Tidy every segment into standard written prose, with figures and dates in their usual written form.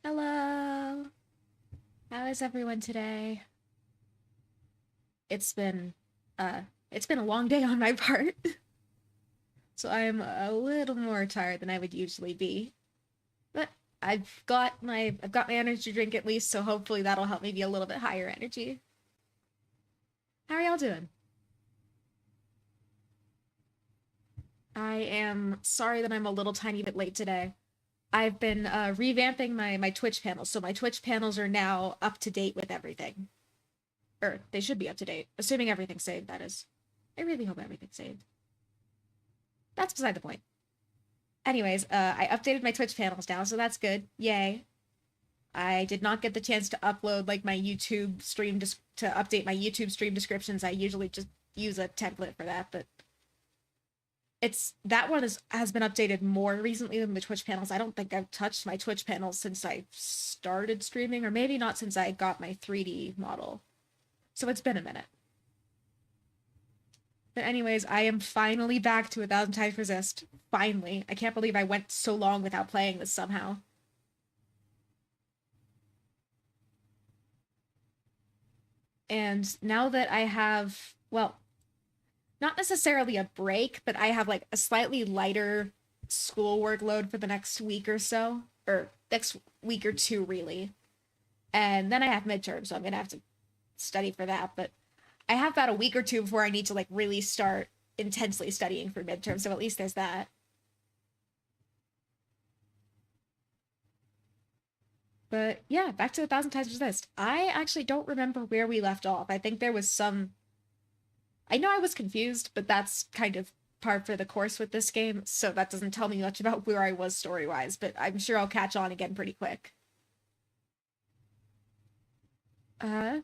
Hello. How is everyone today? It's been uh it's been a long day on my part. So I'm a little more tired than I would usually be. But I've got my energy drink at least, so hopefully that'll help me be a little bit higher energy. How are y'all doing? I am sorry that I'm a little tiny bit late today. I've been revamping my Twitch panels, so my Twitch panels are now up to date with everything. Or they should be up to date, assuming everything's saved, that is. I really hope everything's saved. That's beside the point. Anyways, I updated my Twitch panels now, so that's good. Yay. I did not get the chance to upload like my YouTube stream to update my YouTube stream descriptions. I usually just use a template for that, but that one has been updated more recently than the Twitch panels. I don't think I've touched my Twitch panels since I started streaming, or maybe not since I got my 3D model. So it's been a minute. But anyways, I am finally back to 1000xRESIST. Finally. I can't believe I went so long without playing this somehow. And now that I have, well, not necessarily a break, but I have like a slightly lighter school workload for the next week or so, or next week or two, really. And then I have midterms, so I'm gonna have to study for that, but I have about a week or two before I need to like really start intensely studying for midterms, so at least there's that. But yeah, back to 1000xRESIST. I actually don't remember where we left off. I think there was some... I know I was confused, but that's kind of par for the course with this game, so that doesn't tell me much about where I was story-wise, but I'm sure I'll catch on again pretty quick. Yeah,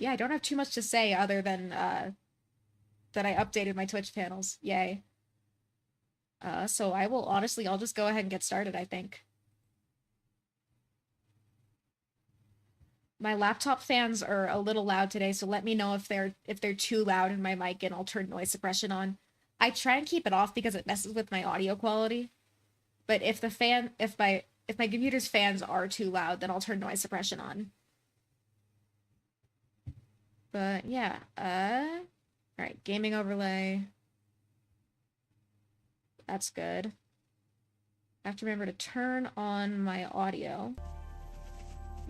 I don't have too much to say other than, that I updated my Twitch panels. Yay. So I'll just go ahead and get started, I think. My laptop fans are a little loud today, so let me know if they're too loud in my mic, and I'll turn noise suppression on. I try and keep it off because it messes with my audio quality. But if my computer's fans are too loud, then I'll turn noise suppression on. But yeah, alright, gaming overlay. That's good. I have to remember to turn on my audio.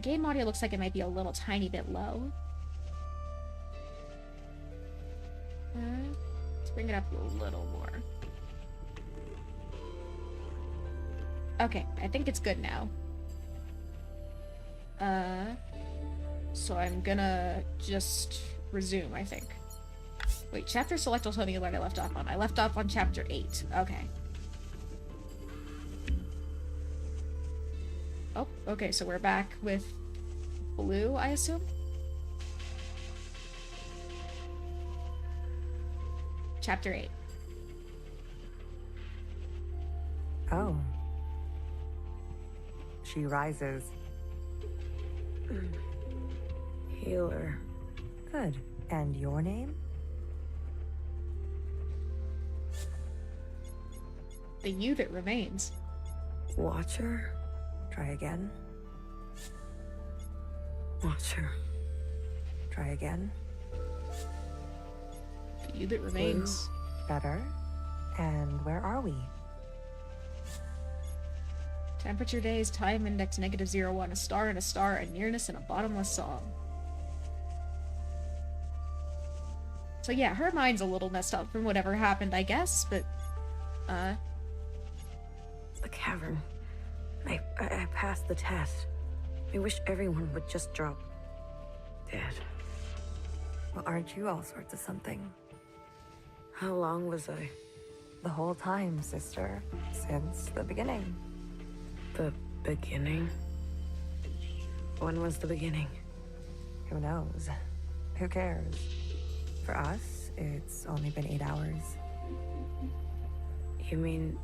Game audio looks like it might be a little tiny bit low. Let's bring it up a little more. Okay, I think it's good now. So I'm gonna just resume, I think. Wait, chapter select will tell me what I left off on. I left off on chapter 8. Okay. Oh, okay, so we're back with Blue, I assume? Chapter 8. Oh. She rises. Healer. Good. And your name? The you that remains. Watcher? Try again. Watcher. Try again. The you that remains. Better. And where are we? Temperature days, time index -0.1, a star and a star, a nearness and a bottomless song. So yeah, her mind's a little messed up from whatever happened, I guess, but, The cavern. I passed the test. I wish everyone would just drop dead. Well, aren't you all sorts of something? How long was I? The whole time, sister. Since the beginning. The beginning? When was the beginning? Who knows? Who cares? For us, it's only been 8 hours. You mean...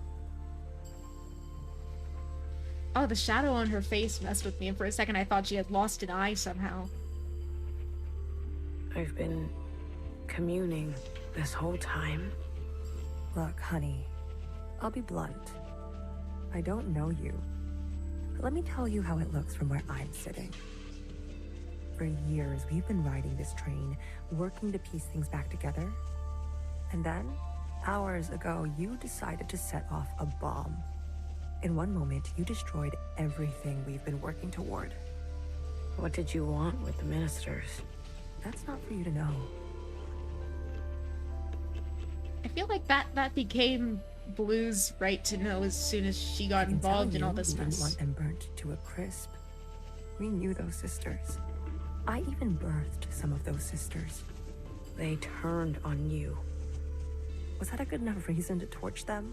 oh, the shadow on her face messed with me, and for a second I thought she had lost an eye somehow. I've been communing this whole time? Look, honey, I'll be blunt. I don't know you. Let me tell you how it looks from where I'm sitting. For years, we've been riding this train, working to piece things back together. And then, hours ago, you decided to set off a bomb. In one moment, you destroyed everything we've been working toward. What did you want with the ministers? That's not for you to know. I feel like that became Blue's right to know as soon as she got I can tell involved in all you this we didn't mess. want them burnt to a crisp. We knew those sisters. I even birthed some of those sisters. They turned on you. Was that a good enough reason to torch them?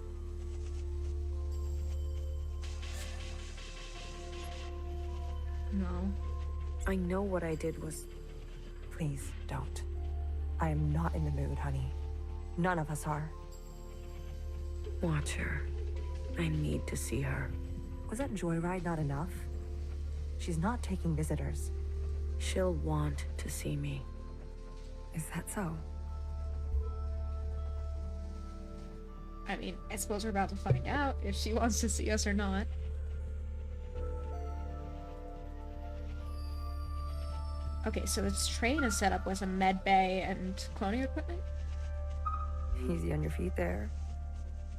No. I know what I did was... Please, don't. I am not in the mood, honey. None of us are. Watch her. I need to see her. Was that joyride not enough? She's not taking visitors. She'll want to see me. Is that so? I mean, I suppose we're about to find out if she wants to see us or not. Okay, so this train is set up with a med bay and cloning equipment? Easy on your feet there.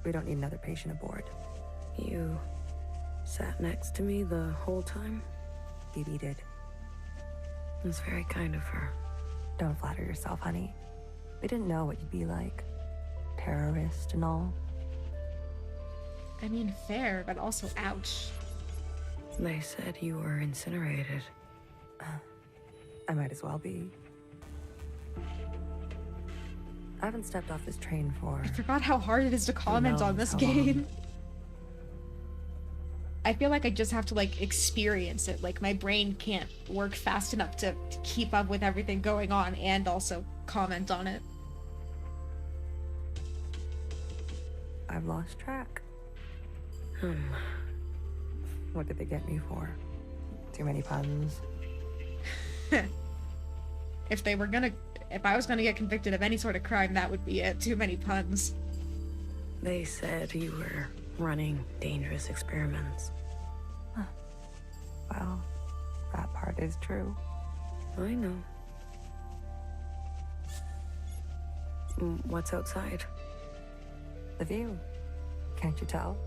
We don't need another patient aboard. You sat next to me the whole time? BB did. It was very kind of her. Don't flatter yourself, honey. We didn't know what you'd be like. Terrorist and all. I mean, fair, but also ouch. They said you were incinerated. I might as well be. I haven't stepped off this train for... I forgot how hard it is to comment on knows this how game. long. I feel like I just have to, like, experience it. Like, my brain can't work fast enough to keep up with everything going on and also comment on it. I've lost track. What did they get me for? Too many puns? If I was gonna get convicted of any sort of crime, that would be it. Too many puns. They said you were running dangerous experiments. Well, that part is true. I know. What's outside? The view. Can't you tell?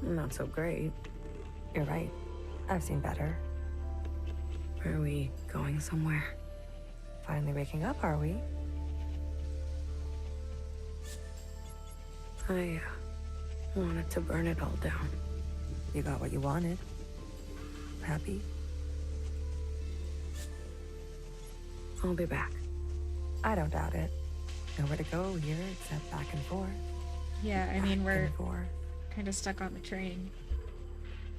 Not so great. You're right. I've seen better. Are we going somewhere? Finally waking up, are we? I wanted to burn it all down. You got what you wanted. Happy? I'll be back. I don't doubt it. Nowhere to go here except back and forth. Yeah, I mean, Back we're and forth. kind of stuck on the train.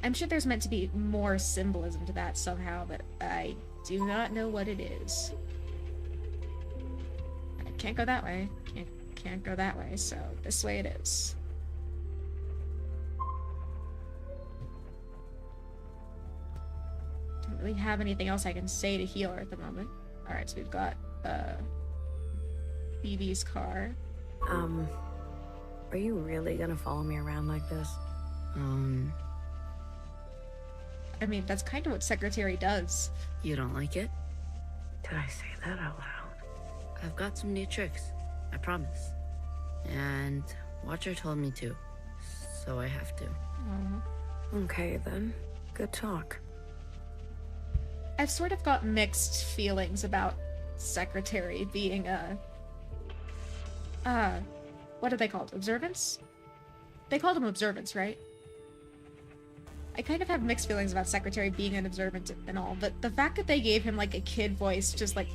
I'm sure there's meant to be more symbolism to that somehow, but I do not know what it is. I can't go that way. Can't go that way, so this way it is. Don't really have anything else I can say to heal her at the moment. Alright, so we've got BB's car. Are you really gonna follow me around like this? I mean, that's kind of what Secretary does. You don't like it? Did I say that out loud? I've got some new tricks, I promise. And Watcher told me to, so I have to. Okay, then. Good talk. I've sort of got mixed feelings about Secretary being what are they called? Observance? They called him Observance, right? I kind of have mixed feelings about Secretary being an observant and all, but the fact that they gave him, like, a kid voice just, like,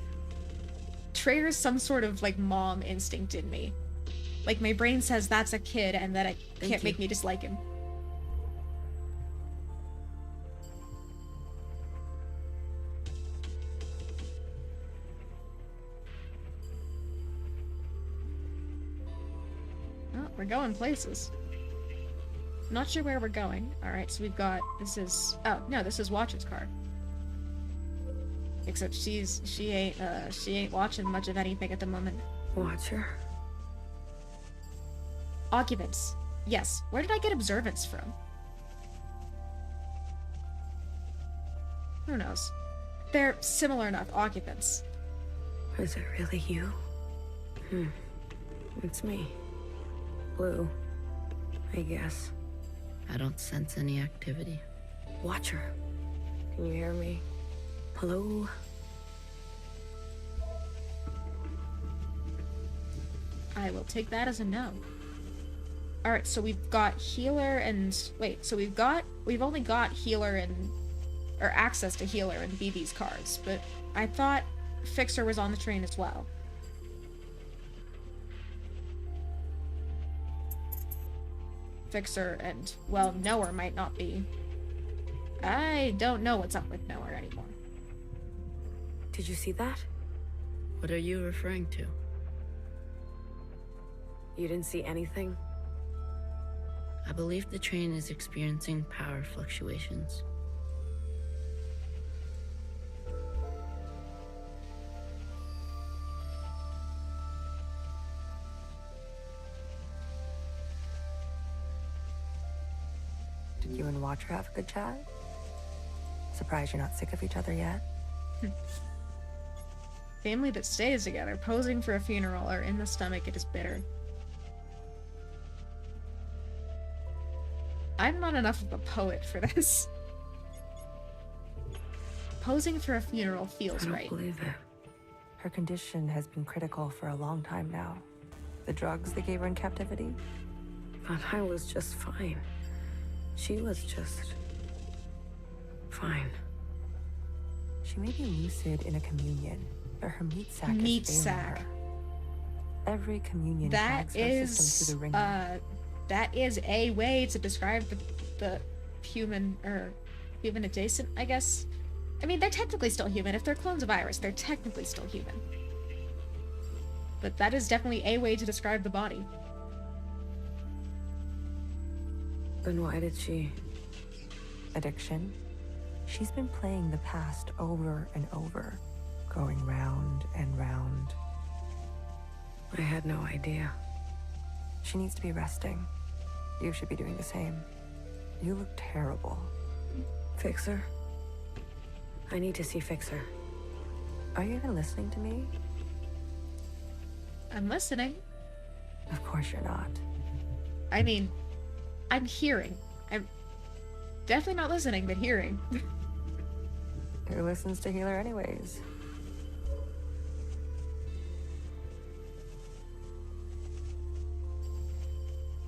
triggers some sort of, like, mom instinct in me. Like, my brain says that's a kid, and that can't make me dislike him. Oh, we're going places. Not sure where we're going. Alright, so we've got... This is... Oh, no, this is Watcher's car. Except she ain't watching much of anything at the moment. Watcher? Occupants. Yes. Where did I get observance from? Who knows? They're similar enough occupants. Is it really you? It's me. Blue, I guess. I don't sense any activity. Watcher, can you hear me? Hello? I will take that as a no. Alright, so we've got healer and... Wait, so we've only got healer and... or access to healer and BB's cards, but I thought Fixer was on the train as well. Fixer and, well, Knower might not be. I don't know what's up with Knower anymore. Did you see that? What are you referring to? You didn't see anything? I believe the train is experiencing power fluctuations. Did you and Watcher have a good chat? Surprised you're not sick of each other yet? Family that stays together, posing for a funeral, or in the stomach, it is bitter. I'm not enough of a poet for this. Posing for a funeral feels I don't right. believe it. Her condition has been critical for a long time now. The drugs they gave her in captivity? But I was just fine. She was just... fine. She may be lucid in a communion, but her meat sac Meat is failing sac. her. Every communion That drags her system through the ringer. that is a way to describe the human, or human adjacent, I guess. I mean, they're technically still human. If they're clones of Iris, they're technically still human. But that is definitely a way to describe the body. Then why did she... Addiction. She's been playing the past over and over, going round and round. I had no idea. She needs to be resting. You should be doing the same. You look terrible. Fixer? I need to see Fixer. Are you even listening to me? I'm listening. Of course you're not. I mean, I'm hearing. I'm definitely not listening, but hearing. Who listens to Healer anyways?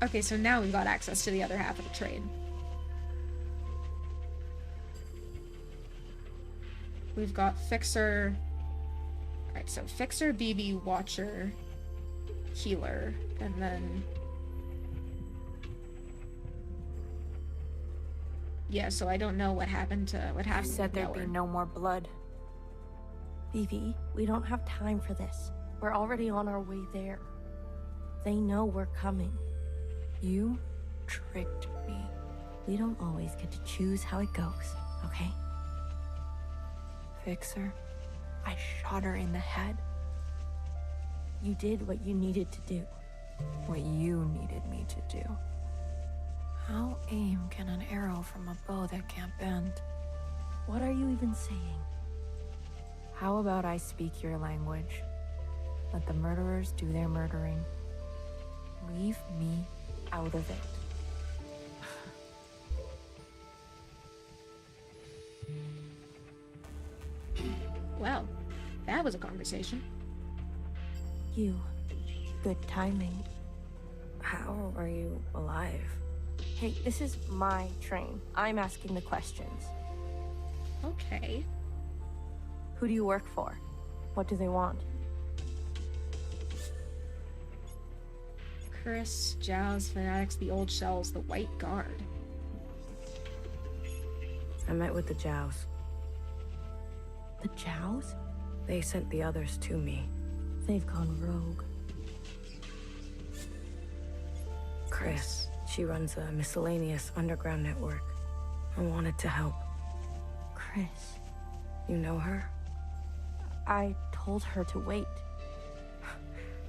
Okay, so now we've got access to the other half of the train. We've got Fixer. Alright, so Fixer, BB, Watcher, Healer, and then... Yeah, so I don't know what happened to... What You happened said to there'd be Knower. no more blood. Vivi, we don't have time for this. We're already on our way there. They know we're coming. You tricked me. We don't always get to choose how it goes, okay? Fixer, I shot her in the head. You did what you needed to do. What you needed me to do. How aim can an arrow from a bow that can't bend? What are you even saying? How about I speak your language? Let the murderers do their murdering. Leave me out of it. Well, that was a conversation. You. Good timing. How are you alive? Hey, this is my train. I'm asking the questions. Okay. Who do you work for? What do they want? Chris, Jows, Fanatics, the Old Shells, the White Guard. I met with the Jows. The Jows? They sent the others to me. They've gone rogue. Chris, she runs a miscellaneous underground network. I wanted to help. Chris. You know her? I told her to wait.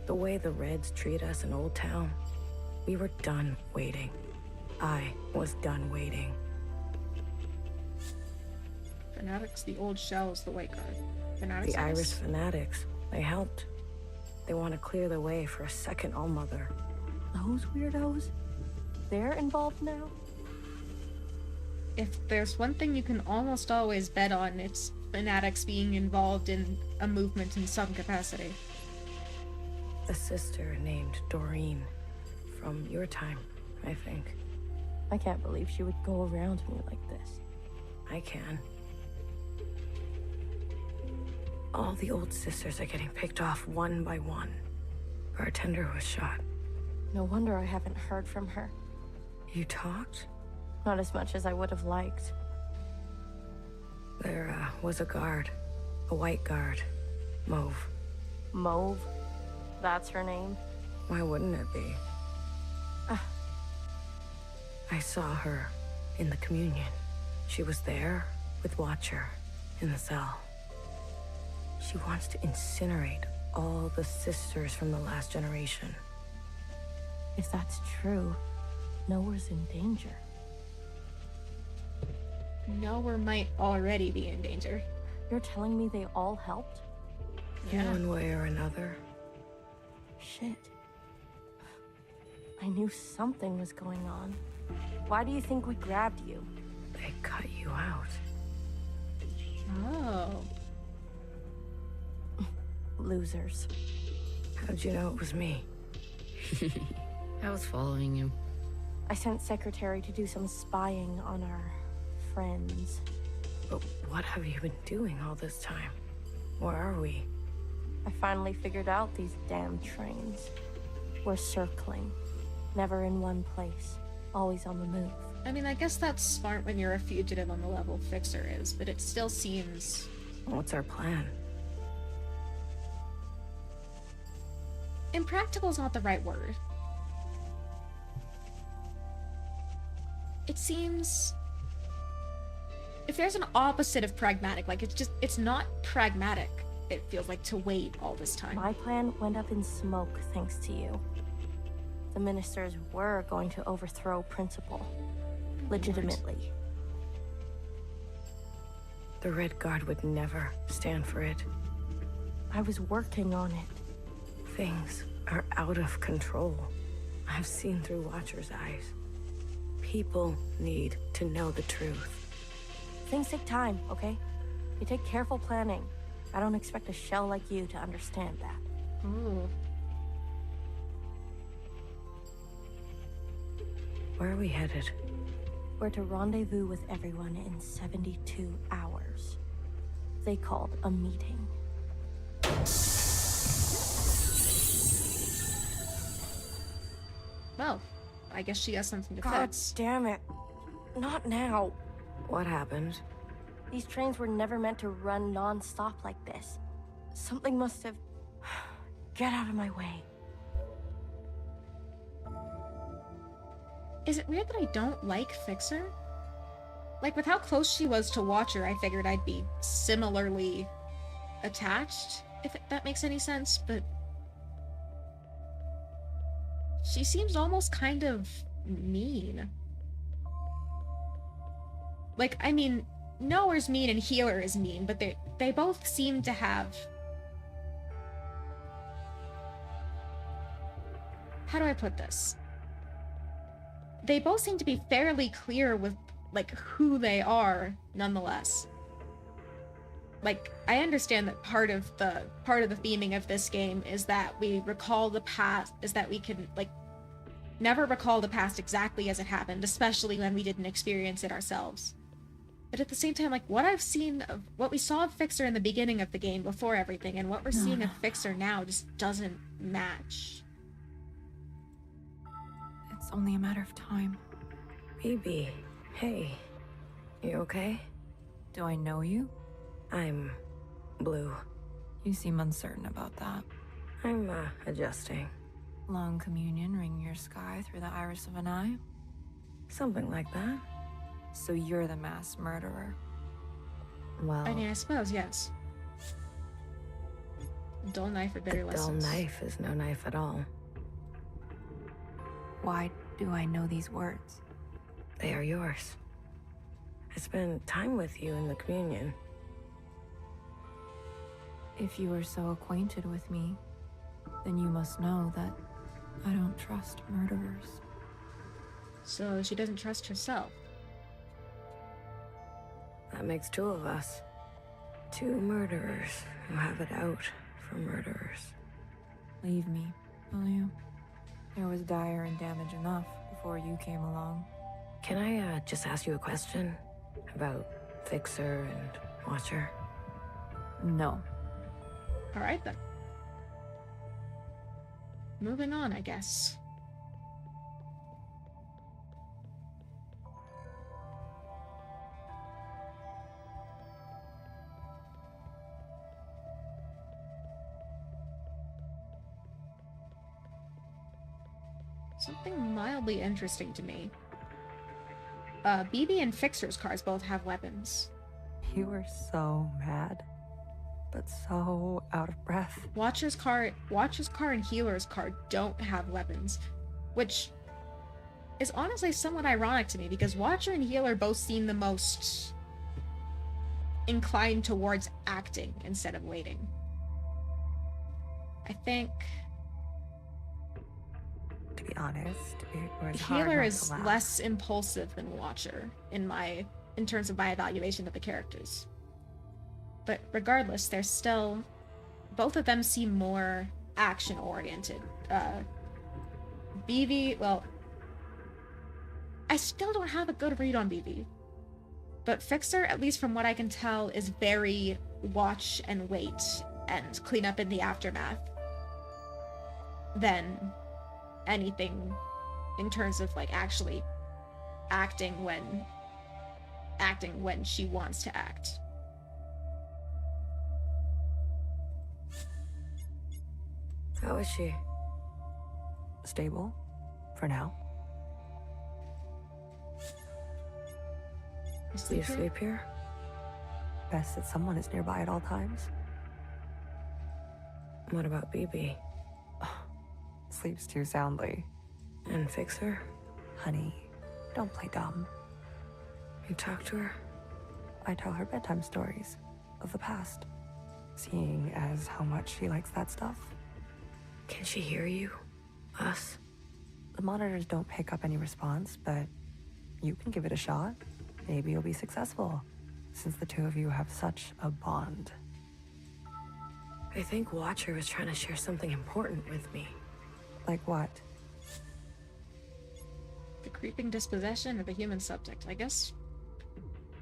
The way the Reds treat us in Old Town, we were done waiting. I was done waiting. Fanatics, the old shells, the white guard. Fanatics, The I Iris guess. fanatics. They helped. They want to clear the way for a second Allmother. Those weirdos? They're involved now? If there's one thing you can almost always bet on, it's Fanatics being involved in a movement in some capacity. A sister named Doreen. From your time, I think. I can't believe she would go around me like this. I can. All the old sisters are getting picked off one by one. Bartender was shot. No wonder I haven't heard from her. You talked? Not as much as I would have liked. There was a guard. A white guard. Mauve. Mauve? That's her name? Why wouldn't it be? I saw her in the communion. She was there with Watcher in the cell. She wants to incinerate all the sisters from the last generation. If that's true, Nowhere's in danger. Nowhere might already be in danger. You're telling me they all helped? Yeah. In one way or another. Shit. I knew something was going on. Why do you think we grabbed you? They cut you out. Oh. Losers. How'd you know it was me? I was following you. I sent Secretary to do some spying on our friends. But what have you been doing all this time? Where are we? I finally figured out these damn trains. We're circling. Never in one place. Always on the move. I mean, I guess that's smart when you're a fugitive on the level Fixer is, but it still seems... What's our plan? Impractical is not the right word. It seems... If there's an opposite of pragmatic, like it's not pragmatic, it feels like, to wait all this time. My plan went up in smoke thanks to you. The ministers were going to overthrow Principal. Legitimately. The Red Guard would never stand for it. I was working on it. Things are out of control. I've seen through Watcher's eyes. People need to know the truth. Things take time, okay? They take careful planning. I don't expect a shell like you to understand that. Ooh. Where are we headed? We're to rendezvous with everyone in 72 hours. They called a meeting. Well, I guess she has something to God fix. damn it. Not now. What happened? These trains were never meant to run non-stop like this. Something must have... Get out of my way. Is it weird that I don't like Fixer? Like, with how close she was to Watcher, I figured I'd be similarly attached, if that makes any sense, but... She seems almost kind of mean. Like, I mean, Knower's mean and Healer is mean, but they both seem to have... How do I put this? They both seem to be fairly clear with, like, who they are, nonetheless. Like, I understand that part of the theming of this game is that we recall the past, is that we can, like, never recall the past exactly as it happened, especially when we didn't experience it ourselves. But at the same time, like, what we saw of Fixer in the beginning of the game before everything, and what we're seeing of Fixer now just doesn't match. It's only a matter of time. BB, hey. You okay? Do I know you? I'm blue. You seem uncertain about that. I'm, adjusting. Long communion ring your sky through the iris of an eye? Something like that. So you're the mass murderer. Well, I mean, I suppose, yes. Dull knife or bitter a dull lessons. knife is no knife at all. Why do I know these words? They are yours. I spent time with you in the communion. If you are so acquainted with me, then you must know that I don't trust murderers. So she doesn't trust herself. That makes two of us. Two murderers who have it out for murderers. Leave me, will you? There was dire and damage enough before you came along. Can I just ask you a question about Fixer and Watcher? No. All right, then. Moving on, I guess. Something mildly interesting to me. BB and Fixer's cars both have weapons. You were so mad, but so out of breath. Watcher's car and Healer's car don't have weapons, which is honestly somewhat ironic to me because Watcher and Healer both seem the most inclined towards acting instead of waiting. I think To be honest, it was hard Healer not is to laugh. less impulsive than Watcher in terms of my evaluation of the characters. But regardless, they're still, both of them seem more action oriented. BB, well, I still don't have a good read on BB. But Fixer, at least from what I can tell, is very watch and wait and clean up in the aftermath than anything in terms of like actually acting when she wants to act. How is she? Stable, for now. Do you sleep here? Best that someone is nearby at all times. What about BB? Sleeps too soundly. And Fixer? Honey, don't play dumb. You talk to her? I tell her bedtime stories of the past, seeing as how much she likes that stuff. Can she hear you? Us? The monitors don't pick up any response, but you can give it a shot. Maybe you'll be successful, since the two of you have such a bond. I think Watcher was trying to share something important with me. Like what? The creeping dispossession or the human subject, I guess.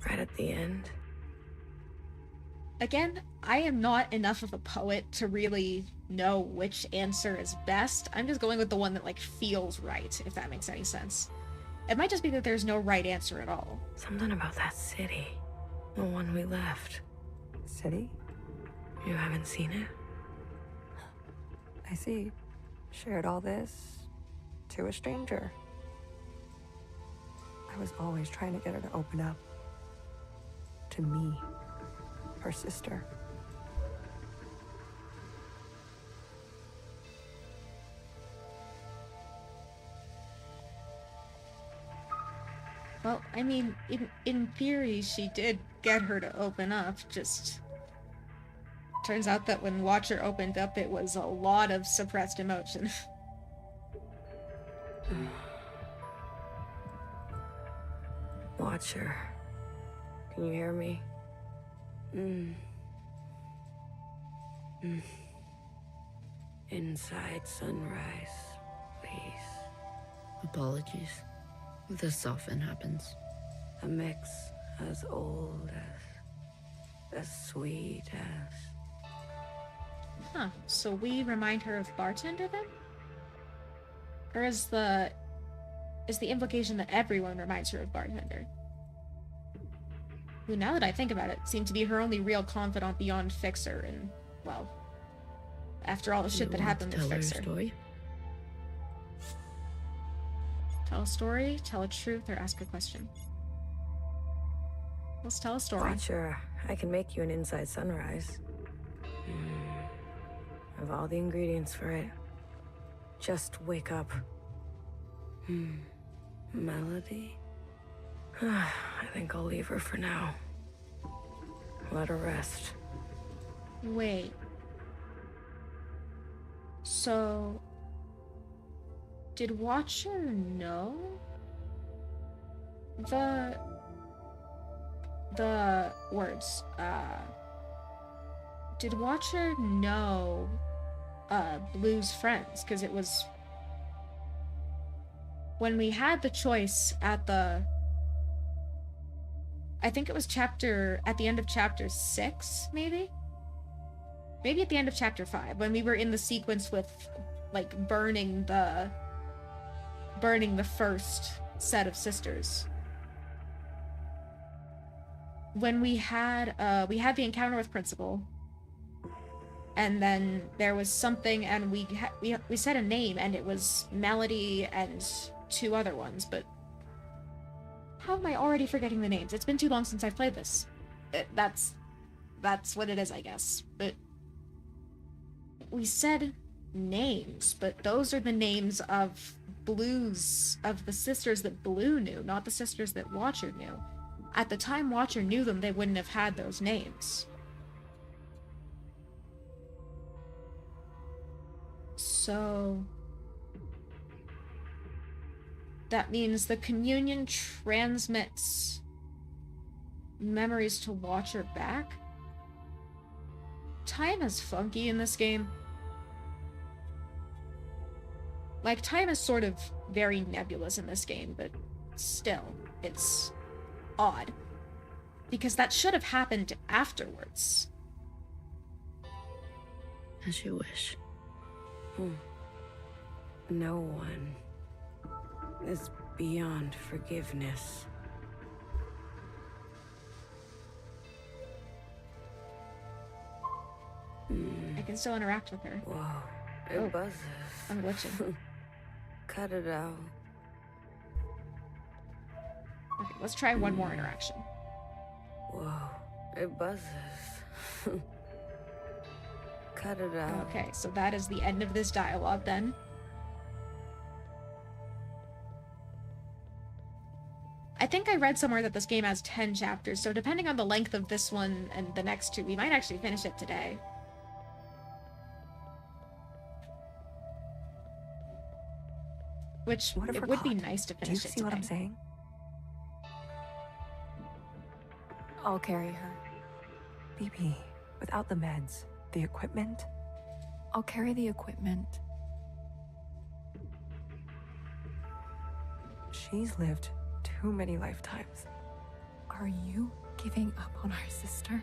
Right at the end. Again, I am not enough of a poet to really know which answer is best. I'm just going with the one that like feels right, if that makes any sense. It might just be that there's no right answer at all. Something about that city. The one we left. City? You haven't seen it? I see. Shared all this to a stranger. I was always trying to get her to open up. To me. Her sister. Well, I mean, in theory, she did get her to open up, just turns out that when Watcher opened up, it was a lot of suppressed emotion. Watcher. Can you hear me? Inside sunrise, please. Apologies. This often happens. A mix as old as sweet as... Huh, so we remind her of Bartender then? Or is the implication that everyone reminds her of Bartender? Who, now that I think about it, seemed to be her only real confidant beyond Fixer, and, well, after all the shit that happened with Tell her Fixer. story. Tell a story, tell a truth, or ask a question. Let's tell a story. Watcher, I can make you an inside sunrise. I've all the ingredients for it. Just wake up. Melody? I think I'll leave her for now. Let her rest. Wait. So... did Watcher know? The words, did Watcher know, Blue's friends? Because it was... when we had the choice at the... I think it was at the end of chapter 6, maybe? Maybe at the end of chapter 5, when we were in the sequence with, like, burning the first set of sisters. When we had the encounter with Principal, and then there was something, and we said a name, and it was Melody and 2 other ones, but how am I already forgetting the names? It's been too long since I've played this. That's what it is, I guess. But we said names, but those are the names of the sisters that Blue knew, not the sisters that Watcher knew. At the time Watcher knew them, they wouldn't have had those names. So... that means the communion transmits memories to Watcher back? Time is funky in this game. Like, time is sort of very nebulous in this game, but still, it's odd. Because that should have happened afterwards. As you wish. No one is beyond forgiveness. I can still interact with her. Whoa, it buzzes. I'm glitching. Cut it out. Okay, let's try one more interaction. Whoa, it buzzes. Cut it out. Okay, so that is the end of this dialogue then. I think I read somewhere that this game has 10 chapters, so depending on the length of this one and the next 2, we might actually finish it today. Which, What if it we're would be caught? nice to Do you finish it see what I'm today. saying? I'll carry her. BB, without the meds, the equipment, I'll carry the equipment. she's lived too many lifetimes. Are you giving up on our sister?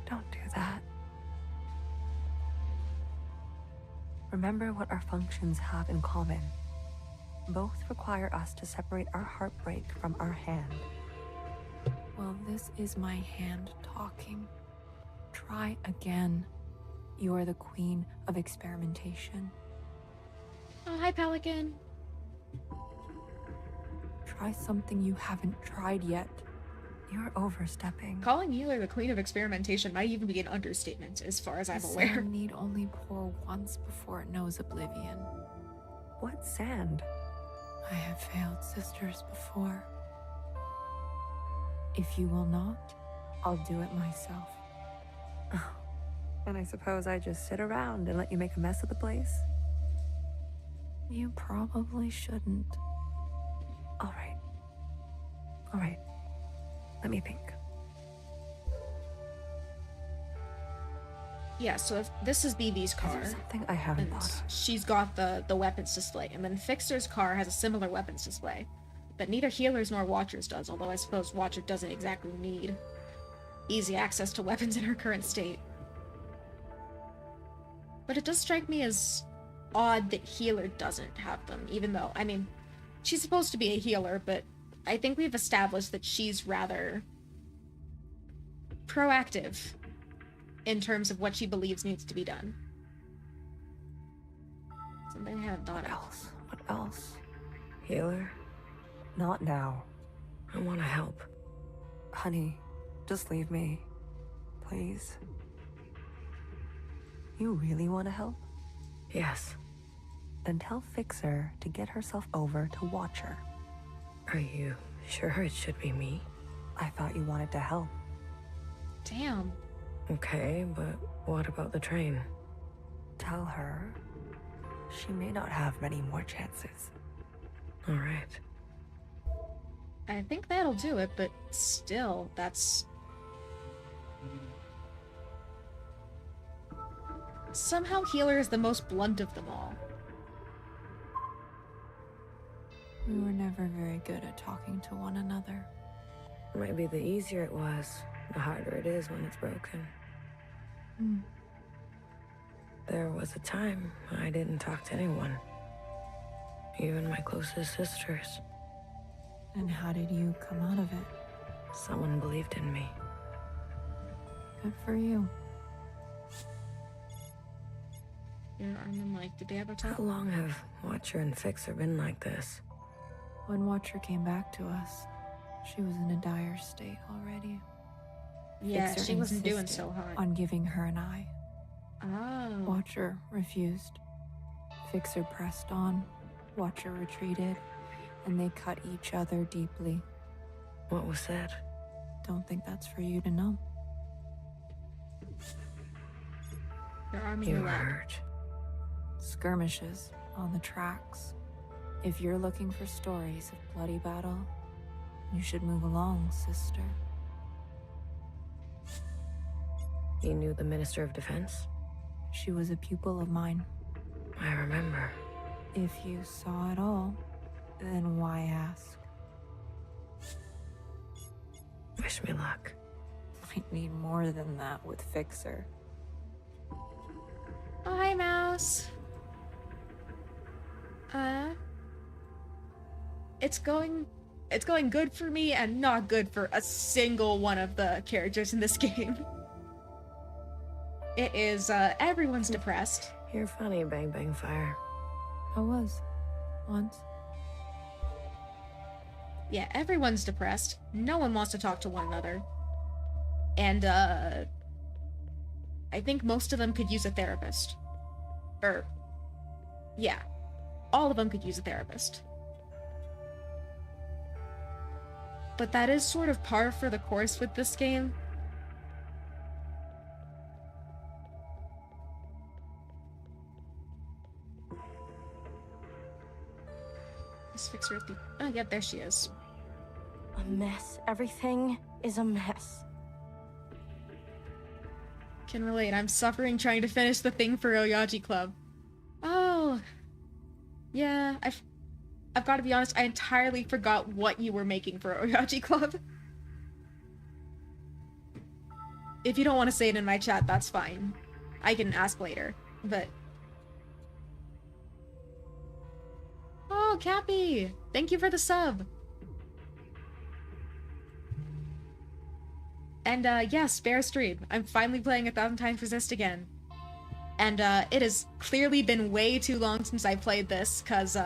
Don't do that. Remember what our functions have in common. Both require us to separate our heartbreak from our hand. Well, this is my hand talking. Try again. You're the queen of experimentation. Oh, hi, Pelican. Try something you haven't tried yet. You're overstepping. Calling you the queen of experimentation might even be an understatement, as far as I'm The aware. sand need only pour once before it knows oblivion. What sand? I have failed sisters before. If you will not, I'll do it myself. And I suppose I just sit around and let you make a mess of the place? You probably shouldn't. All right. All right. Let me think. Yeah, so if this is BB's Is car, there something I haven't and thought of? she's got the weapons display, and then Fixer's car has a similar weapons display. But neither Healer's nor Watcher's does, although I suppose Watcher doesn't exactly need easy access to weapons in her current state. But it does strike me as odd that Healer doesn't have them, even though, I mean, she's supposed to be a healer, but I think we've established that she's rather proactive in terms of what she believes needs to be done. Something I hadn't thought What of. else? What else? Healer, Not now. I want to help. Honey, just leave me. Please. You really want to help? Yes. Then tell Fixer to get herself over to Watcher. Are you Sure, it should be me. I thought you wanted to help. Damn. Okay, but what about the train? Tell her she may not have many more chances. All right. I think that'll do it, but still, that's... Somehow Healer is the most blunt of them all. We were never very good at talking to one another. Maybe the easier it was, the harder it is when it's broken. Hmm. There was a time I didn't talk to anyone. Even my closest sisters. And how did you come out of it? Someone believed in me. Good for you. Your arm and leg, did they ever talk? How long have Watcher and Fixer been like this? When Watcher came back to us, she was in a dire state already. Yeah, Fixer she wasn't doing insisted so hard. on giving her an eye. Oh. Watcher refused. Fixer pressed on. Watcher retreated, and they cut each other deeply. What was said? Don't think that's for you to know. Your arm and You your were leg. hurt. Skirmishes on the tracks. If you're looking for stories of bloody battle, you should move along, sister. You knew the Minister of Defense? She was a pupil of mine. I remember. If you saw it all, then why ask? Wish me luck. Might need more than that with Fixer. Oh, hi, Mouse. It's going good for me and not good for a single one of the characters in this game. It is, everyone's depressed. You're funny, Bang Bang Fire. I was. Once. Yeah, everyone's depressed. No one wants to talk to one another. And, I think most of them could use a therapist. Yeah. All of them could use a therapist. But that is sort of par for the course with this game. Let's fix her at the... Oh, yeah, there she is. A mess. Everything is a mess. Can relate. I'm suffering trying to finish the thing for Oyaji Club. Oh. Yeah, I've got to be honest, I entirely forgot what you were making for Oyaji Club. If you don't want to say it in my chat, that's fine. I can ask later, but... Oh, Cappy! Thank you for the sub! And, yeah, spare stream. I'm finally playing 1000xRESIST again. And, it has clearly been way too long since I played this, cause,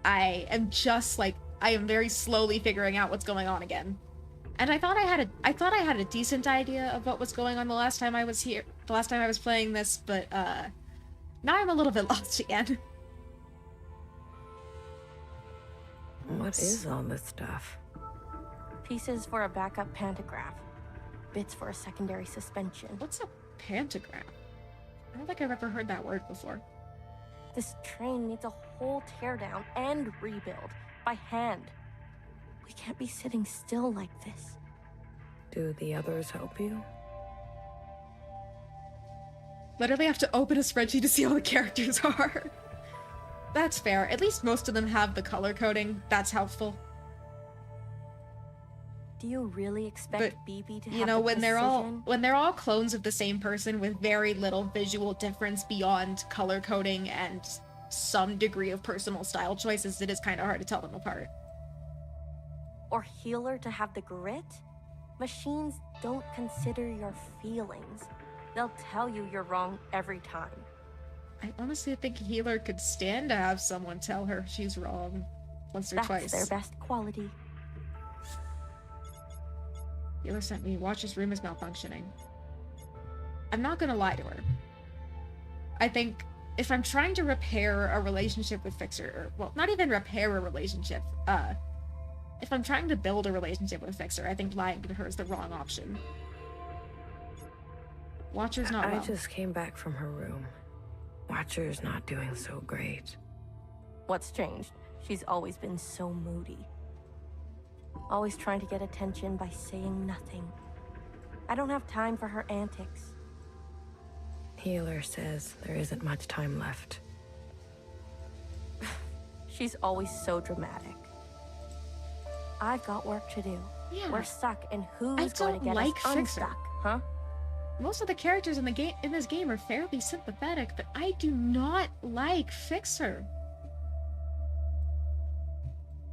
I am just, like, I am very slowly figuring out what's going on again. And I thought I had a decent idea of what was going on the last time I was here, the last time I was playing this, but, now I'm a little bit lost again. What is all this stuff? Pieces for a backup pantograph. Bits for a secondary suspension. What's a pantograph? I don't think I've ever heard that word before. This train needs a whole teardown and rebuild by hand. We can't be sitting still like this. Do the others help you? Literally have to open a spreadsheet to see all the characters are. That's fair. At least most of them have the color coding. That's helpful. Do you really expect BB to have You know, the when precision? they're all clones of the same person with very little visual difference beyond color coding and some degree of personal style choices, it is kind of hard to tell them apart. Or Healer to have the grit? Machines don't consider your feelings. They'll tell you you're wrong every time. I honestly think Healer could stand to have someone tell her she's wrong once or That's twice. their best quality. Healer sent me, Watch's room is malfunctioning. I'm not gonna lie to her. I think if I'm trying to repair a relationship with Fixer, or, well, not even repair a relationship, If I'm trying to build a relationship with Fixer, I think lying to her is the wrong option. Watcher's not well. I just came back from her room. Watcher's not doing so great. What's changed? She's always been so moody. Always trying to get attention by saying nothing. I don't have time for her antics. Healer says there isn't much time left. She's always so dramatic. I've got work to do. Yeah. We're stuck, and who's I going to don't get like us Fixer. unstuck, huh? Most of the characters in this game are fairly sympathetic, but I do not like Fixer.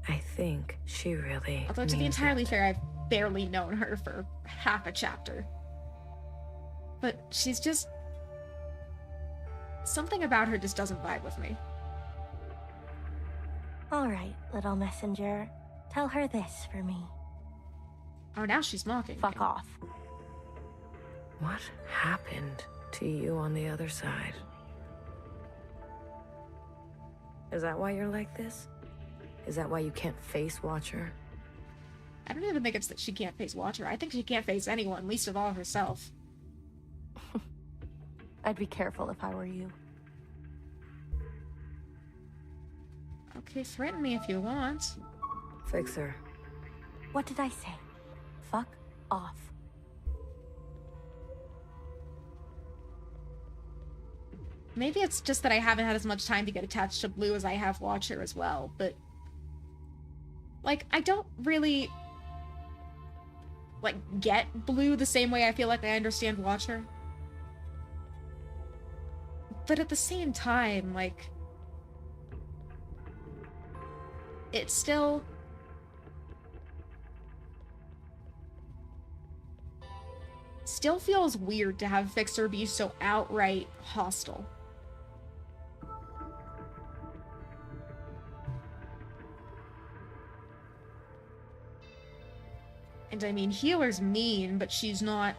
I think she really Although to be means entirely it. fair, I've barely known her for half a chapter. But she's just... something about her just doesn't vibe with me. All right, little messenger. Tell her this for me. Oh, now she's mocking Fuck me. off. What happened to you on the other side? Is that why you're like this? Is that why you can't face Watcher? I don't even think it's that she can't face Watcher. I think she can't face anyone, least of all herself. I'd be careful if I were you. Okay, threaten me if you want. Fixer. What did I say? Fuck off. Maybe it's just that I haven't had as much time to get attached to Blue as I have Watcher as well, but... like, I don't really... like, get Blue the same way I feel like I understand Watcher. But at the same time, like... it's still... still feels weird to have Fixer be so outright hostile. And I mean, Healer's mean, but she's not...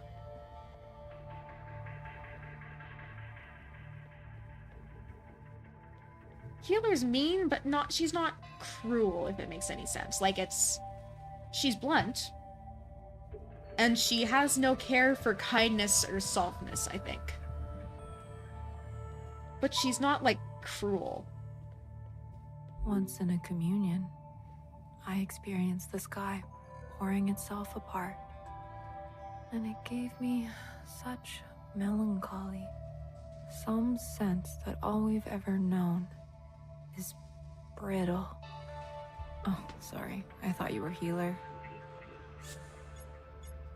Healer's mean, but not... she's not cruel, if it makes any sense. Like, it's... she's blunt. And she has no care for kindness or softness, I think. But she's not, like, cruel. Once in a communion, I experienced the sky pouring itself apart, and it gave me such melancholy. Some sense that all we've ever known is brittle. Oh, sorry. I thought you were Healer.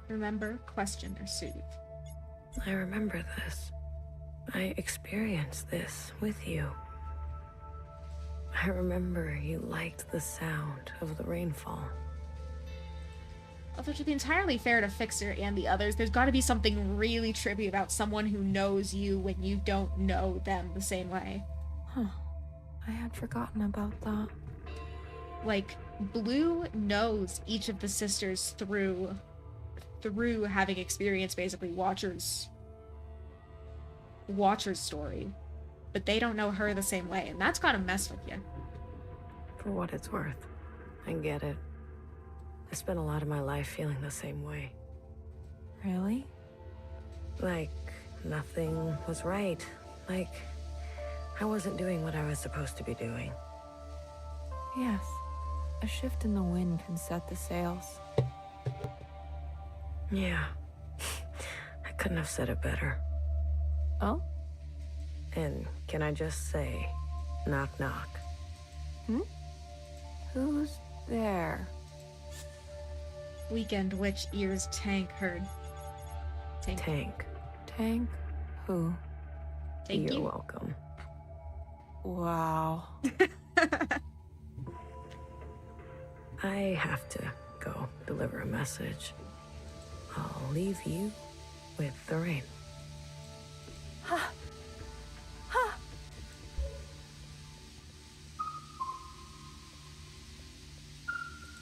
Remember, question, or soothe. I remember this. I experienced this with you. I remember you liked the sound of the rainfall. Although to be entirely fair to Fixer and the others, there's gotta be something really trippy about someone who knows you when you don't know them the same way. Huh. I had forgotten about that. Like, Blue knows each of the sisters through having experienced basically Watcher's story. But they don't know her the same way, and that's gotta mess with you. For what it's worth, I get it. I spent a lot of my life feeling the same way. Really? Like, nothing was right. Like, I wasn't doing what I was supposed to be doing. Yes. A shift in the wind can set the sails. Yeah. I couldn't have said it better. Oh? And can I just say, knock knock. Who's there? Weekend Witch ears Tank heard. Tank. Tank? Who? Thank You're you. welcome. Wow. I have to go deliver a message. I'll leave you with the rain.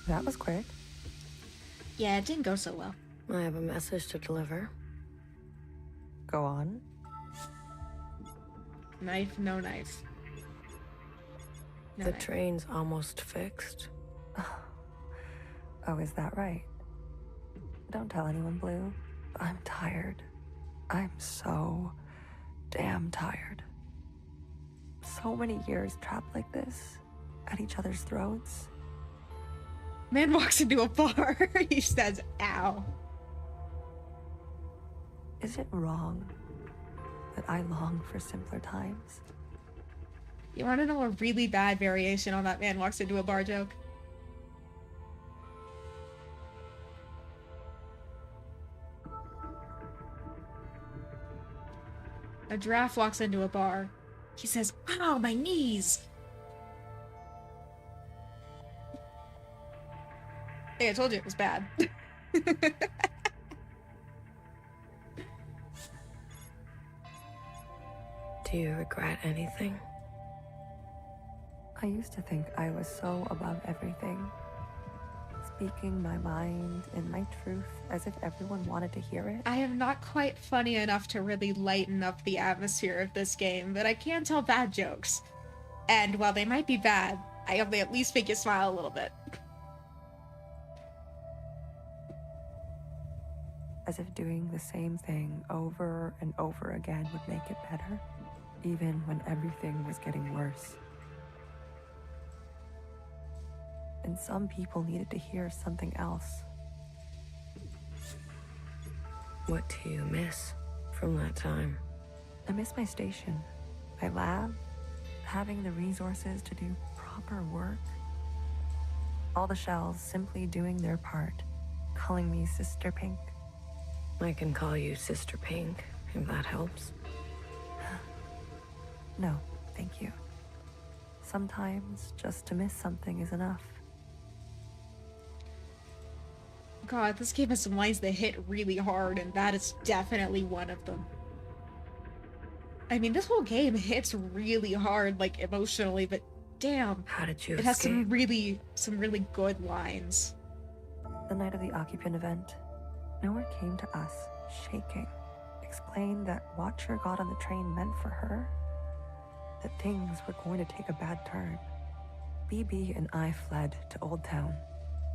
That was quick. Yeah, it didn't go so well. I have a message to deliver. Go on. Knife, no knife. No The knife. train's almost fixed. Oh, is that right? Don't tell anyone, Blue. I'm tired. I'm so damn tired. So many years trapped like this, at each other's throats. Man walks into a bar. He says, ow. Is it wrong that I long for simpler times? You want to know a really bad variation on that man walks into a bar joke? A giraffe walks into a bar. He says, ow, my knees. Hey, I told you it was bad. Do you regret anything? I used to think I was so above everything, speaking my mind and my truth as if everyone wanted to hear it. I am not quite funny enough to really lighten up the atmosphere of this game, but I can tell bad jokes. And while they might be bad, I hope they at least make you smile a little bit. As if doing the same thing over and over again would make it better, even when everything was getting worse. And some people needed to hear something else. What do you miss from that time? I miss my station, my lab, having the resources to do proper work. All the shells simply doing their part, calling me Sister Pink. I can call you Sister Pink, if that helps. No, thank you. Sometimes just to miss something is enough. God, this game has some lines that hit really hard, and that is definitely one of them. I mean, this whole game hits really hard, like, emotionally, but damn. How did you It has escape? some really good lines. The night of the occupant event, Nowhere came to us, shaking, explained that what Watcher got on the train meant for her, that things were going to take a bad turn. BB and I fled to Old Town,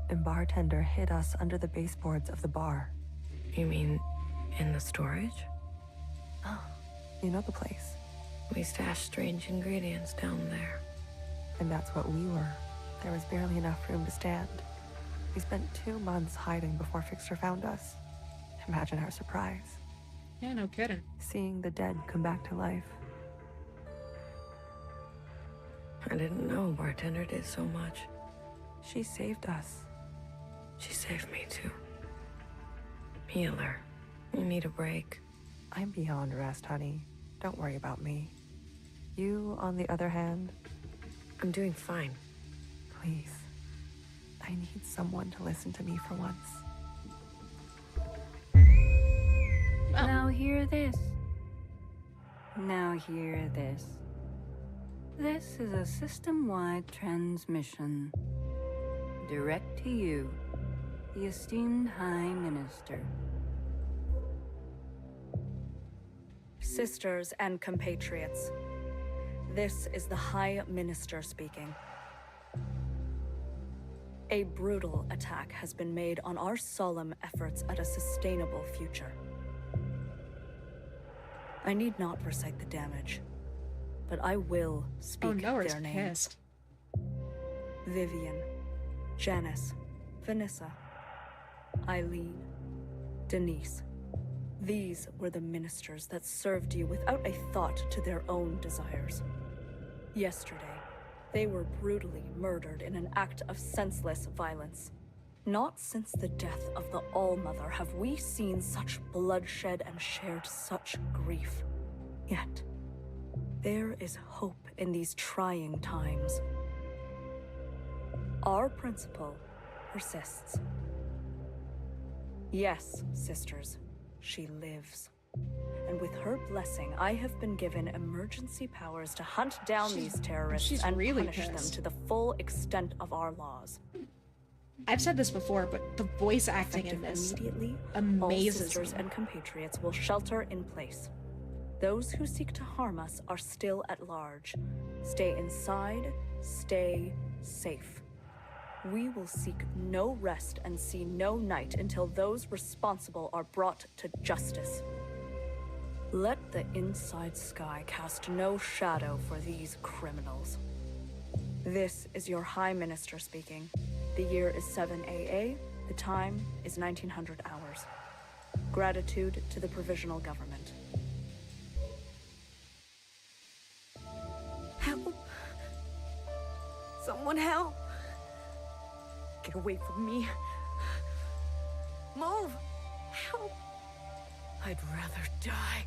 and Bartender hid us under the baseboards of the bar. You mean in the storage? You know the place. We stashed strange ingredients down there. And that's what we were. There was barely enough room to stand. We spent 2 months hiding before Fixer found us. Imagine our surprise. Yeah, no kidding. Seeing the dead come back to life. I didn't know Bartender did so much. She saved us. She saved me too. Healer, you need a break. I'm beyond rest, honey. Don't worry about me. You, on the other hand, I'm doing fine. please. I need someone to listen to me for once. Now hear this. Now hear this. This is a system-wide transmission. Direct to you, the esteemed High Minister. Sisters and compatriots, this is the High Minister speaking. A brutal attack has been made on our solemn efforts at a sustainable future. I need not recite the damage, but I will speak Oh no, it's their names. pissed. Vivian, Janice, Vanessa, Eileen, Denise. These were the ministers that served you without a thought to their own desires. Yesterday, they were brutally murdered in an act of senseless violence. Not since the death of the All-Mother have we seen such bloodshed and shared such grief. Yet, there is hope in these trying times. Our principle persists. Yes, sisters, she lives. And with her blessing, I have been given emergency powers to hunt down these terrorists and really punish them pissed. to the full extent of our laws. I've said this before, but the voice acting in Effective this immediately, all amazes sisters me. and compatriots will shelter in place. Those who seek to harm us are still at large. Stay inside, stay safe. We will seek no rest and see no night until those responsible are brought to justice. Let the inside sky cast no shadow for these criminals. This is your High Minister speaking. The year is 7 AA. The time is 1900 hours. Gratitude to the Provisional Government. Help! Someone help! Get away from me. Move! Help! I'd rather die.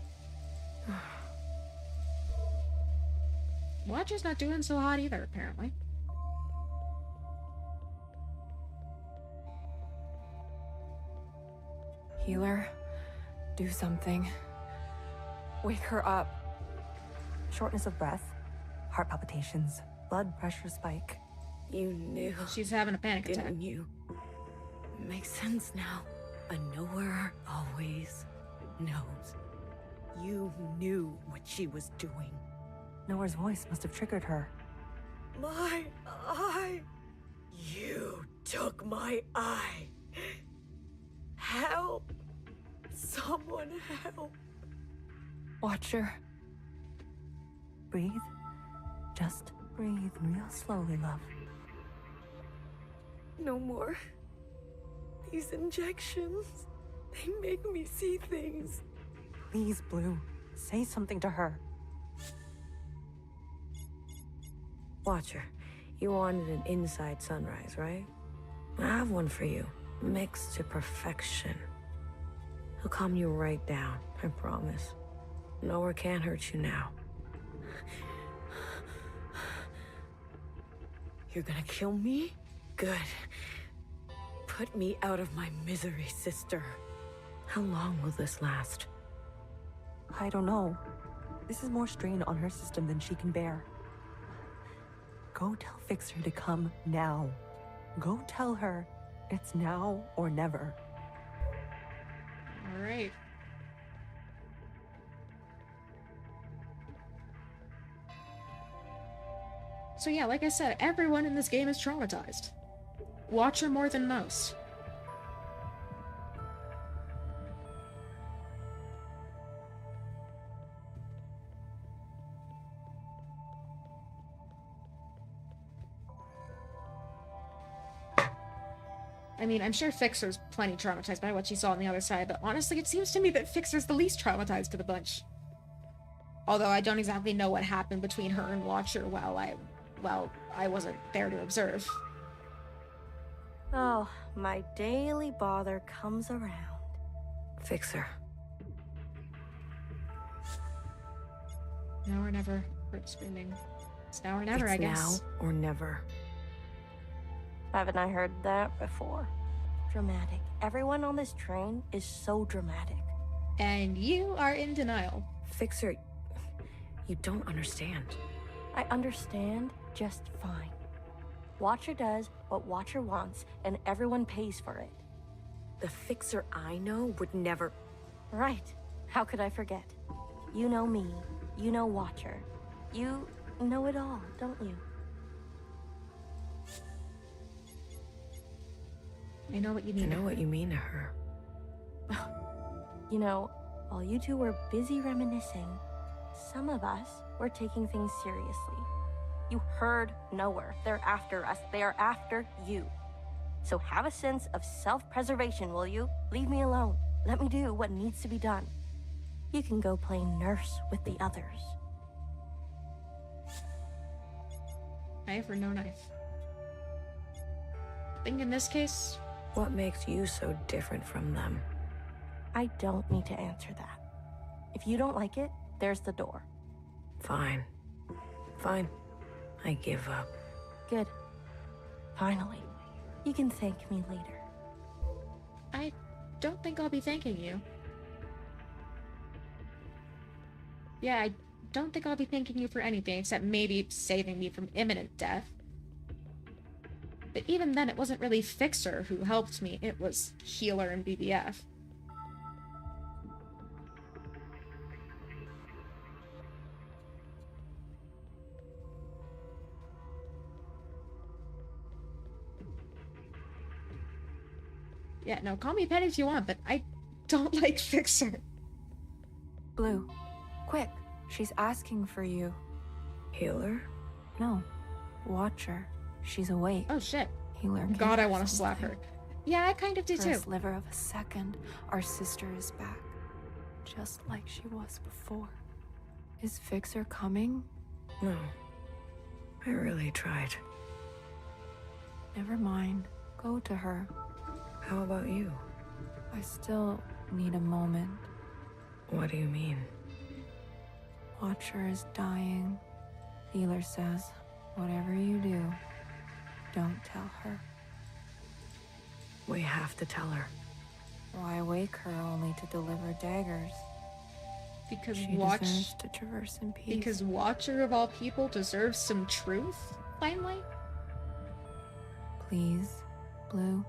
Watcher's not doing so hot either, apparently. Healer, do something. Wake her up. Shortness of breath, heart palpitations, blood pressure spike. You knew. She's having a panic attack. Didn't you? Makes sense now. A knower always knows. You knew what she was doing. Noah's voice must have triggered her. My eye! You took my eye! Help! Someone help! Watcher. Breathe. Just breathe real slowly, love. No more. These injections, they make me see things. Please, Blue. Say something to her. Watcher, you wanted an inside sunrise, right? I have one for you, mixed to perfection. He'll calm you right down, I promise. Nowhere can hurt you now. You're gonna kill me? Good. Put me out of my misery, sister. How long will this last? I don't know. This is more strain on her system than she can bear. Go tell Fixer to come now. Go tell her it's now or never. All right. So yeah, like I said, everyone in this game is traumatized. Watcher more than most. I mean, I'm sure Fixer's plenty traumatized by what she saw on the other side, but honestly, it seems to me that Fixer's the least traumatized of the bunch. Although I don't exactly know what happened between her and Watcher while I wasn't there to observe. Oh, my daily bother comes around. Fixer. Now or never. Rip screaming. It's now or never, It's I guess. now or never. Haven't I heard that before? Dramatic. Everyone on this train is so dramatic. And you are in denial. Fixer, you don't understand. I understand just fine. Watcher does what Watcher wants, and everyone pays for it. The Fixer I know would never... Right. How could I forget? You know me. You know Watcher. You know it all, don't you? I know what you I mean. know what you mean to her. You know, while you two were busy reminiscing, some of us were taking things seriously. You heard nowhere. They're after us. They are after you. So have a sense of self-preservation, will you? Leave me alone. Let me do what needs to be done. You can go play nurse with the others. Knife or no knife? I think in this case, What makes you so different from them? I don't need to answer that. If you don't like it, there's the door. Fine. Fine. I give up. Good. Finally. You can thank me later. I don't think I'll be thanking you. Yeah, I don't think I'll be thanking you for anything except maybe saving me from imminent death. But even then, it wasn't really Fixer who helped me. It was Healer and BBF. Yeah, no, call me Penny if you want, but I don't like Fixer. Blue, quick. She's asking for you. Healer? No. Watcher. She's awake. Oh, shit. Healer. God, I want to slap her. Yeah, I kind of do For too. a sliver of a second, our sister is back. Just like she was before. Is Fixer coming? No. I really tried. Never mind. Go to her. How about you? I still need a moment. What do you mean? Watcher is dying. Healer says, whatever you do, don't tell her. We have to tell her. Why wake her only to deliver daggers? Because She deserves to traverse in peace. Because Watcher of all people deserves some truth, finally? Please, Blue.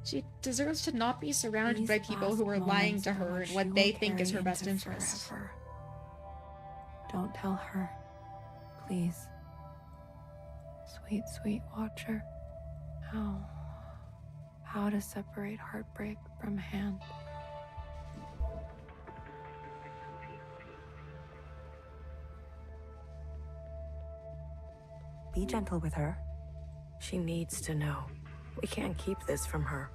She deserves to not be surrounded These by people last who are lying moments to are her and she what will they think is carry her best into interest. forever. Don't tell her. Please. Sweet, sweet Watcher. How to separate heartbreak from hand. Be gentle with her. She needs to know. We can't keep this from her.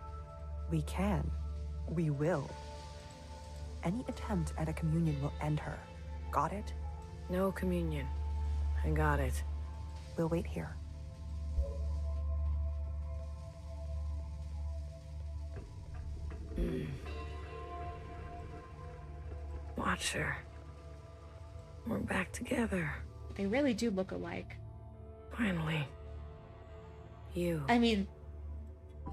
We can. We will. Any attempt at a communion will end her. Got it? No communion. I got it. We'll wait here. Watcher. We're back together. They really do look alike. Finally. You. I mean,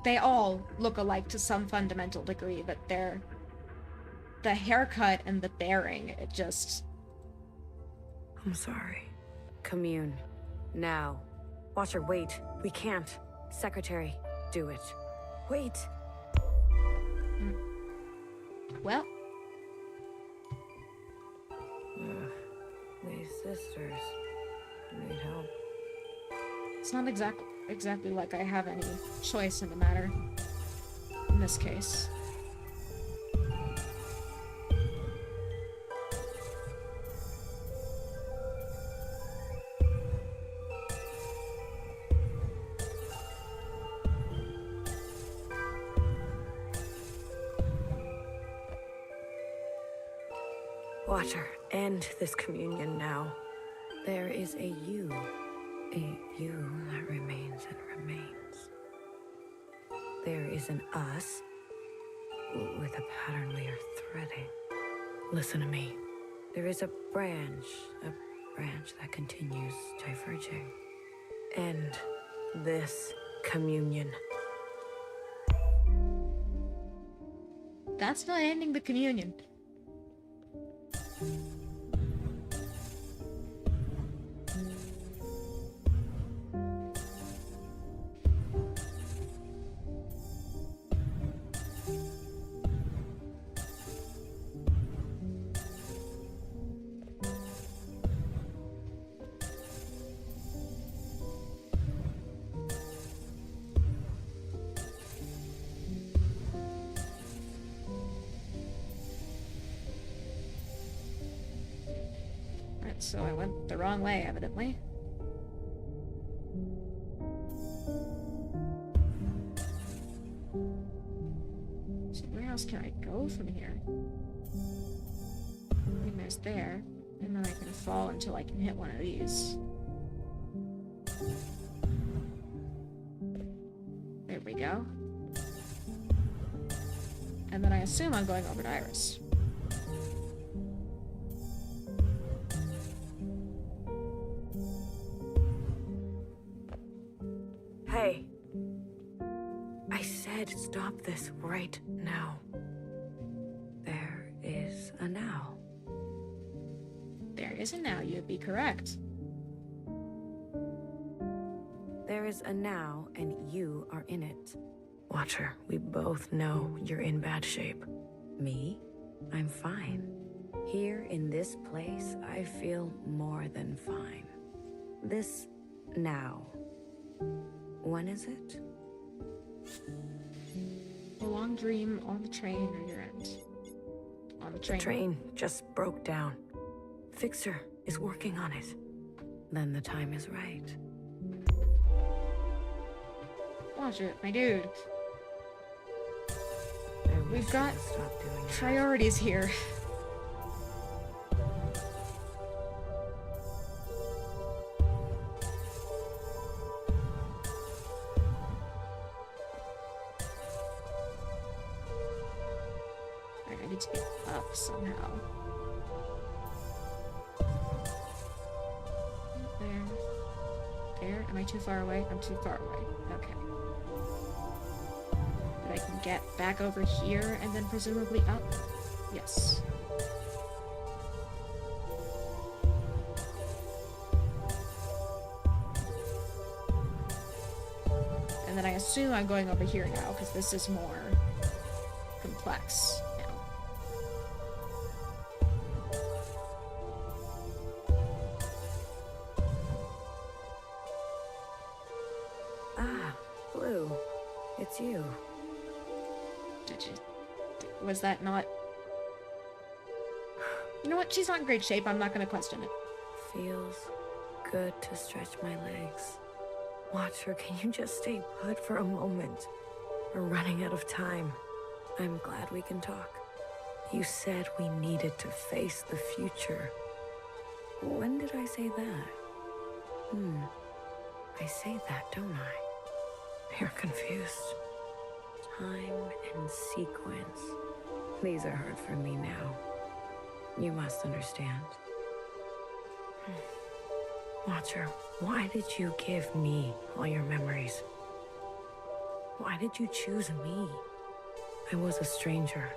they all look alike to some fundamental degree, but the haircut and the bearing, it just... I'm sorry. Commune. Now. Watcher, wait. We can't. Secretary, do it. Wait. Well, These sisters need help. it's not exactly like I have any choice in the matter. In this case. Watcher, end this communion now. There is a you that remains and remains. There is an us with a pattern we are threading. Listen to me. There is a branch that continues diverging. End this communion. That's not ending the communion. So I went the wrong way, evidently. So where else can I go from here? I mean, there's there, and then I can fall until I can hit one of these. There we go. And then I assume I'm going over to Iris. Hey. I said stop this right now. There is a now. There is a now, you'd be correct. There is a now, and you are in it. Watcher, we both know you're in bad shape. Me? I'm fine. Here in this place, I feel more than fine. This now. When is it? a long dream on the train or your end. On the train. The train just broke down. Fixer is working on it. Then the time is right. Watch it, my dude. We've got doing priorities here. Alright, I need to be up somehow. There. There? Am I too far away? I'm too far away. Okay. But I can get back over here and then presumably up? Yes. And then I assume I'm going over here now, because this is more complex now. Ah, Blue. It's you. Did you... Was that not... You know what? She's not in great shape. I'm not going to question it. Feels good to stretch my legs. Watcher, can you just stay put for a moment? We're running out of time. I'm glad we can talk. You said we needed to face the future. When did I say that? I say that, don't I? You're confused. Time and sequence. These are hard for me now. You must understand. Watcher, why did you give me all your memories? Why did you choose me? I was a stranger,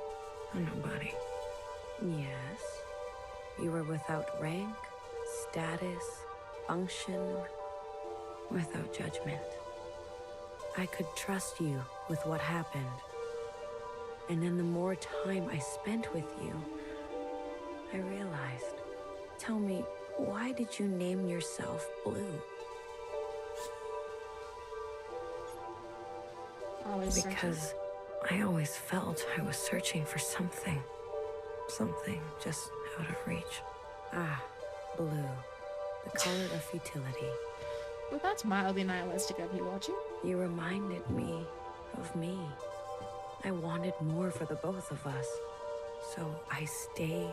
a nobody. Yes, you were without rank, status, function, without judgment. I could trust you with what happened. And then the more time I spent with you, I realized. Tell me, why did you name yourself Blue? Always Because I always felt I was searching for something. Something just out of reach. Ah, Blue. The color of futility. Well, that's mildly nihilistic of you, Watcher. You reminded me of me. I wanted more for the both of us. So I stayed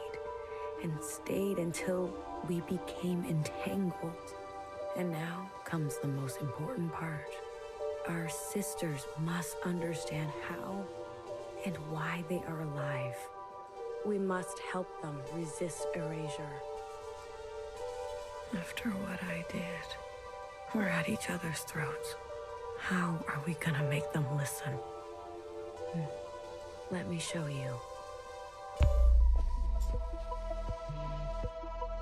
and stayed until we became entangled. And now comes the most important part. Our sisters must understand how and why they are alive. We must help them resist erasure. After what I did, we're at each other's throats. How are we gonna make them listen? Let me show you.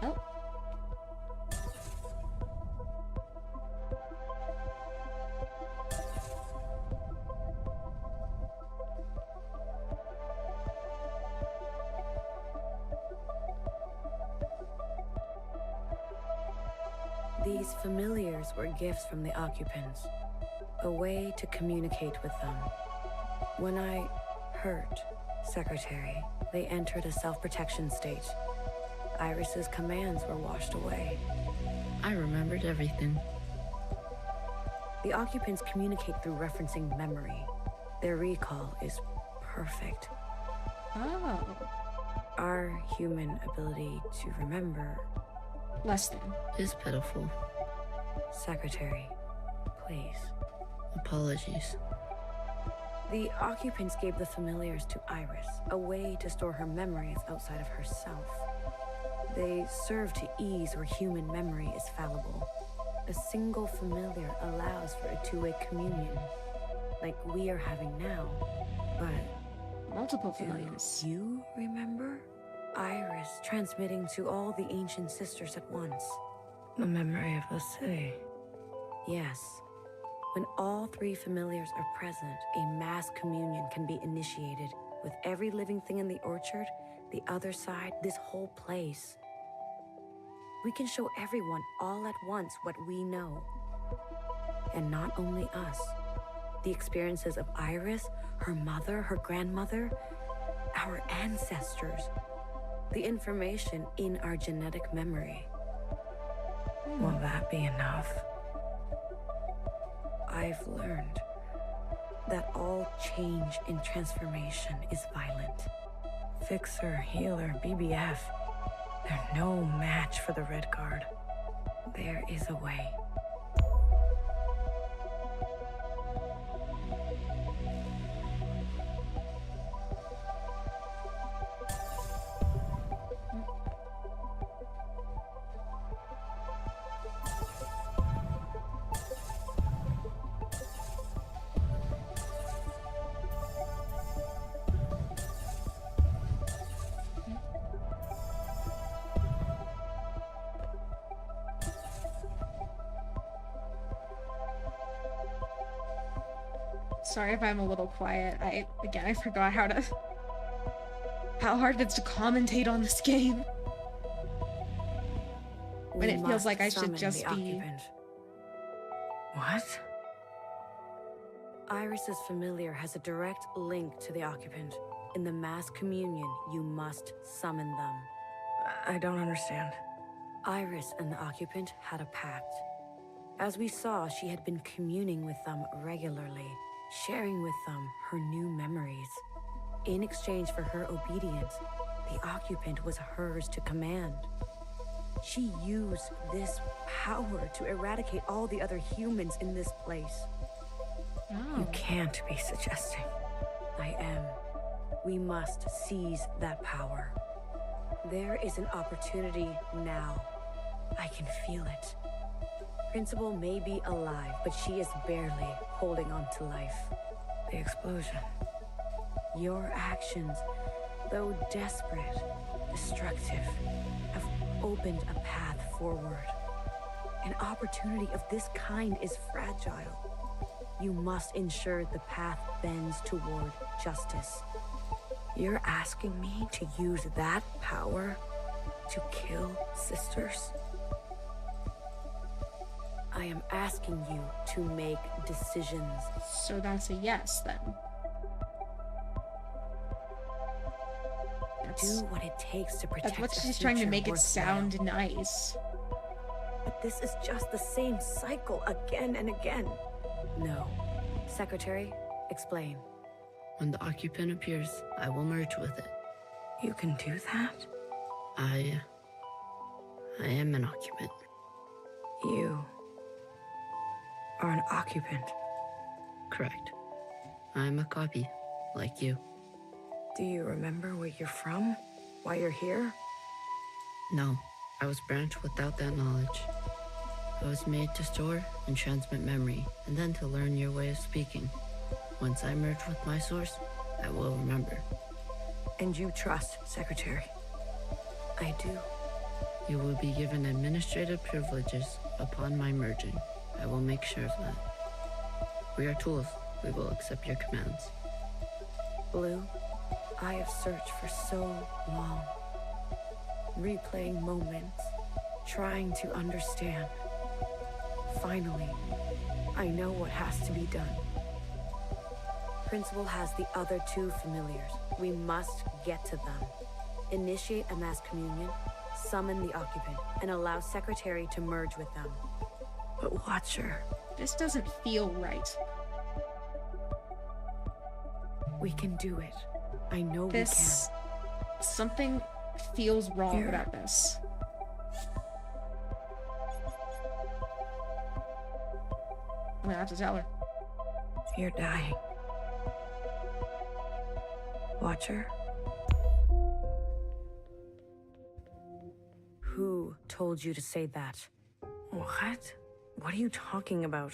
Oh. These familiars were gifts from the occupants, a way to communicate with them. When I hurt Secretary, they entered a self-protection state. Iris's commands were washed away. I remembered everything. The occupants communicate through referencing memory. Their recall is perfect. Oh. Our human ability to remember... Less than. Is pitiful. Secretary, please. Apologies. The occupants gave the familiars to Iris, a way to store her memories outside of herself. They serve to ease where human memory is fallible. A single familiar allows for a two-way communion, like we are having now. But Multiple do familiars. you remember? Iris transmitting to all the ancient sisters at once. The memory of the city. Yes. When all three familiars are present, a mass communion can be initiated with every living thing in the orchard, the other side, this whole place. We can show everyone all at once what we know. And not only us, The experiences of Iris, her mother, her grandmother, our ancestors. The information in our genetic memory. Will that be enough? I've learned that all change and transformation is violent. Fixer, healer, BBF. They're no match for the Red Guard. There is a way. Sorry if I'm a little quiet. I forgot how hard it is to commentate on this game. When it feels like I should just be... Occupant. What? Iris's familiar has a direct link to the occupant. In the mass communion, you must summon them. I don't understand. Iris and the occupant had a pact. As we saw, she had been communing with them regularly, sharing with them her new memories. In exchange for her obedience, the occupant was hers to command. She used this power to eradicate all the other humans in this place. Oh. You can't be suggesting. I am. We must seize that power. There is an opportunity now. I can feel it. Principal may be alive, but she is barely holding on to life. The explosion. Your actions, though desperate, destructive, have opened a path forward. An opportunity of this kind is fragile. You must ensure the path bends toward justice. You're asking me to use that power to kill sisters? I am asking you to make decisions. So that's a yes, then. Do what it takes to protect. That's what a she's trying to future make it worthwhile. sound nice. But this is just the same cycle again and again. No. Secretary, explain. When the occupant appears, I will merge with it. You can do that? I am an occupant. You are an occupant. Correct. I'm a copy, like you. Do you remember where you're from? Why you're here? No, I was branched without that knowledge. I was made to store and transmit memory, and then to learn your way of speaking. Once I merge with my source, I will remember. And you trust, Secretary? I do. You will be given administrative privileges upon my merging. I will make sure of that. We are tools. We will accept your commands. Blue, I have searched for so long. Replaying moments, trying to understand. Finally, I know what has to be done. Principal has the other two familiars. We must get to them. Initiate a mass communion, summon the occupant, and allow Secretary to merge with them. But Watcher, This doesn't feel right. We can do it. I know This... Something feels wrong Here. about this. I'm gonna have to tell her. you're dying. Watcher? Who told you to say that? What? What are you talking about?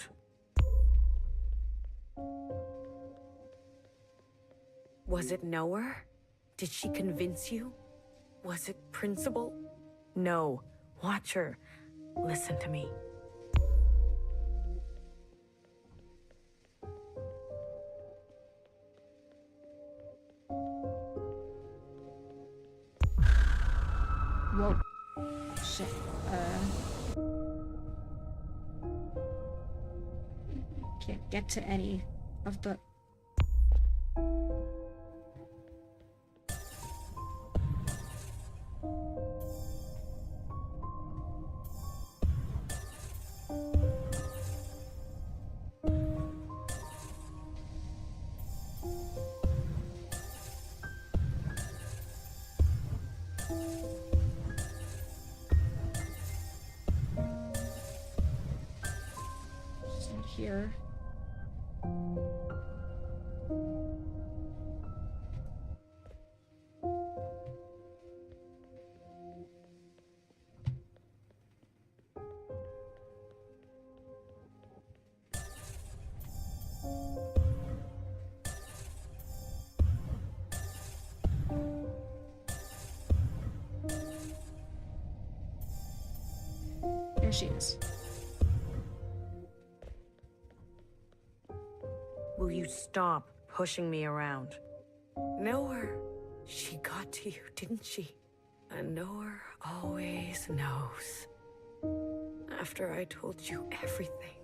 Was it Noah? Did she convince you? Was it Principal? No. Watcher, listen to me. Whoa. Shit. Can't get to any of the... Stand here. There she is. Will you stop pushing me around? Noah, she got to you, didn't she? And Noah always knows. After I told you everything.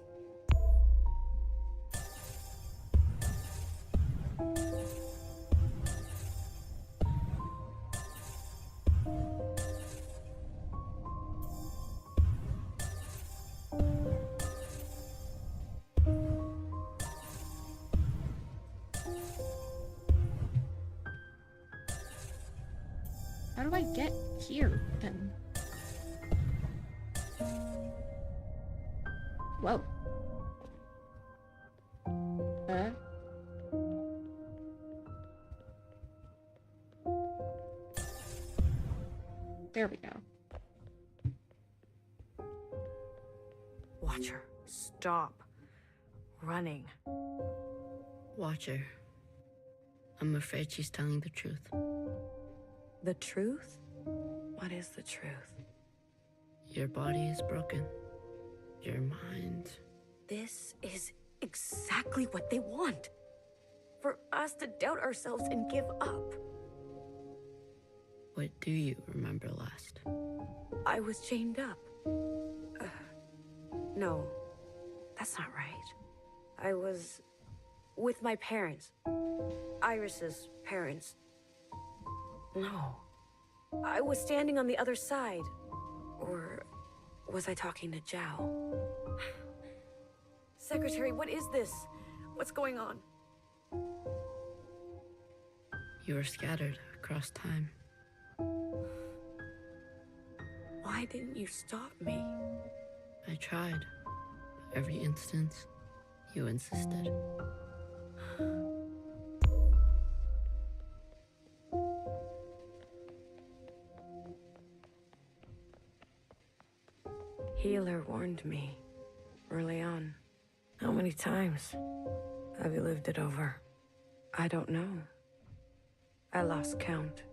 How do I get here, then? Whoa. There we go. Watcher, stop running. Watcher. I'm afraid she's telling the truth. The truth? What is the truth? Your body is broken. Your mind... This is exactly what they want. For us to doubt ourselves and give up. What do you remember last? I was chained up. No, that's not right. I was with my parents. Iris's parents. No. I was standing on the other side. Or was I talking to Zhao? Secretary, what is this? What's going on? You were scattered across time. Why didn't you stop me? I tried. But every instance, you insisted. Healer warned me early on. How many times have you lived it over? I don't know. I lost count.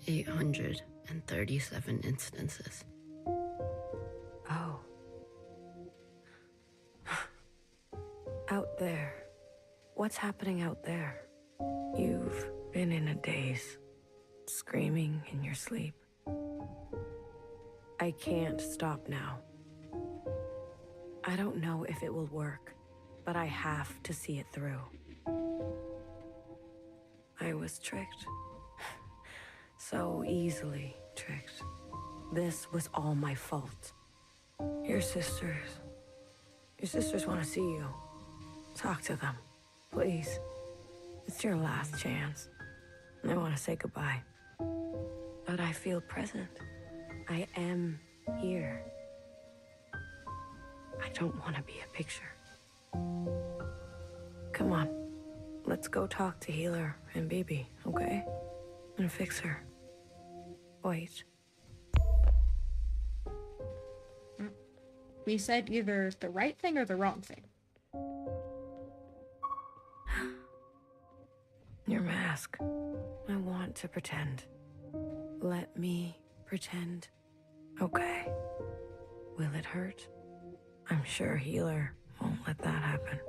837 instances. Oh. Out there. What's happening out there? You've been in a daze, screaming in your sleep. I can't stop now. I don't know if it will work, but I have to see it through. I was tricked. So easily tricked. This was all my fault. Your sisters want to see you. Talk to them, please. It's your last chance. I want to say goodbye. But I feel present. I am here. I don't want to be a picture. Come on. Let's go talk to Healer and Bibi, okay? And fix her. Wait. We said either the right thing or the wrong thing. Your mask. I want to pretend. Let me pretend. Okay. Will it hurt? I'm sure Healer won't let that happen.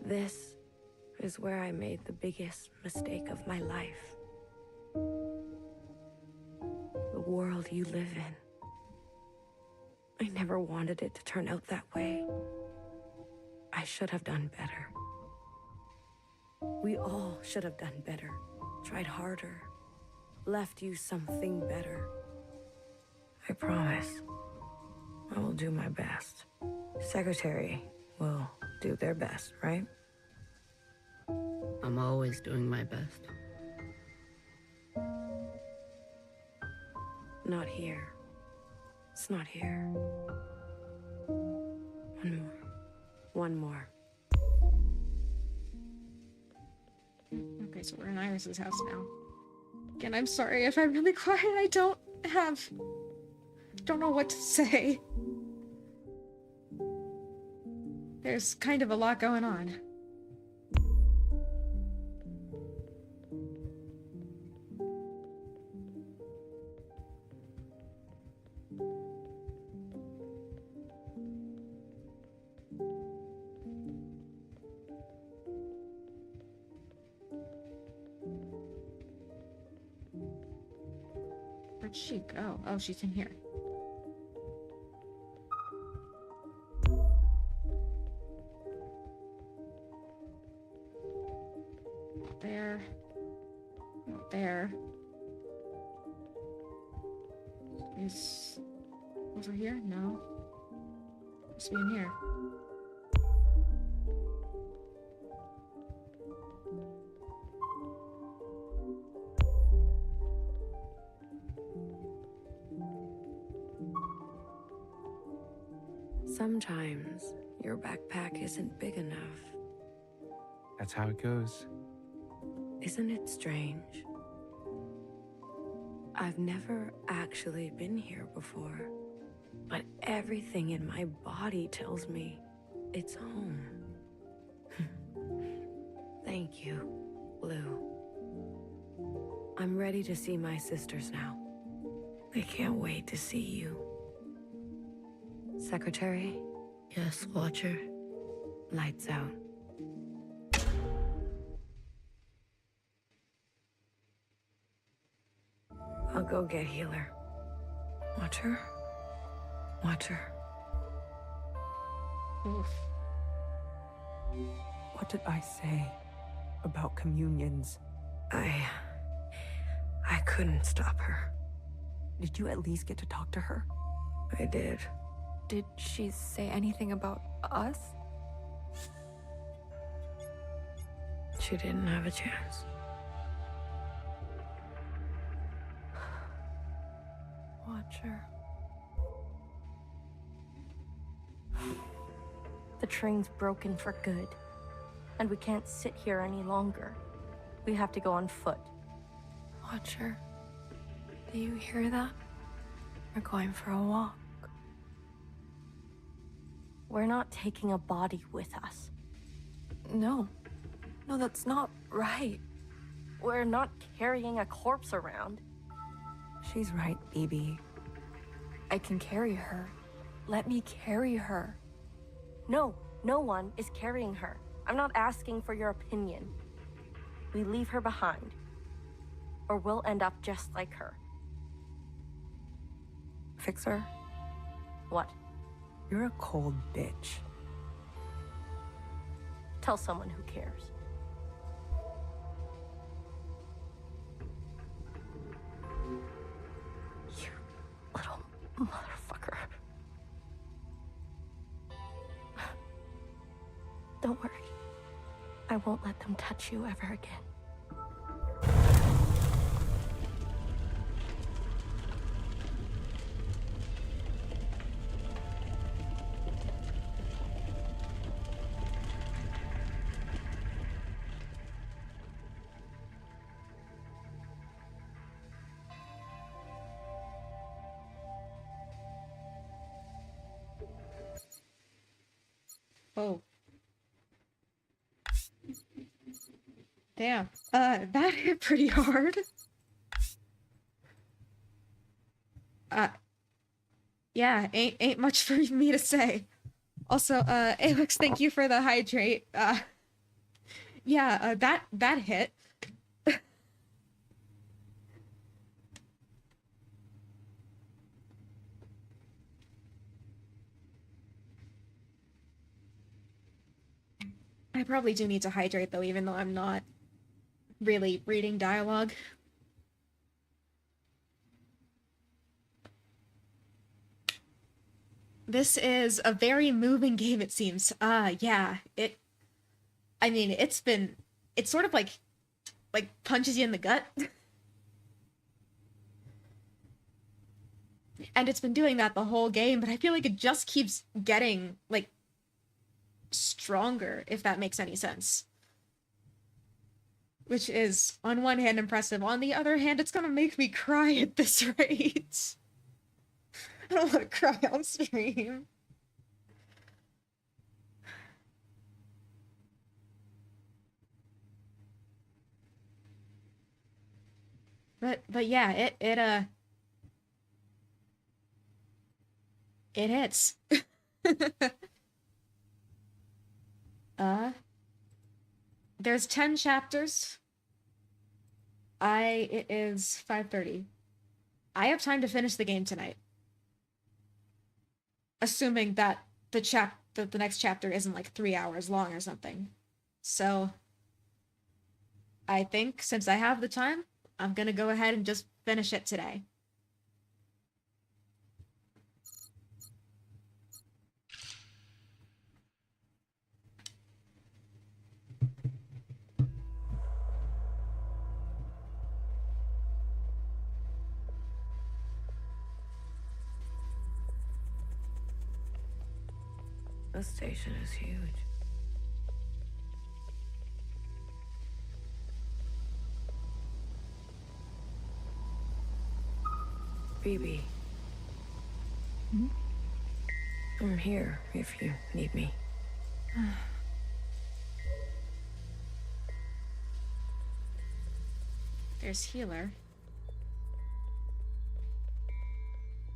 This is where I made the biggest mistake of my life. The world you live in. I never wanted it to turn out that way. I should have done better. We all should have done better. Tried harder. Left you something better. I promise. I will do my best. Secretary will do their best, right? I'm always doing my best. Not here. It's not here. One more. One more. Okay, so we're in Iris's house now. Again, I'm sorry if I'm really quiet. I don't know what to say. There's kind of a lot going on. Where'd she go? Oh, she's in here. There. Not there. Is over here? No. Must be in here. Sometimes your backpack isn't big enough. That's how it goes. Isn't it strange? I've never actually been here before, but everything in my body tells me it's home. Thank you, Blue. I'm ready to see my sisters now. I can't wait to see you. Secretary, Yes, Watcher. lights out. I'll go get Healer. Watcher? Watcher. Oof. What did I say about communions? I couldn't stop her. Did you at least get to talk to her? I did. Did she say anything about us? She didn't have a chance. Watcher. The train's broken for good, and we can't sit here any longer. We have to go on foot. Watcher. Do you hear that? We're going for a walk. We're not taking a body with us. No. No, that's not right. We're not carrying a corpse around. She's right, BB. I can carry her. Let me carry her. No, no one is carrying her. I'm not asking for your opinion. We leave her behind, or we'll end up just like her. Fixer, What? you're a cold bitch. Tell someone who cares. You little motherfucker. Don't worry. I won't let them touch you ever again. Oh. Damn. That hit pretty hard. Yeah, ain't much for me to say. Also, Alex, thank you for the hydrate. Yeah, that hit. I probably do need to hydrate, though, even though I'm not really reading dialogue. This is a very moving game, it seems. Yeah, I mean, it's sort of like punches you in the gut. And it's been doing that the whole game, but I feel like it just keeps getting, like, stronger, if that makes any sense. Which is, on one hand, impressive. On the other hand, it's gonna make me cry at this rate. I don't want to cry on stream. But yeah, it hits. There's 10 chapters. It is 5:30. I have time to finish the game tonight. Assuming that the next chapter isn't like 3 hours long or something. So I think since I have the time, I'm gonna go ahead and just finish it today. This station is huge. BB. I'm here if you need me. There's Healer.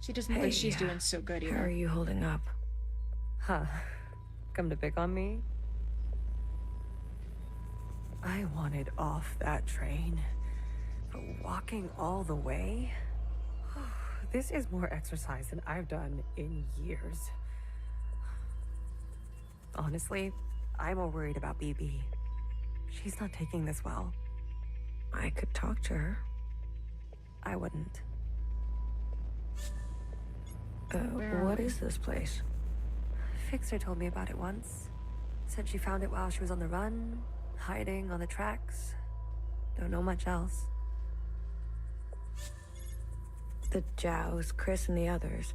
She doesn't look like she's doing so good either. How are you holding up? Huh. Come to pick on me? I wanted off that train. But walking all the way? This is more exercise than I've done in years. Honestly, I'm more worried about BB. She's not taking this well. I could talk to her. I wouldn't. What is this place? Fixer told me about it once. Said she found it while she was on the run, hiding on the tracks. Don't know much else. The Jows, Chris, and the others.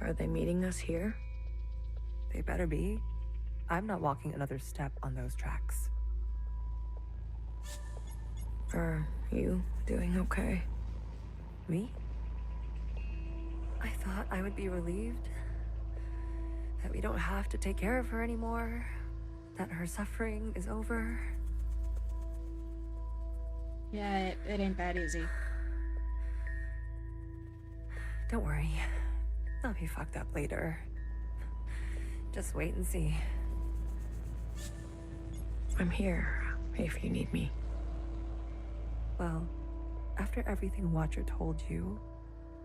Are they meeting us here? They better be. I'm not walking another step on those tracks. Are you doing okay? Me? I thought I would be relieved. That we don't have to take care of her anymore. That her suffering is over. Yeah, it ain't that easy. Don't worry. I'll be fucked up later. Just wait and see. I'm here if you need me. Well, after everything Watcher told you,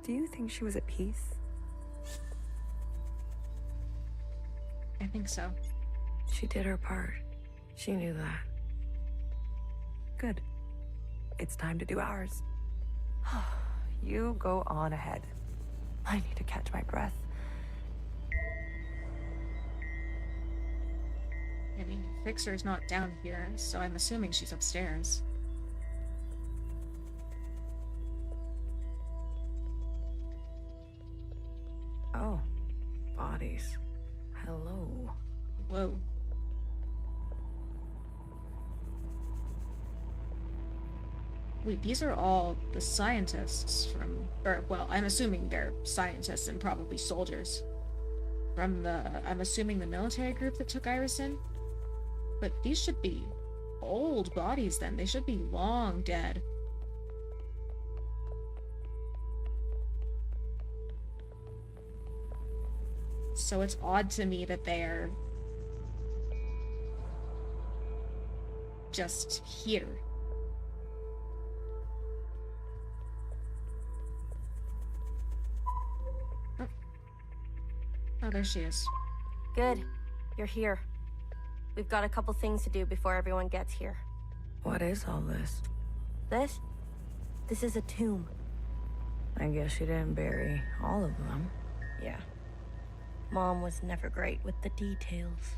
do you think she was at peace? I think so. She did her part. She knew that. Good. It's time to do ours. You go on ahead. I need to catch my breath. I mean, Fixer's not down here, so I'm assuming she's upstairs. Oh. Bodies. Hello. Whoa. Wait, these are all the scientists from... Or, well, I'm assuming they're scientists and probably soldiers. From the... I'm assuming the military group that took Iris in? But these should be old bodies then. They should be long dead. So it's odd to me that they're... just here. Oh, there she is. Good. You're here. We've got a couple things to do before everyone gets here. What is all this? This? This is a tomb. I guess you didn't bury all of them. Yeah. Mom was never great with the details.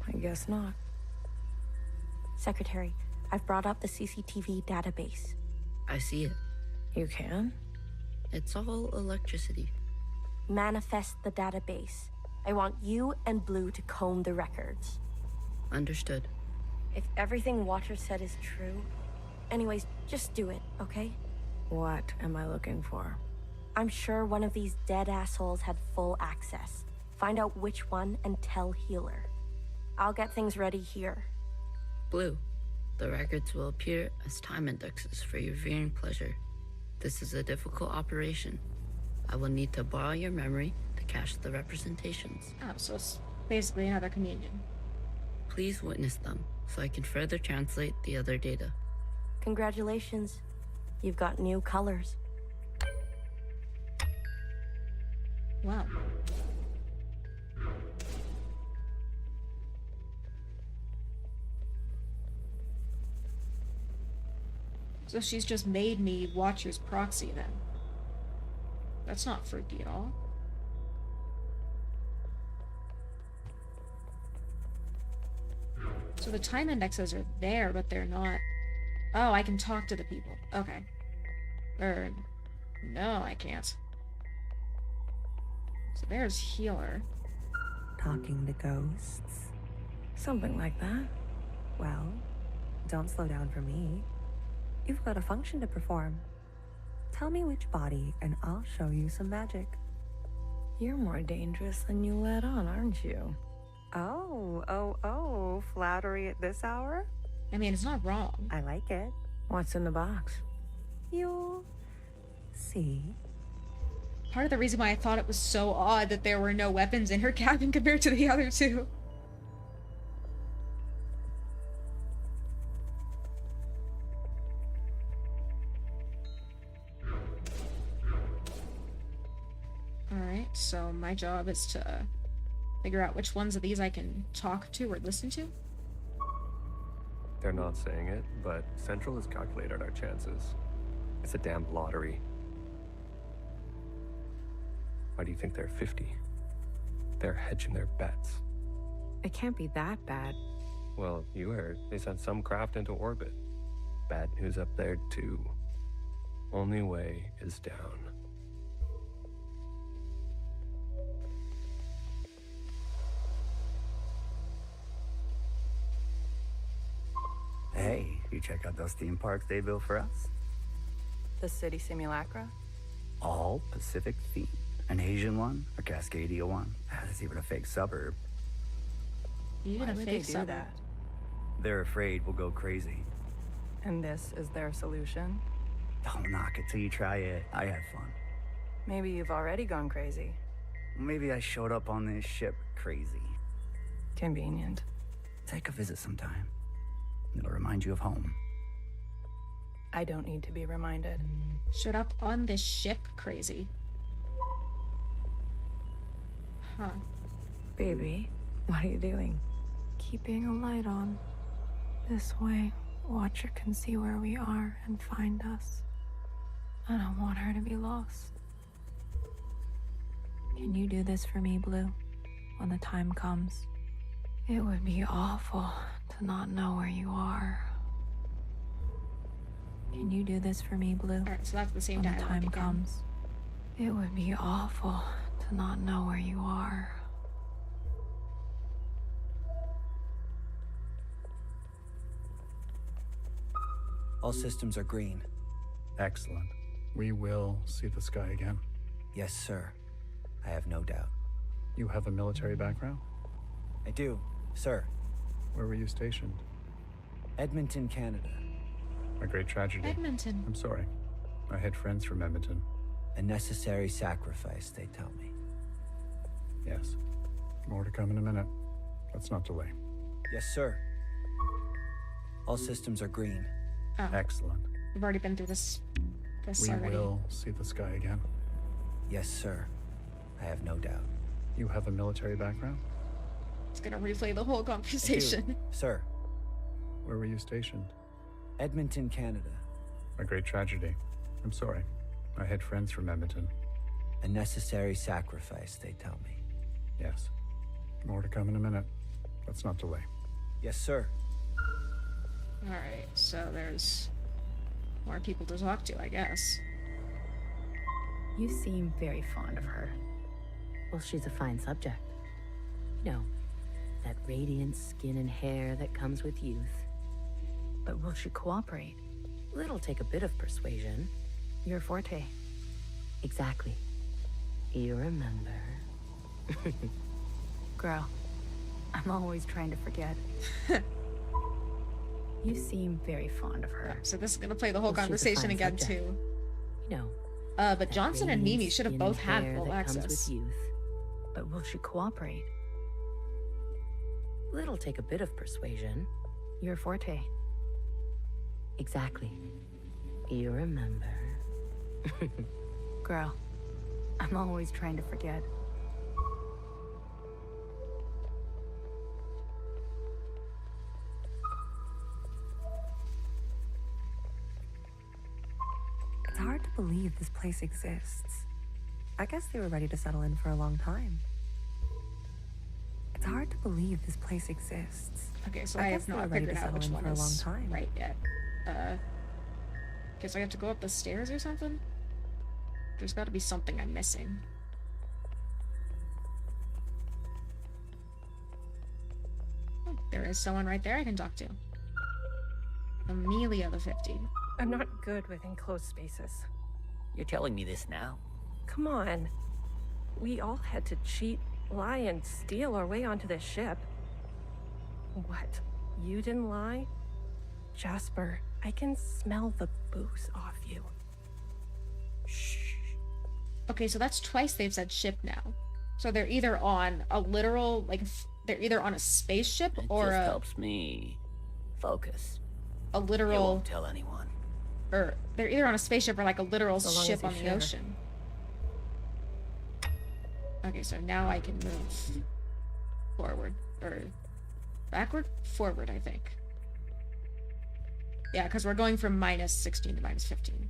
I guess not. Secretary, I've brought up the CCTV database. I see it. You can? It's all electricity. Manifest the database. I want you and Blue to comb the records. Understood. If everything Watcher said is true... Anyways, just do it, okay? What am I looking for? I'm sure one of these dead assholes had full access. Find out which one and tell Healer. I'll get things ready here. Blue, the records will appear as time indexes for your viewing pleasure. This is a difficult operation. I will need to borrow your memory to cache the representations. Oh, so it's basically another communion. Please witness them so I can further translate the other data. Congratulations. You've got new colors. Wow. So she's just made me Watcher's proxy then. That's not freaky at all. So the time indexes are there, but they're not... Oh, I can talk to the people. Okay. Or... No, I can't. So there's Healer. Talking to ghosts? Something like that. Well, don't slow down for me. You've got a function to perform. Tell me which body, and I'll show you some magic. You're more dangerous than you let on, aren't you? Oh, flattery at this hour? I mean, it's not wrong. I like it. What's in the box? You'll see. Part of the reason why I thought it was so odd that there were no weapons in her cabin compared to the other two. Alright, so my job is to figure out which ones of these I can talk to or listen to. They're not saying it, but Central has calculated our chances. It's a damn lottery. Why do you think they're 50? They're hedging their bets. It can't be that bad. Well, you heard. They sent some craft into orbit. Bad news up there, too. Only way is down. Hey, you check out those theme parks they built for us? The city simulacra? All Pacific themed. An Asian one, a Cascadia one. There's even a fake suburb. Even Why a would fake they do suburb. that? They're afraid we'll go crazy. And this is their solution? Don't knock it till you try it. I had fun. Maybe you've already gone crazy. Maybe I showed up on this ship crazy. Convenient. Take a visit sometime. It'll remind you of home. I don't need to be reminded. Showed up on this ship crazy. Huh. Baby, what are you doing? Keeping a light on. This way, Watcher can see where we are and find us. I don't want her to be lost. Can you do this for me, Blue? When the time comes? It would be awful to not know where you are. Can you do this for me, Blue? Alright, so that's the same When the dialogue time again. comes? It would be awful to not know where you are. All systems are green. Excellent. We will see the sky again. Yes, sir. I have no doubt. You have a military background? I do, sir. Where were you stationed? Edmonton, Canada. A great tragedy. Edmonton. I'm sorry. I had friends from Edmonton. A necessary sacrifice, they tell me. Yes. More to come in a minute. Let's not delay. Yes, sir. All systems are green. Oh, Excellent. we've already been through this We already. will see the sky again. Yes, sir. I have no doubt. You have a military background? It's gonna replay the whole conversation. Sir. Where were you stationed? Edmonton, Canada. A great tragedy. I'm sorry. I had friends from Edmonton. A necessary sacrifice, they tell me. Yes. More to come in a minute. Let's not delay. Yes, sir. Alright, so there's more people to talk to, I guess. You seem very fond of her. Well, she's a fine subject. You know, that radiant skin and hair that comes with youth. But will she cooperate? It'll take a bit of persuasion. Your forte. Exactly. You remember. Girl, I'm always trying to forget. You seem very fond of her. So this is gonna play the whole Well, she's a conversation fine again subject. too. You know, But Johnson and Mimi should have both had hair full that comes access. with youth. But will she cooperate? It'll take a bit of persuasion. Your forte. Exactly. You remember. Girl, I'm always trying to forget. It's hard to believe this place exists. I guess they were ready to settle in for a long time. It's hard to believe this place exists. Okay, so I have guess they not were ready figured to out settle which in one for a long is time. right yet. Guess I have to go up the stairs or something? There's gotta be something I'm missing. Oh, there is someone right there I can talk to. Amelia the 50. I'm not good with enclosed spaces. You're telling me this now? Come on. We all had to cheat, lie, and steal our way onto this ship. What? You didn't lie? Jasper, I can smell the booze off you. Shh. Okay, so that's twice they've said ship now. So they're either on a literal, like, they're either on a spaceship It or just a helps me focus. a You literal, won't tell anyone. or they're either on a spaceship or like a literal So long ship as you on the share. ocean. Okay, so now I can move forward, or backward? Forward, I think. Yeah, because we're going from minus 16 to minus 15.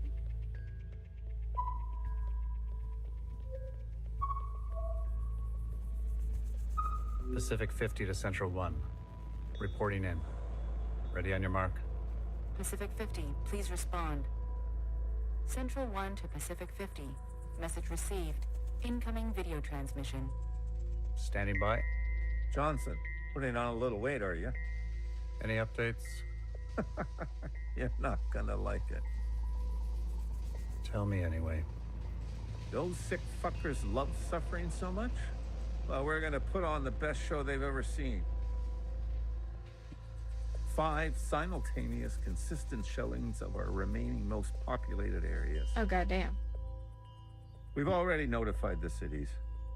Pacific 50 to Central 1. Reporting in. Ready on your mark. Pacific 50, please respond. Central 1 to Pacific 50. Message received. Incoming video transmission. Standing by. Johnson, putting on a little weight, are you? Any updates? You're not gonna like it. Tell me anyway. Those sick fuckers love suffering so much? Well, we're gonna put on the best show they've ever seen. 5 simultaneous, consistent shellings of our remaining most populated areas. Oh, goddamn. We've already notified the cities.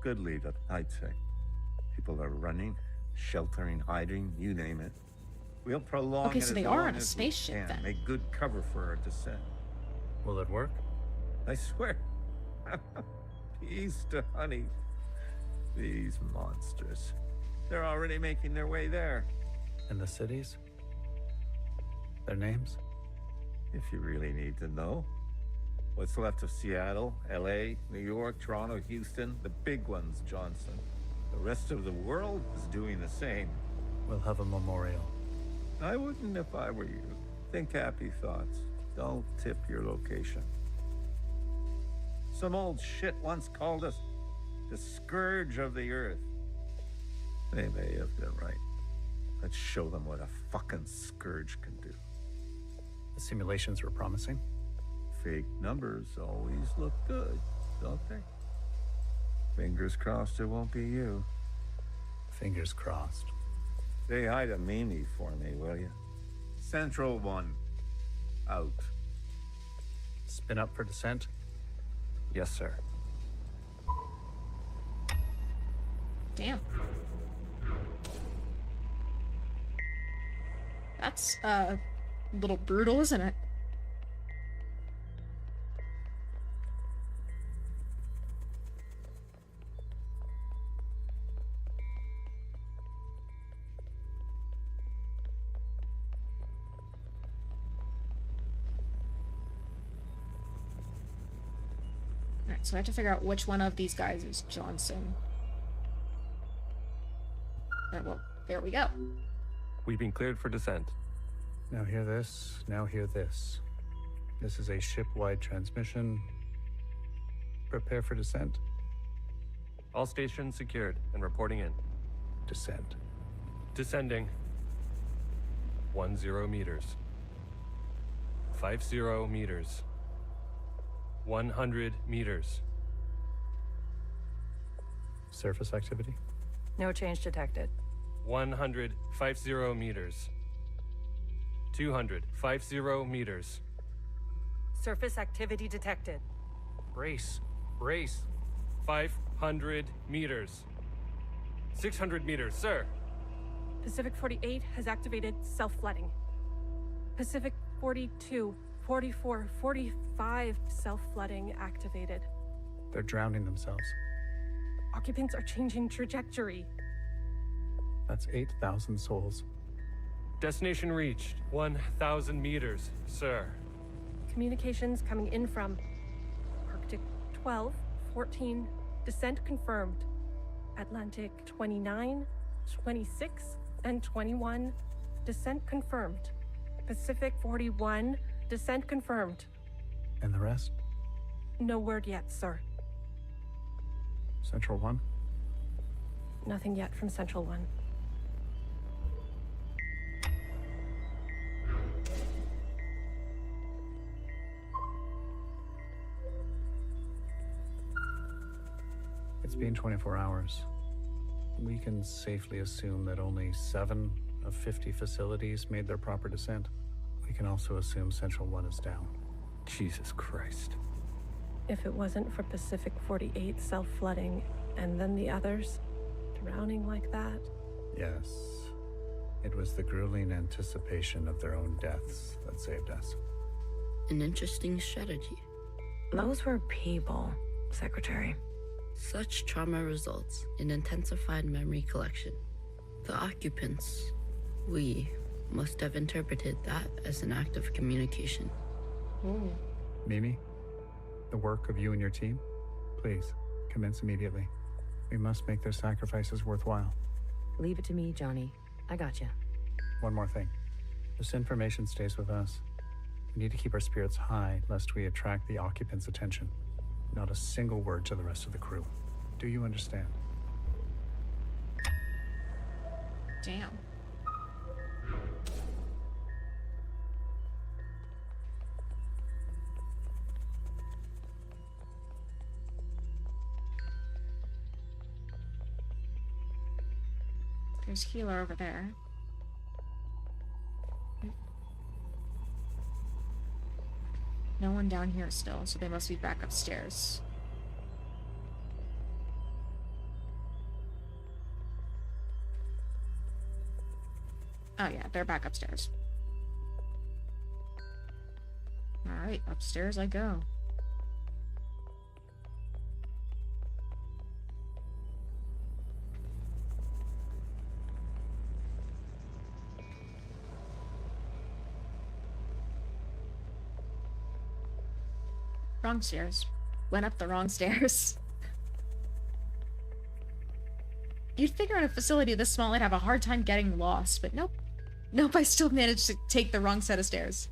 Good lead, I'd say. People are running, sheltering, hiding, you name it. We'll prolong Okay, it so as they are long on a as we spaceship can. then. Make good cover for our descent. Will it work? I swear. Peas to honey. These monsters. They're already making their way there. In the cities? Their names? If you really need to know. What's left of Seattle, LA, New York, Toronto, Houston, the big ones, Johnson. The rest of the world is doing the same. We'll have a memorial. I wouldn't if I were you. Think happy thoughts. Don't tip your location. Some old shit once called us the scourge of the earth. They may have been right. Let's show them what a fucking scourge can do. The simulations were promising. Fake numbers always look good, don't they? Fingers crossed it won't be you. Fingers crossed. Say hi to Mimi for me, will you? Central 1. Out. Spin up for descent? Yes, sir. Damn. That's a little brutal, isn't it? Alright, so I have to figure out which one of these guys is Johnson. Alright, well, there we go. We've been cleared for descent. Now hear this, now hear this. This is a ship-wide transmission. Prepare for descent. All stations secured and reporting in. Descent. Descending. 10 meters. 50 meters. 100 meters. Surface activity? No change detected. 150 meters. 250 meters. Surface activity detected. Brace. Brace. 500 meters. 600 meters, sir. Pacific 48 has activated self-flooding. Pacific 42, 44, 45 self-flooding activated. They're drowning themselves. Occupants are changing trajectory. That's 8,000 souls. Destination reached. 1,000 meters, sir. Communications coming in from Arctic 12, 14, descent confirmed. Atlantic 29, 26, and 21, descent confirmed. Pacific 41, descent confirmed. And the rest? No word yet, sir. Central 1? Nothing yet from Central 1. It's been 24 hours. We can safely assume that only 7 of 50 facilities made their proper descent. We can also assume Central 1 is down. Jesus Christ. If it wasn't for Pacific 48 self-flooding, and then the others drowning like that. Yes. It was the grueling anticipation of their own deaths that saved us. An interesting strategy. Those were people, Secretary. Such trauma results in intensified memory collection. The occupants, we, must have interpreted that as an act of communication. Mimi, the work of you and your team, please, commence immediately. We must make their sacrifices worthwhile. Leave it to me, Johnny. I got you. One more thing. This information stays with us. We need to keep our spirits high lest we attract the occupants' attention. Not a single word to the rest of the crew. Do you understand? Damn. There's healer over there. No one down here still, so they must be back upstairs. Oh yeah, they're back upstairs. Alright, upstairs I go. Wrong stairs. Went up the wrong stairs. You'd figure in a facility this small I'd have a hard time getting lost, but nope. Nope, I still managed to take the wrong set of stairs.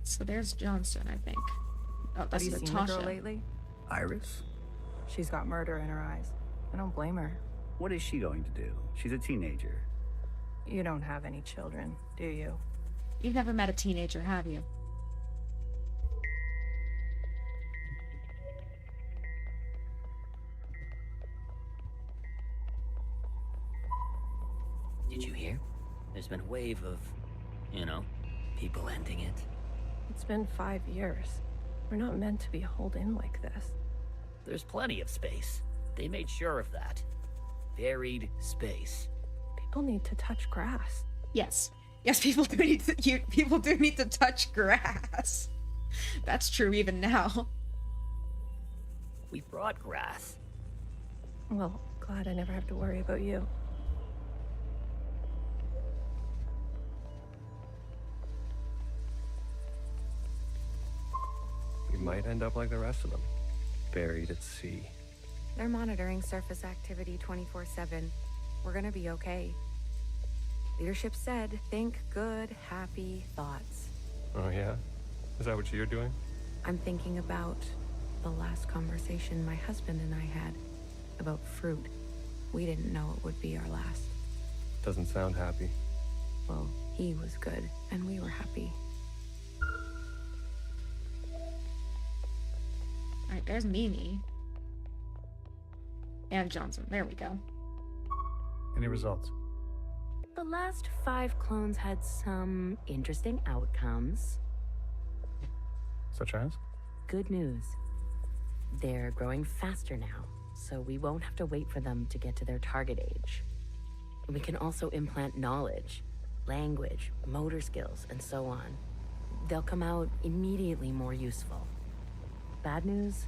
So there's Johnson, I think. Oh, that's Have you seen the girl Natasha. lately? Iris? She's got murder in her eyes. I don't blame her. What is she going to do? She's a teenager. You don't have any children, do you? You've never met a teenager, have you? Did you hear? There's been a wave of, people ending it. It's been 5 years. We're not meant to be holed in like this. There's plenty of space. They made sure of that. Varied space. People need to touch grass. Yes. Yes, people do need to touch grass. That's true even now. We brought grass. Well, glad I never have to worry about you. We We might end up like the rest of them, buried at sea. They're monitoring surface activity 24/7. We're gonna be okay. Leadership said, think good, happy thoughts. Oh yeah? Is that what you're doing? I'm thinking about the last conversation my husband and I had about fruit. We didn't know it would be our last. Doesn't sound happy. Well, he was good, and we were happy. Alright, there's Mimi. And Johnson. There we go. Any results? The last 5 clones had some interesting outcomes. Such as? Good news. They're growing faster now, so we won't have to wait for them to get to their target age. We can also implant knowledge, language, motor skills, and so on. They'll come out immediately more useful. Bad news?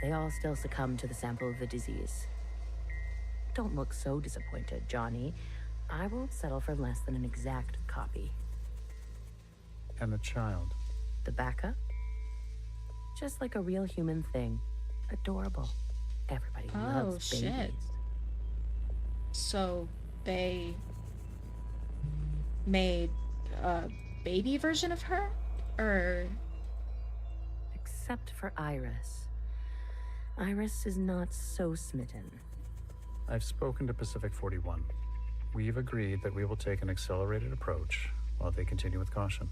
They all still succumb to the sample of the disease. Don't look so disappointed, Johnny. I won't settle for less than an exact copy. And the child? The backup? Just like a real human thing. Adorable. Everybody loves babies. Shit. So they made a baby version of her? Or... Except for Iris. Iris is not so smitten. I've spoken to Pacific 41. We've agreed that we will take an accelerated approach while they continue with caution.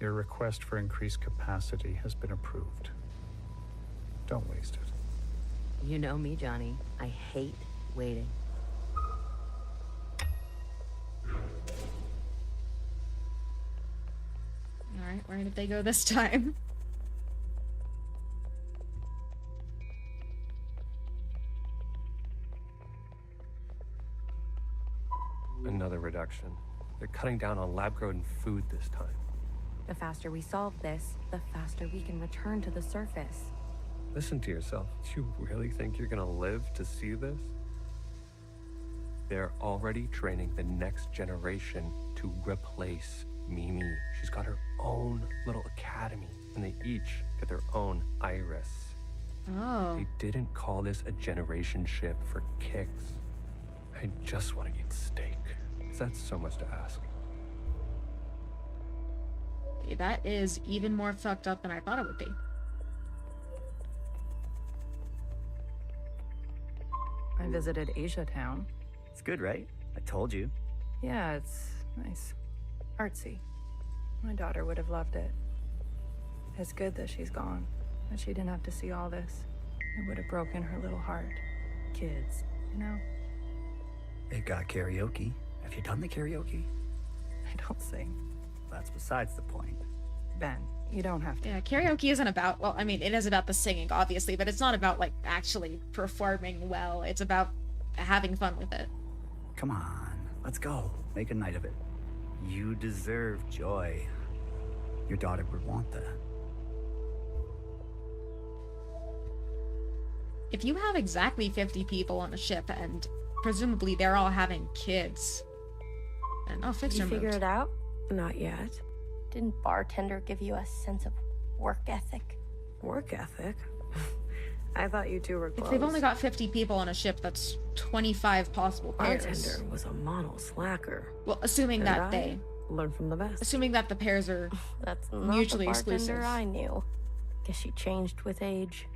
Your request for increased capacity has been approved. Don't waste it. You know me, Johnny. I hate waiting. Alright, where did they go this time? Another reduction. They're cutting down on lab-grown food this time. The faster we solve this, the faster we can return to the surface. Listen to yourself. Do you really think you're gonna live to see this? They're already training the next generation to replace Mimi. She's got her own little academy, and they each get their own Iris. Oh. They didn't call this a generation ship for kicks. I just want to eat steak. Is that so much to ask? That is even more fucked up than I thought it would be. I visited Asia Town. It's good, right? I told you. Yeah, it's nice. Artsy. My daughter would have loved it. It's good that she's gone, that she didn't have to see all this. It would have broken her little heart. Kids, you know? They've got karaoke. Have you done the karaoke? I don't sing. That's besides the point. Ben, you don't have to. Yeah, karaoke isn't about, well, I mean, it is about the singing, obviously, but it's not about, like, actually performing well. It's about having fun with it. Come on, let's go. Make a night of it. You deserve joy. Your daughter would want that. If you have exactly 50 people on a ship, and presumably they're all having kids, and Did you figure it out? Not yet. Didn't bartender give you a sense of work ethic? Work ethic? I thought you two were close. If they've only got 50 people on a ship, that's 25 possible pairs. Bartender was a model slacker. Well, assuming And that they learn from the best. Assuming that the pairs are That's not mutually the bartender exclusive. I knew. Guess she changed with age.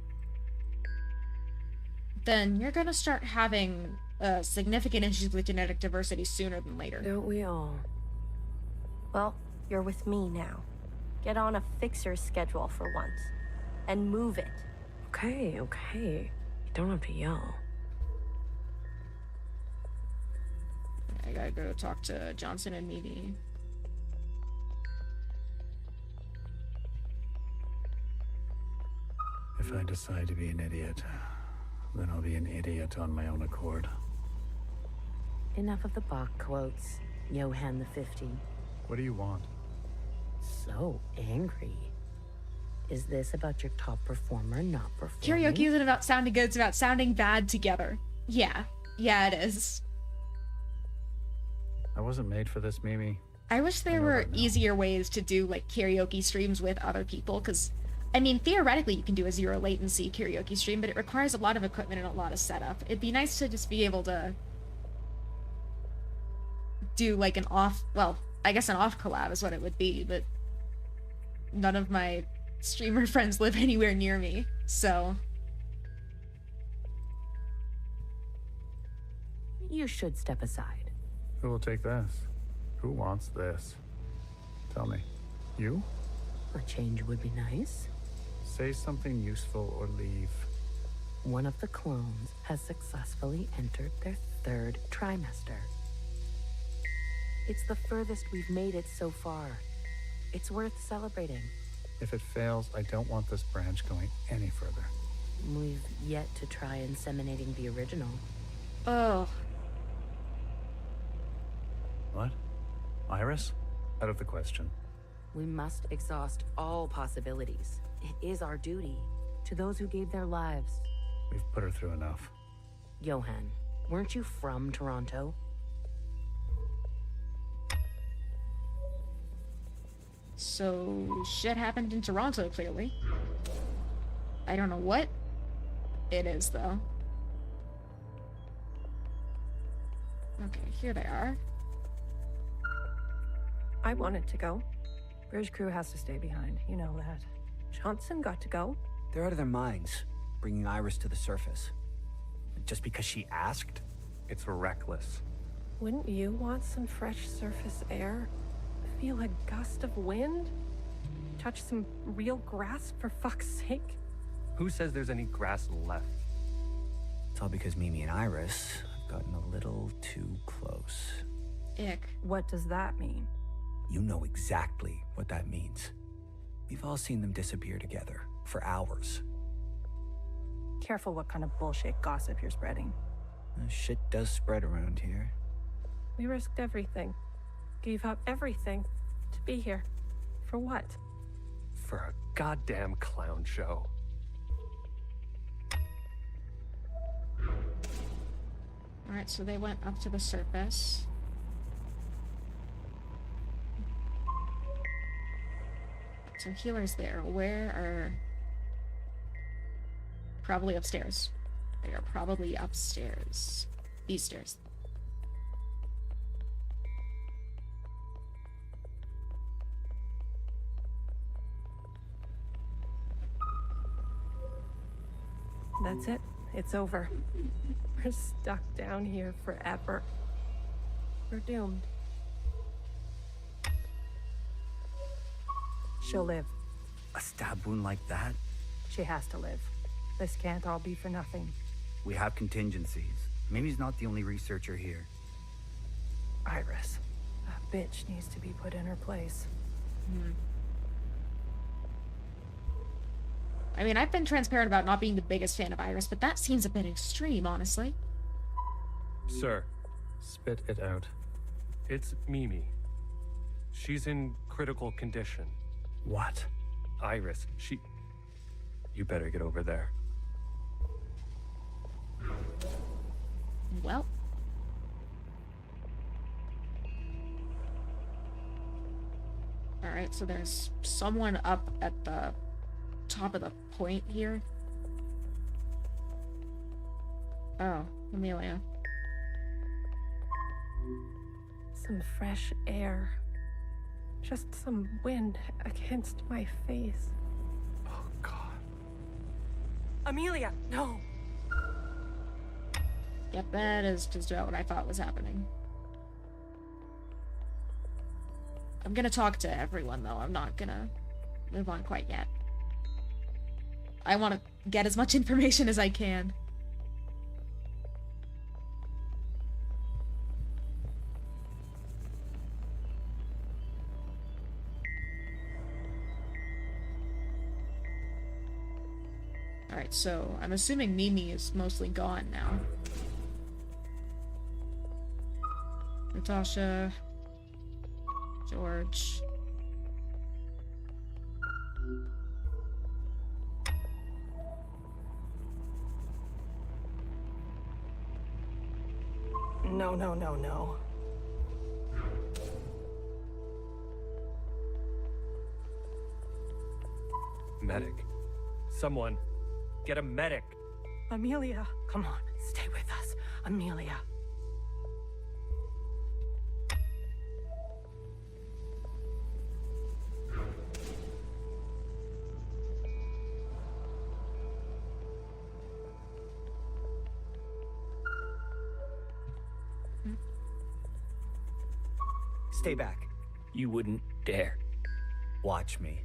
Then you're gonna start having significant issues with genetic diversity sooner than later. Don't we all? Well, you're with me now. Get on a fixer schedule for once. And move it. Okay, okay. You don't have to yell. I gotta go talk to Johnson and Mimi. If I decide to be an idiot, then I'll be an idiot on my own accord. Enough of the Bach quotes. Johann the 50. What do you want? So angry. Is this about your top performer not performing? Karaoke isn't about sounding good, it's about sounding bad together. Yeah. Yeah, it is. I wasn't made for this, Mimi. I wish there were easier ways to do, like, karaoke streams with other people, because I mean, theoretically, you can do a zero latency karaoke stream, but it requires a lot of equipment and a lot of setup. It'd be nice to just be able to do like an off, well, I guess an off collab is what it would be, but none of my streamer friends live anywhere near me, so. You should step aside. Who will take this? Who wants this? Tell me. You? A change would be nice. Say something useful or leave. One of the clones has successfully entered their 3rd trimester. It's the furthest we've made it so far. It's worth celebrating. If it fails, I don't want this branch going any further. We've yet to try inseminating the original. Oh. What? Iris? Out of the question. We must exhaust all possibilities. It is our duty to those who gave their lives. We've put her through enough. Johan, weren't you from Toronto? So, shit happened in Toronto, clearly. I don't know what it is, though. Okay, here they are. I wanted to go. Bridge crew has to stay behind, you know that. Johnson got to go. They're out of their minds, bringing Iris to the surface. Just because she asked? It's reckless. Wouldn't you want some fresh surface air? Feel a gust of wind? Touch some real grass, for fuck's sake? Who says there's any grass left? It's all because Mimi and Iris have gotten a little too close. Ick. What does that mean? You know exactly what that means. We've all seen them disappear together for hours. Careful what kind of bullshit gossip you're spreading. Shit does spread around here. We risked everything. Gave up everything to be here. For what? For a goddamn clown show. Alright, so they went up to the surface. So healers there. Where are... Probably upstairs. They are probably upstairs. These stairs. That's it. It's over. We're stuck down here forever. We're doomed. She'll live. A stab wound like that? She has to live. This can't all be for nothing. We have contingencies. Mimi's not the only researcher here. Iris. That bitch needs to be put in her place. I mean, I've been transparent about not being the biggest fan of Iris, but that seems a bit extreme, honestly. Sir. Spit it out. It's Mimi. She's in critical condition. What? Iris, You better get over there. Well. Alright, so there's someone up at the top of the point here. Oh, Amelia. Some fresh air. Just some wind against my face. Oh, God. Amelia, no! Yep, that is just about what I thought was happening. I'm gonna talk to everyone, though. I'm not gonna move on quite yet. I want to get as much information as I can. Alright, so I'm assuming Mimi is mostly gone now. Natasha, George. No, no, no, no. medic. Someone, get a medic. Amelia, come on, stay with us. Amelia. Stay back. You wouldn't dare. Watch me.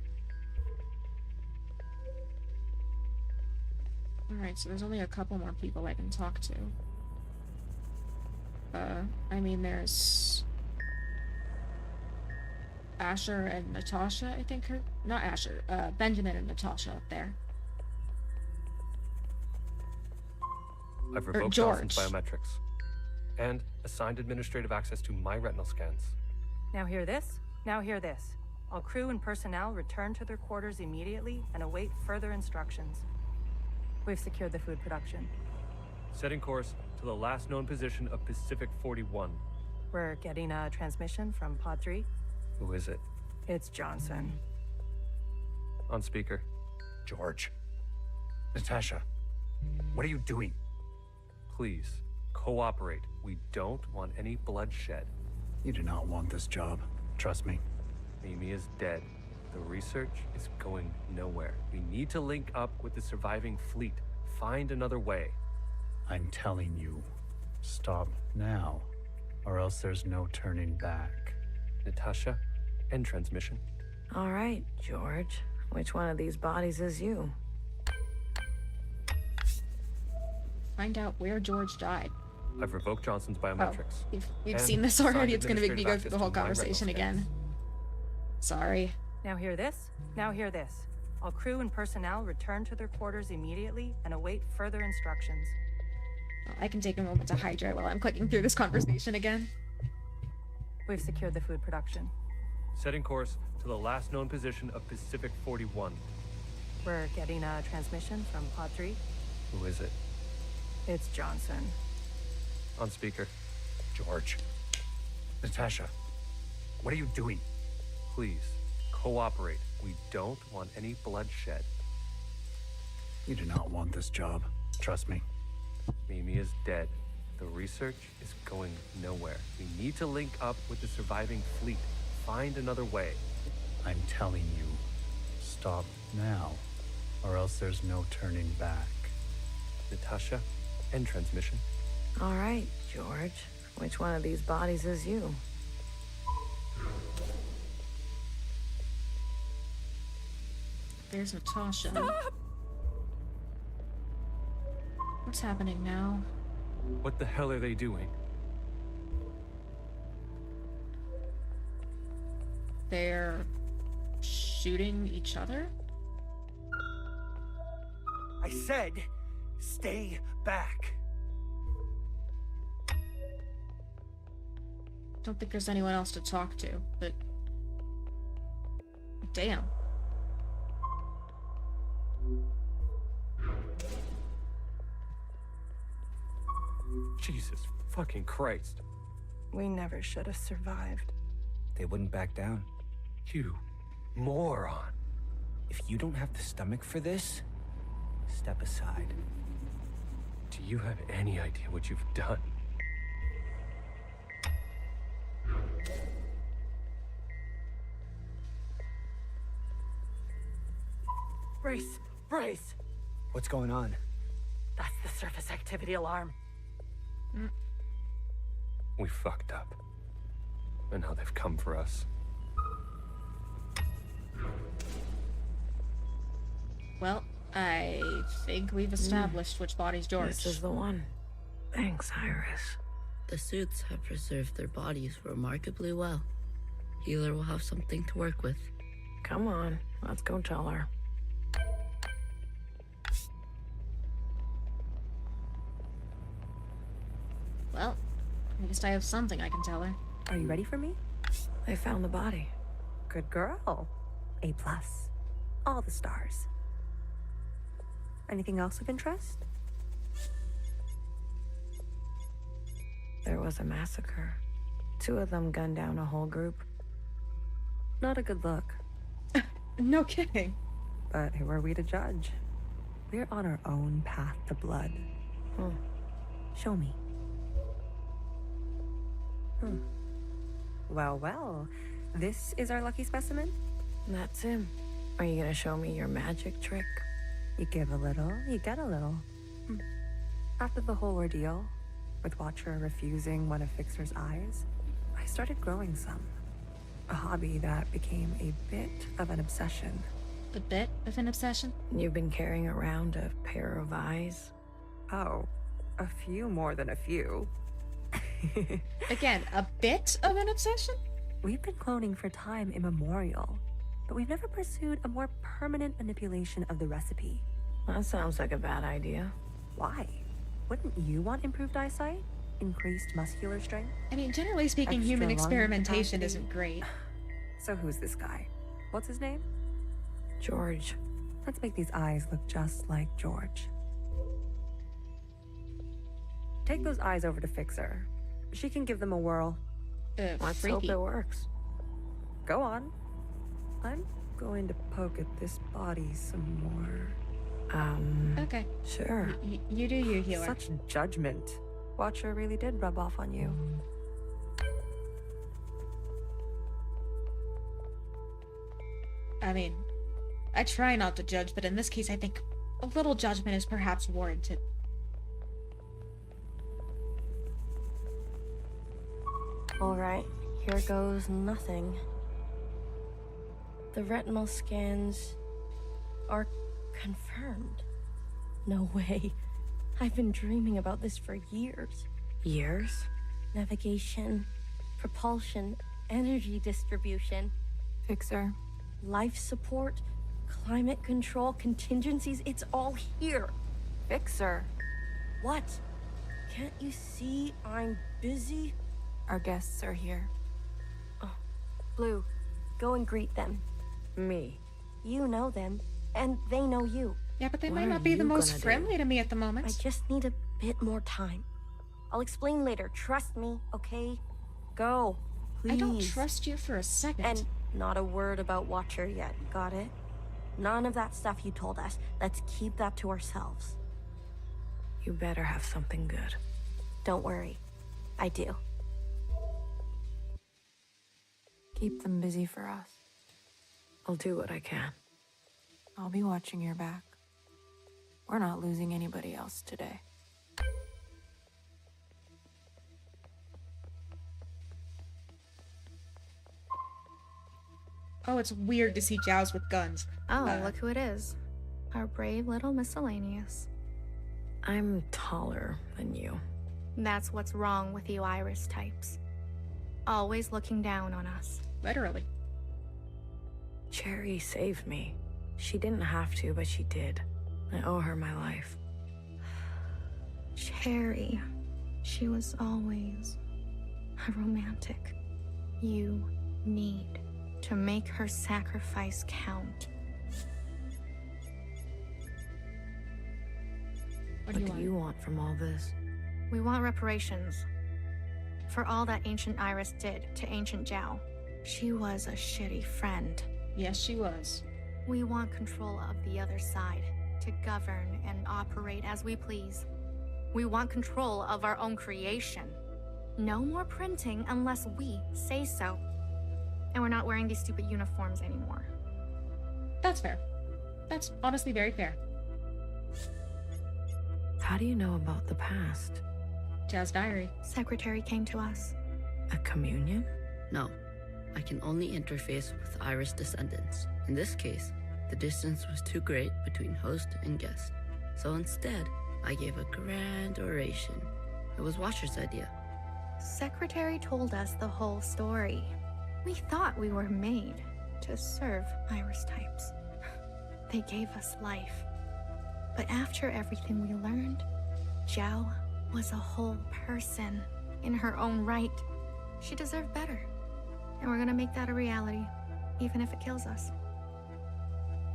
Alright, so there's only a couple more people I can talk to. I mean, there's Asher and Natasha, I think not Asher, Benjamin and Natasha up there. I've revoked Johnson's biometrics and assigned administrative access to my retinal scans. Now hear this. Now hear this. All crew and personnel return to their quarters immediately and await further instructions. We've secured the food production. Setting course to the last known position of Pacific 41. We're getting a transmission from Pod 3. Who is it? It's Johnson. On speaker. George. Natasha. What are you doing? Please, cooperate. We don't want any bloodshed. You do not want this job. Trust me. Mimi is dead. The research is going nowhere. We need to link up with the surviving fleet. Find another way. I'm telling you, stop now, or else there's no turning back. Natasha, end transmission. All right, George. Which one of these bodies is you? Find out where George died. I've revoked Johnson's biometrics. Oh, we've seen this already. It's going to make me go through the whole conversation again. Sorry. Now hear this. Now hear this. All crew and personnel return to their quarters immediately and await further instructions. Well, I can take a moment to hydrate while I'm clicking through this conversation again. We've secured the food production. Setting course to the last known position of Pacific 41. We're getting a transmission from Pod 3. Who is it? It's Johnson. On speaker. George. Natasha. What are you doing? Please, cooperate. We don't want any bloodshed. You do not want this job. Trust me. Mimi is dead. The research is going nowhere. We need to link up with the surviving fleet. Find another way. I'm telling you, stop now, or else there's no turning back. Natasha, end transmission. All right, George. Which one of these bodies is you? There's Natasha. Stop! What's happening now? What the hell are they doing? They're shooting each other? I said, stay back. Don't think there's anyone else to talk to, but... Damn. Jesus fucking Christ. We never should have survived. They wouldn't back down. You moron. If you don't have the stomach for this, step aside. Do you have any idea what you've done? Brace! Brace! What's going on? That's the surface activity alarm. We fucked up. And now they've come for us. Well, I think we've established which body's George. This is the one. Thanks, Iris. The suits have preserved their bodies remarkably well. Healer will have something to work with. Come on, let's go tell her. Well, at least I have something I can tell her. Are you ready for me? They found the body. Good girl. A+. All the stars. Anything else of interest? There was a massacre. 2 of them gunned down a whole group. Not a good look. No kidding. But who are we to judge? We're on our own path to blood. Show me. Well, well. This is our lucky specimen? That's him. Are you gonna show me your magic trick? You give a little, you get a little. After the whole ordeal, with Watcher refusing one of Fixer's eyes, I started growing some. A hobby that became a bit of an obsession. A bit of an obsession? You've been carrying around a pair of eyes? Oh, a few more than a few. Again, a bit of an obsession? We've been cloning for time immemorial, but we've never pursued a more permanent manipulation of the recipe. That sounds like a bad idea. Why? Wouldn't you want improved eyesight? Increased muscular strength? I mean, generally speaking, Extra human lung experimentation capacity? isn't great. So who's this guy? What's his name? George. Let's make these eyes look just like George. Take those eyes over to Fixer. She can give them a whirl. Let's hope it works. Go on. I'm going to poke at this body some more. Okay. Sure. You do you, healer. Such judgment. Watcher really did rub off on you. I mean, I try not to judge, but in this case, I think a little judgment is perhaps warranted. Alright, here goes nothing. The retinal scans are confirmed. No way. I've been dreaming about this for years. Years? Navigation, propulsion, energy distribution, Fixer. life support, climate control, contingencies, it's all here. Fixer. What? Can't you see I'm busy? Our guests are here. Oh, Blue, go and greet them. Me. You know them, and they know you. Yeah, but they What might are not be the you most gonna do? friendly to me at the moment. I just need a bit more time. I'll explain later, trust me, okay? Go, please. I don't trust you for a second. And not a word about Watcher yet, got it? None of that stuff you told us. Let's keep that to ourselves. You better have something good. Don't worry. I do. Keep them busy for us. I'll do what I can. I'll be watching your back. We're not losing anybody else today. Oh, it's weird to see Jows with guns. Oh, look who it is. Our brave little miscellaneous. I'm taller than you. That's what's wrong with you Iris types. Always looking down on us. Literally. Cherry saved me. She didn't have to, but she did. I owe her my life. Cherry. She was always a romantic. You need to make her sacrifice count. What do you want from all this? We want reparations for all that Ancient Iris did to Ancient Zhao. She was a shitty friend. Yes, she was. We want control of the other side to govern and operate as we please. We want control of our own creation. No more printing unless we say so. And we're not wearing these stupid uniforms anymore. That's fair. That's honestly very fair. How do you know about the past? Zhao's diary. Secretary came to us. A communion? No. I can only interface with Iris descendants. In this case, the distance was too great between host and guest. So instead, I gave a grand oration. It was Watcher's idea. Secretary told us the whole story. We thought we were made to serve Iris types. They gave us life. But after everything we learned, Zhao was a whole person in her own right. She deserved better. And we're gonna make that a reality, even if it kills us.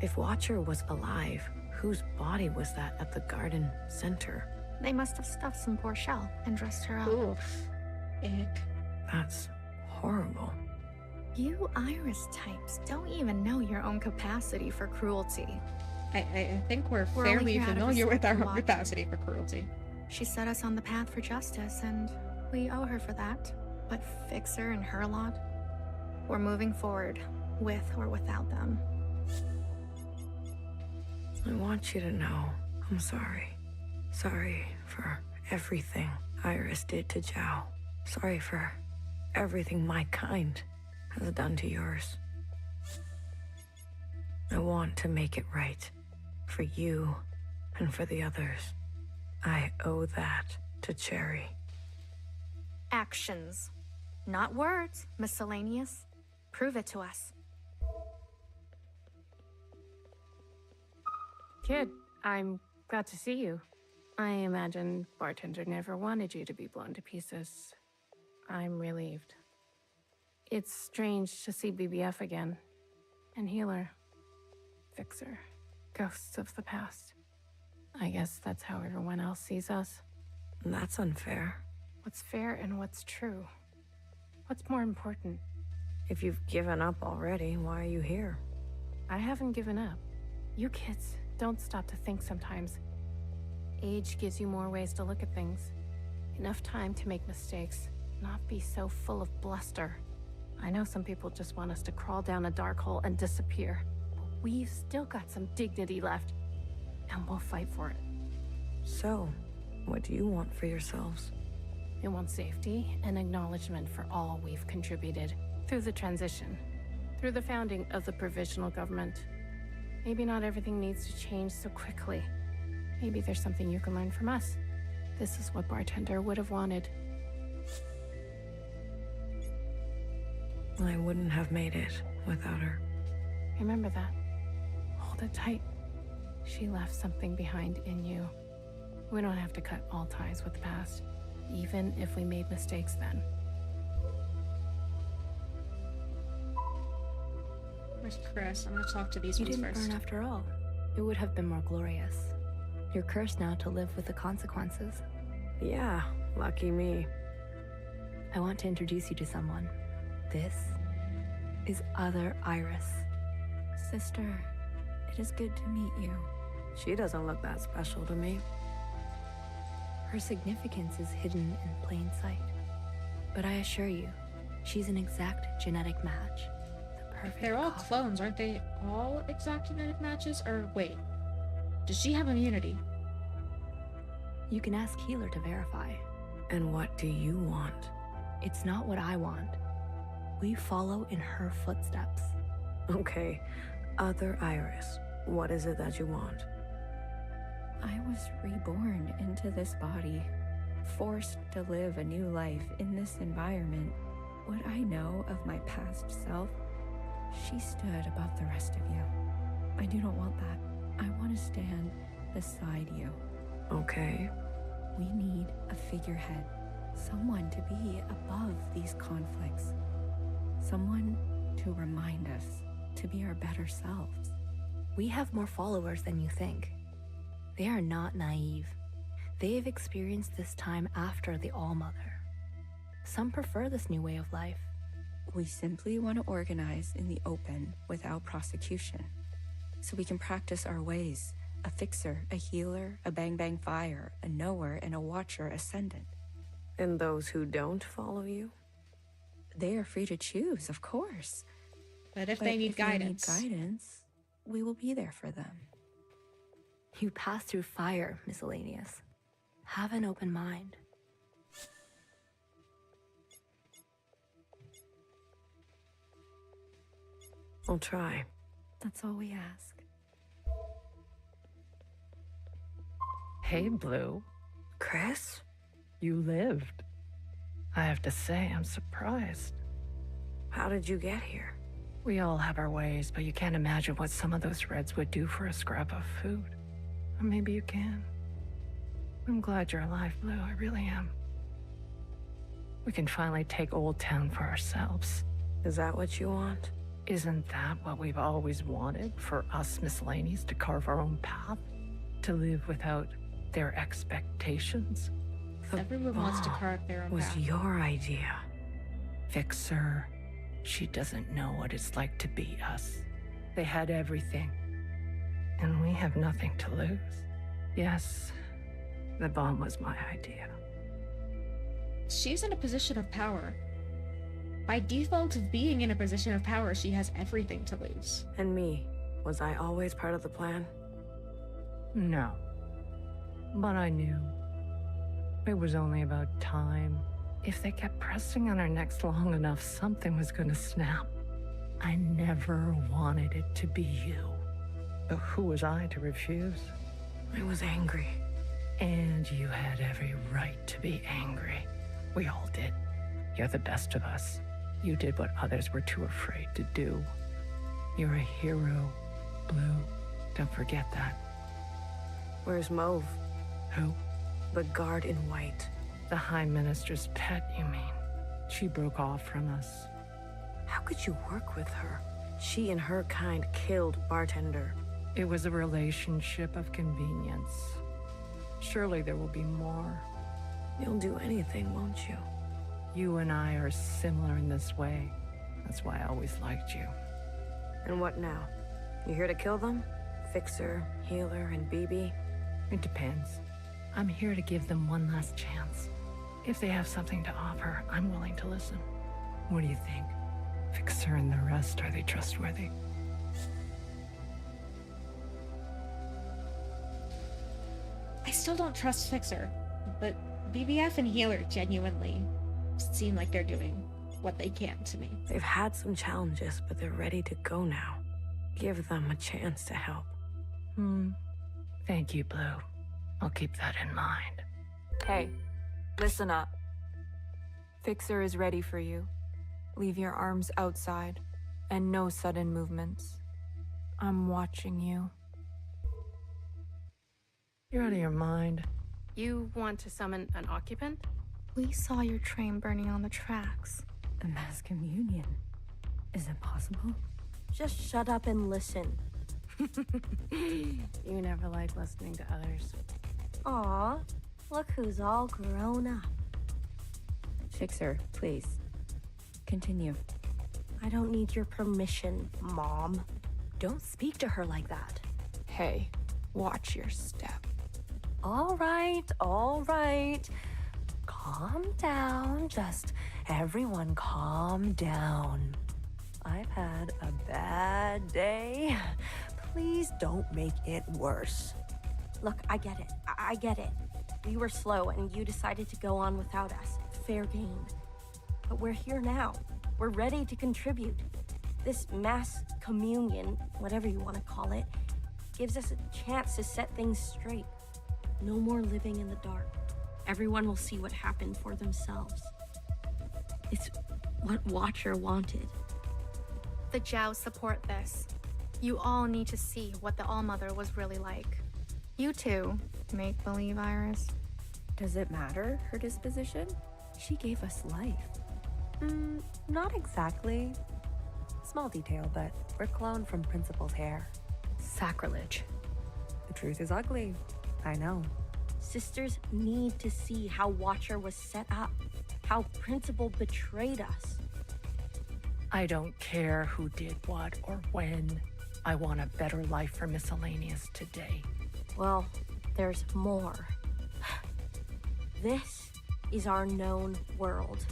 If Watcher was alive, whose body was that at the garden center? They must have stuffed some poor shell and dressed her up. Oof. Ick. That's horrible. You Iris types don't even know your own capacity for cruelty. I think we're We're only fairly here out of familiar with our respect for own Watcher. capacity for cruelty. She set us on the path for justice, and we owe her for that. But Fixer and her lot, we're moving forward, with or without them. I want you to know I'm sorry. Sorry for everything Iris did to Zhao. Sorry for everything my kind has done to yours. I want to make it right. For you and for the others. I owe that to Cherry. Actions, not words, miscellaneous. Prove it to us. Kid, I'm glad to see you. I imagine Bartender never wanted you to be blown to pieces. I'm relieved. It's strange to see BBF again. And Healer. Fixer. Ghosts of the past. I guess that's how everyone else sees us. That's unfair. What's fair and what's true? What's more important? If you've given up already, why are you here? I haven't given up. You kids don't stop to think sometimes. Age gives you more ways to look at things. Enough time to make mistakes, not be so full of bluster. I know some people just want us to crawl down a dark hole and disappear. But we've still got some dignity left, and we'll fight for it. So, what do you want for yourselves? I want safety and acknowledgement for all we've contributed through the transition, through the founding of the provisional government. Maybe not everything needs to change so quickly. Maybe there's something you can learn from us. This is what Bartender would have wanted. I wouldn't have made it without her. Remember that. Hold it tight. She left something behind in you. We don't have to cut all ties with the past, even if we made mistakes then. Where's Chris? I'm gonna talk to these You ones didn't first. burn after all. It would have been more glorious. You're cursed now to live with the consequences. Yeah, lucky me. I want to introduce you to someone. This is Other Iris. Sister, it is good to meet you. She doesn't look that special to me. Her significance is hidden in plain sight. But I assure you, she's an exact genetic match. The perfect They're all copy. clones, aren't they? All exact genetic matches? Or wait, does she have immunity? You can ask Healer to verify. And what do you want? It's not what I want. We follow in her footsteps. Okay, Other Iris, what is it that you want? I was reborn into this body, forced to live a new life in this environment. What I know of my past self, she stood above the rest of you. I do not want that. I want to stand beside you. Okay. We need a figurehead, someone to be above these conflicts, someone to remind us to be our better selves. We have more followers than you think. They are not naive. They have experienced this time after the All-Mother. Some prefer this new way of life. We simply want to organize in the open without prosecution, so we can practice our ways. A fixer, a healer, a bang-bang fire, a knower, and a watcher ascendant. And those who don't follow you? They are free to choose, of course. But if they need guidance, we will be there for them. You pass through fire, Miscellaneous. Have an open mind. I'll try. That's all we ask. Hey, Blue. Chris? You lived. I have to say, I'm surprised. How did you get here? We all have our ways, but you can't imagine what some of those Reds would do for a scrap of food. Or maybe you can. I'm glad you're alive, Blue. I really am. We can finally take Old Town for ourselves. Is that what you want? Isn't that what we've always wanted? For us Miscellaneous to carve our own path? To live without their expectations? everyone wants to carve their own was path. your idea. Fixer, She doesn't know what it's like to be us. They had everything, and we have nothing to lose. Yes, the bomb was my idea. She's in a position of power. By default of being in a position of power, she has everything to lose. And me, was I always part of the plan? No. But I knew. It was only about time. If they kept pressing on our necks long enough, something was gonna snap. I never wanted it to be you. But who was I to refuse? I was angry. And you had every right to be angry. We all did. You're the best of us. You did what others were too afraid to do. You're a hero, Blue. Don't forget that. Where's Mauve? Who? The guard in white. The High Minister's pet, you mean? She broke off from us. How could you work with her? She and her kind killed Bartender. It was a relationship of convenience. Surely there will be more. You'll do anything, won't you? You and I are similar in this way. That's why I always liked you. And what now? You here to kill them? Fixer, Healer, and BB? It depends. I'm here to give them one last chance. If they have something to offer, I'm willing to listen. What do you think? Fixer and the rest, are they trustworthy? I still don't trust Fixer, but BBF and Healer genuinely seem like they're doing what they can to me. They've had some challenges, but they're ready to go now. Give them a chance to help. Thank you, Blue. I'll keep that in mind. Hey, listen up. Fixer is ready for you. Leave your arms outside, and no sudden movements. I'm watching you. You're out of your mind. You want to summon an occupant? We saw your train burning on the tracks. A mass communion. Is it possible? Just shut up and listen. You never like listening to others. Aw, look who's all grown up. Fixer, please. Continue. I don't need your permission, Mom. Don't speak to her like that. Hey, watch your step. All right, all right. Calm down. Just everyone calm down. I've had a bad day. Please don't make it worse. Look, I get it. I get it. We were slow and you decided to go on without us. Fair game. But we're here now. We're ready to contribute. This mass communion, whatever you want to call it, gives us a chance to set things straight. No more living in the dark. Everyone will see what happened for themselves. It's what Watcher wanted. The Jows support this. You all need to see what the Allmother was really like. You too, make-believe Iris. Does it matter, her disposition? She gave us life. Not exactly. Small detail, but we're cloned from Principal's hair. Sacrilege. The truth is ugly. I know. Sisters need to see how Watcher was set up, how Principal betrayed us. I don't care who did what or when. I want a better life for Miscellaneous today. Well, there's more. This is our known world.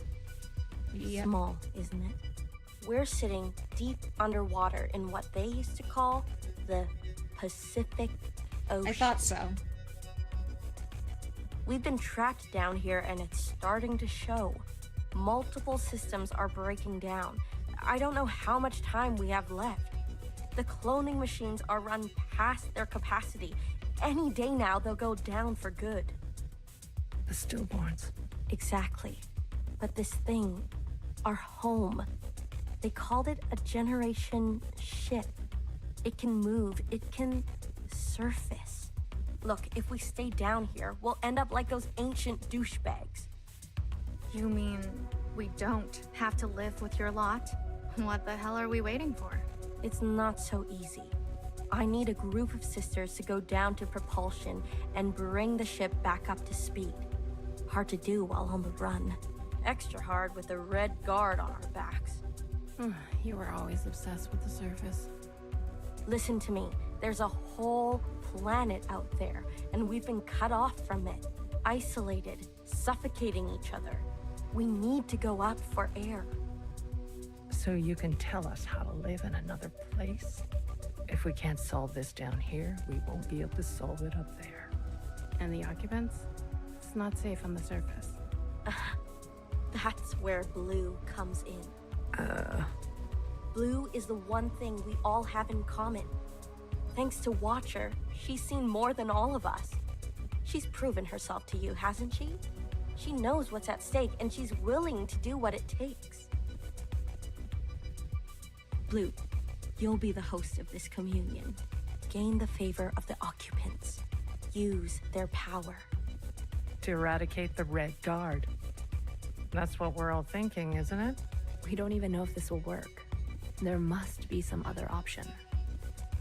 Yep. Small, isn't it? We're sitting deep underwater in what they used to call the Pacific Ocean. I thought so. We've been trapped down here and it's starting to show. Multiple systems are breaking down. I don't know how much time we have left. The cloning machines are run past their capacity. Any day now, they'll go down for good. The stillborns. Exactly. But this thing, our home, they called it a generation ship. It can move, it can surface. Look, if we stay down here, we'll end up like those ancient douchebags. You mean we don't have to live with your lot? What the hell are we waiting for? It's not so easy. I need a group of sisters to go down to propulsion and bring the ship back up to speed. Hard to do while on the run. Extra hard with the Red Guard on our backs. You were always obsessed with the surface. Listen to me. There's a whole planet out there, and we've been cut off from it, isolated, suffocating each other. We need to go up for air. So you can tell us how to live in another place? If we can't solve this down here, we won't be able to solve it up there. And the occupants? It's not safe on the surface. That's where Blue comes in. Blue is the one thing we all have in common. Thanks to Watcher, she's seen more than all of us. She's proven herself to you, hasn't she? She knows what's at stake, and she's willing to do what it takes. Blue, you'll be the host of this communion. Gain the favor of the occupants. Use their power. To eradicate the Red Guard. That's what we're all thinking, isn't it? We don't even know if this will work. There must be some other option.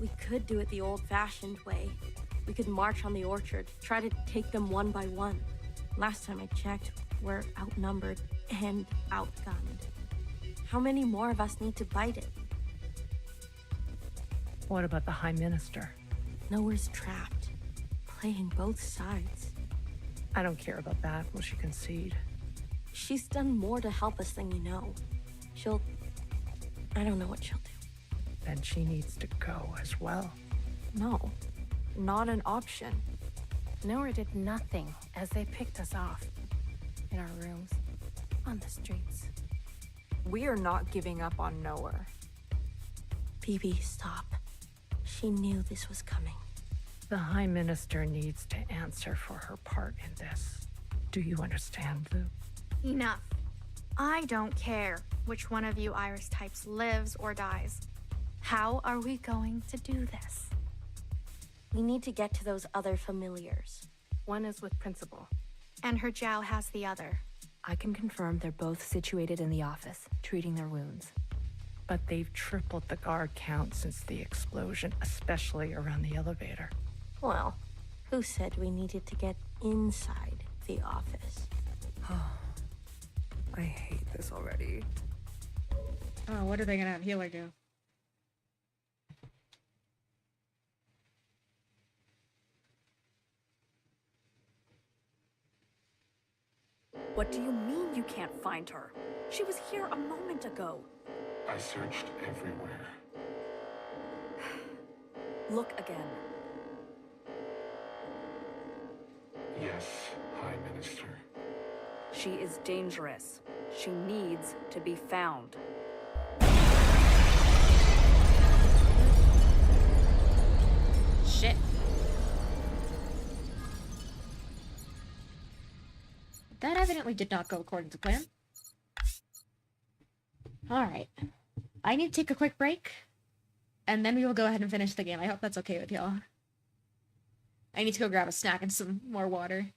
We could do it the old-fashioned way. We could march on the orchard, try to take them one by one. Last time I checked, we're outnumbered and outgunned. How many more of us need to bite it? What about the High Minister? Nowhere's trapped. Playing both sides. I don't care about that. Will she concede? She's done more to help us than you know. I don't know what she'll do. Then she needs to go as well. No, not an option. Nowhere did nothing as they picked us off. In our rooms, on the streets. We are not giving up on Nowhere. Phoebe, stop. She knew this was coming. The High Minister needs to answer for her part in this. Do you understand, Lou? Enough. I don't care which one of you Iris types lives or dies. How are we going to do this? We need to get to those other familiars. One is with Principal. And her Jiao has the other. I can confirm they're both situated in the office, treating their wounds. But they've tripled the guard count since the explosion, especially around the elevator. Well, who said we needed to get inside the office? I hate this already. Oh, what are they gonna have Healer do? What do you mean you can't find her? She was here a moment ago. I searched everywhere. Look again. Yes, High Minister. She is dangerous. She needs to be found. Shit. That evidently did not go according to plan. Alright. I need to take a quick break, and then we will go ahead and finish the game. I hope that's okay with y'all. I need to go grab a snack and some more water.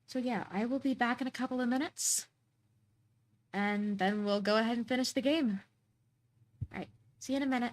So yeah, I will be back in a couple of minutes, and then we'll go ahead and finish the game. Alright, see you in a minute.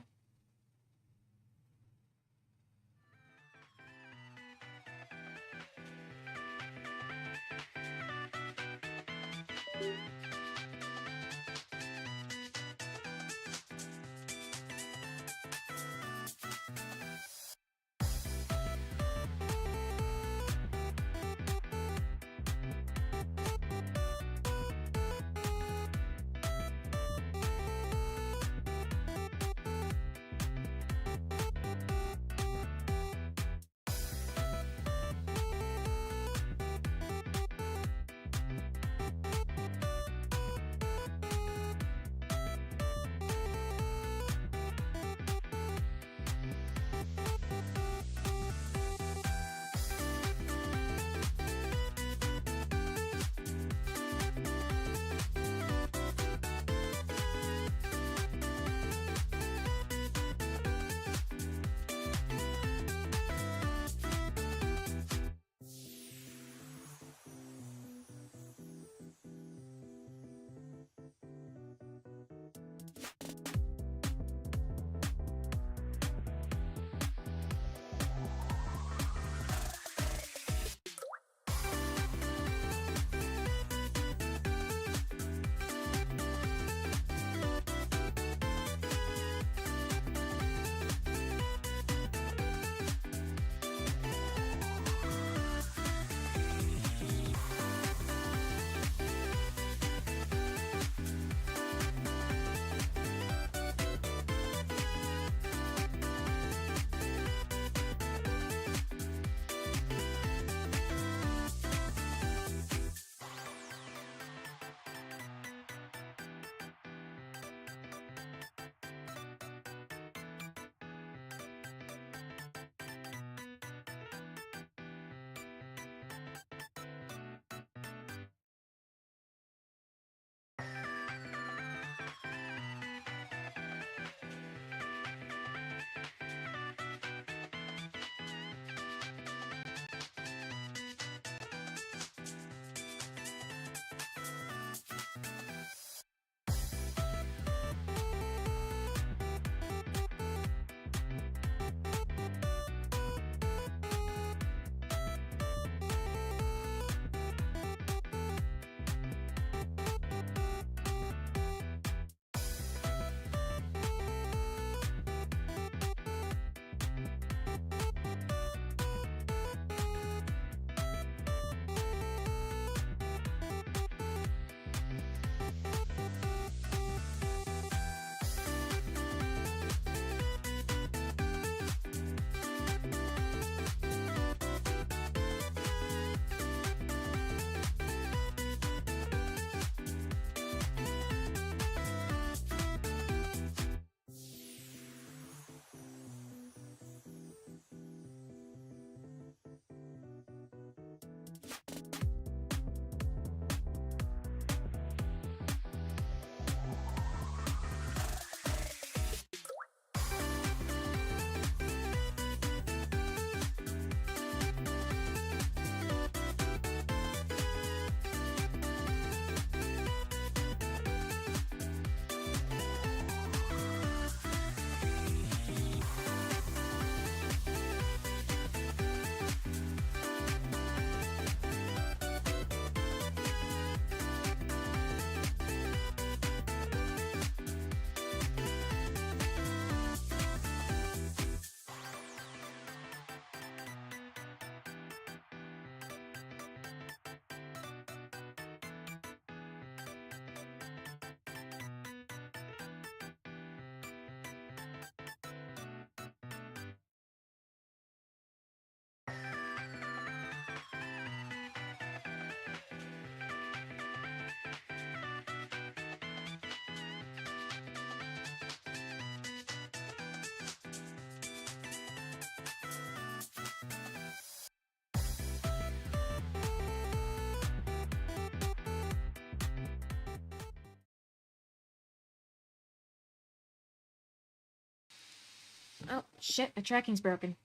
Oh, shit, my tracking's broken.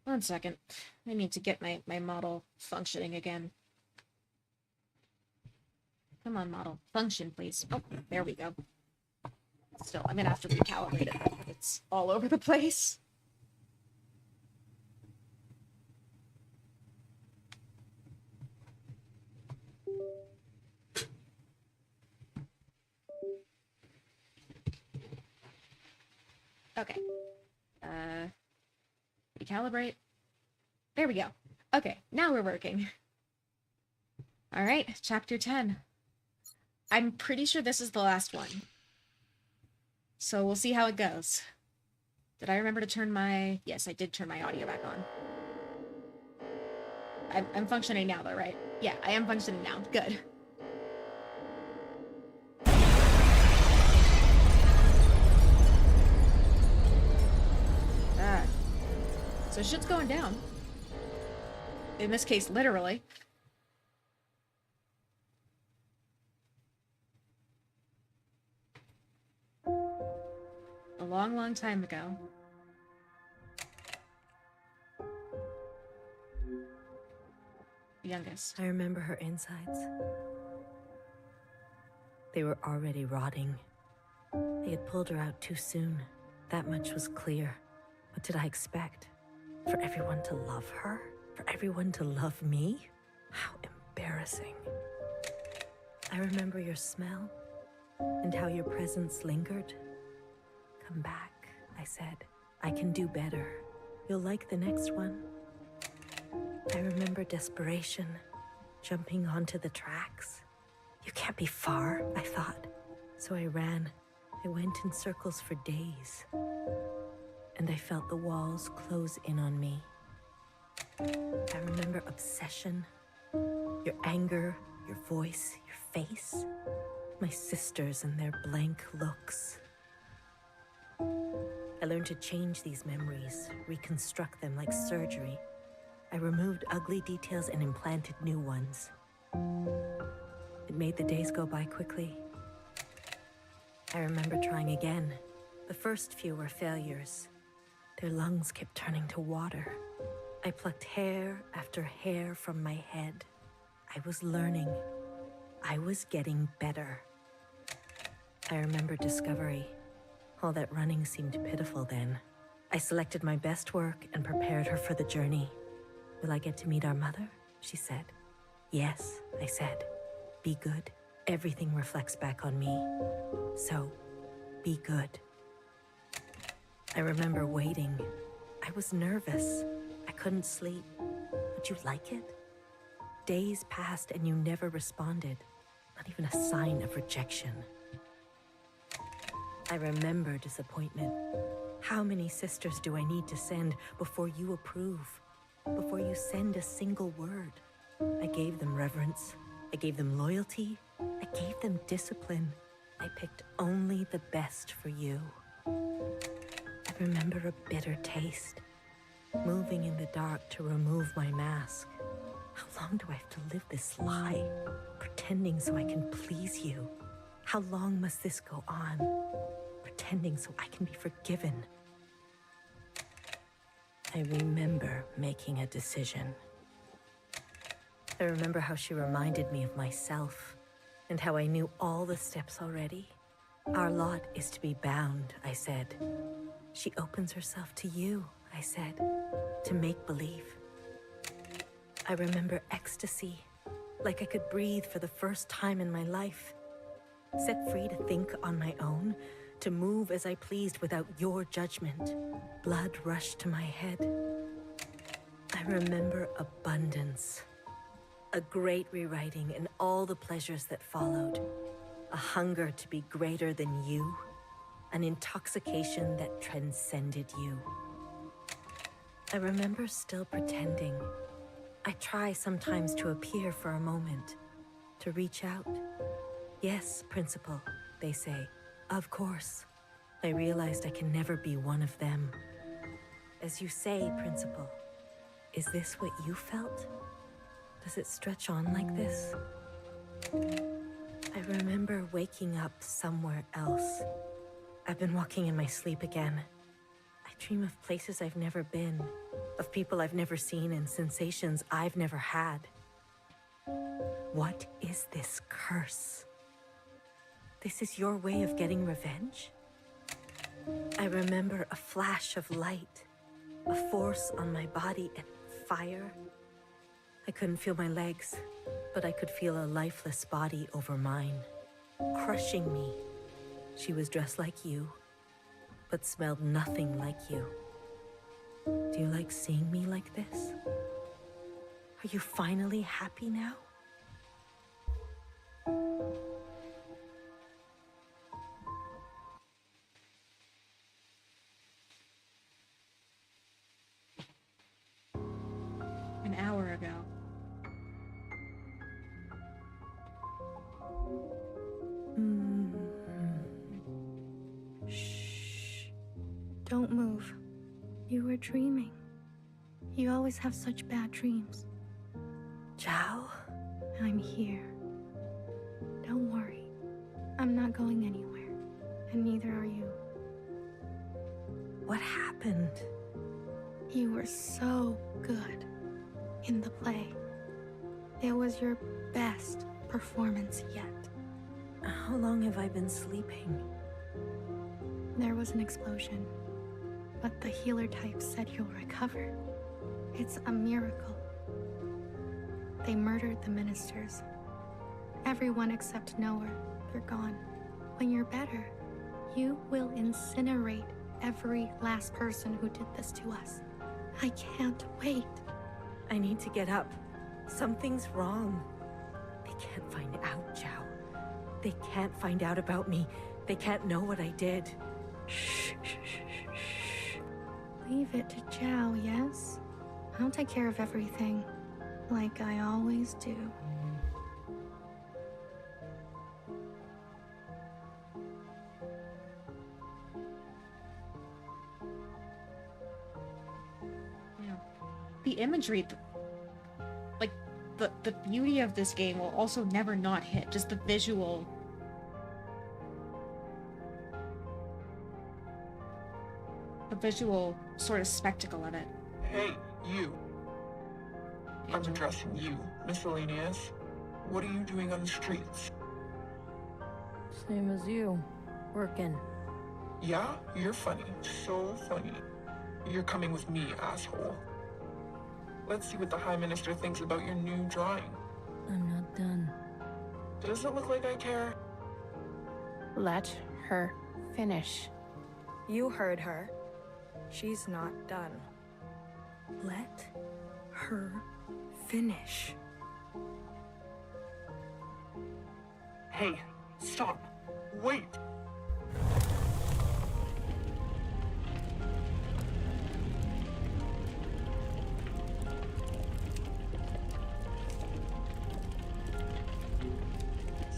1 second. I need to get my model functioning again. Come on, model. Function, please. Oh, there we go. Still, I'm gonna have to recalibrate it. It's all over the place. Okay. Recalibrate. There we go. Okay, now we're working. All right, chapter 10. I'm pretty sure this is the last one. So we'll see how it goes. Did I remember to turn my... Yes, I did turn my audio back on. I'm functioning now, though, right? Yeah, I am functioning now. Good. So shit's going down. In this case, literally. A long, long time ago. Youngest. I remember her insides. They were already rotting. They had pulled her out too soon. That much was clear. What did I expect? For everyone to love her? For everyone to love me? How embarrassing. I remember your smell and how your presence lingered. Come back, I said. I can do better. You'll like the next one. I remember desperation, jumping onto the tracks. You can't be far, I thought. So I ran. I went in circles for days. And I felt the walls close in on me. I remember obsession, your anger, your voice, your face, my sisters and their blank looks. I learned to change these memories, reconstruct them like surgery. I removed ugly details and implanted new ones. It made the days go by quickly. I remember trying again. The first few were failures. Their lungs kept turning to water. I plucked hair after hair from my head. I was learning. I was getting better. I remember discovery. All that running seemed pitiful then. I selected my best work and prepared her for the journey. Will I get to meet our mother? She said. Yes, I said. Be good. Everything reflects back on me. So, be good. I remember waiting. I was nervous. I couldn't sleep. Would you like it? Days passed and you never responded. Not even a sign of rejection. I remember disappointment. How many sisters do I need to send before you approve? Before you send a single word? I gave them reverence. I gave them loyalty. I gave them discipline. I picked only the best for you. I remember a bitter taste. Moving in the dark to remove my mask. How long do I have to live this lie? Pretending so I can please you. How long must this go on? Pretending so I can be forgiven. I remember making a decision. I remember how she reminded me of myself, and how I knew all the steps already. Our lot is to be bound, I said. She opens herself to you, I said, to make believe. I remember ecstasy, like I could breathe for the first time in my life. Set free to think on my own, to move as I pleased without your judgment. Blood rushed to my head. I remember abundance. A great rewriting and all the pleasures that followed. A hunger to be greater than you. An intoxication that transcended you. I remember still pretending. I try sometimes to appear for a moment, to reach out. Yes, Principal, they say. Of course. I realized I can never be one of them. As you say, Principal, is this what you felt? Does it stretch on like this? I remember waking up somewhere else. I've been walking in my sleep again. dream of places I've never been, of people I've never seen, and sensations I've never had. What is this curse? This is your way of getting revenge? I remember a flash of light, a force on my body, and fire. I couldn't feel my legs, but I could feel a lifeless body over mine, crushing me. She was dressed like you, but smelled nothing like you. Do you like seeing me like this? Are you finally happy now? An hour ago. Shh. Don't move. You were dreaming. You always have such bad dreams. Zhao? I'm here. Don't worry. I'm not going anywhere. And neither are you. What happened? You were so good in the play. It was your best performance yet. How long have I been sleeping? There was an explosion, but the healer type said you'll recover. It's a miracle. They murdered the ministers. Everyone except Noah. They're gone. When you're better, you will incinerate every last person who did this to us. I can't wait. I need to get up. Something's wrong. They can't find out, Zhao. They can't find out about me. They can't know what I did. Shh, shh, shh, shh, shh. Leave it to Zhao, yes? I'll take care of everything, like I always do. Yeah. The imagery, like the beauty of this game will also never not hit. Just the visual. The visual sort of spectacle of it. Hey, you. I'm addressing you, Miscellaneous. What are you doing on the streets? Same as you. Working. Yeah, you're funny. So funny. You're coming with me, asshole. Let's see what the High Minister thinks about your new drawing. I'm not done. Does it look like I care? Let her finish. You heard her. She's not done. Let her finish. Hey, stop. Wait.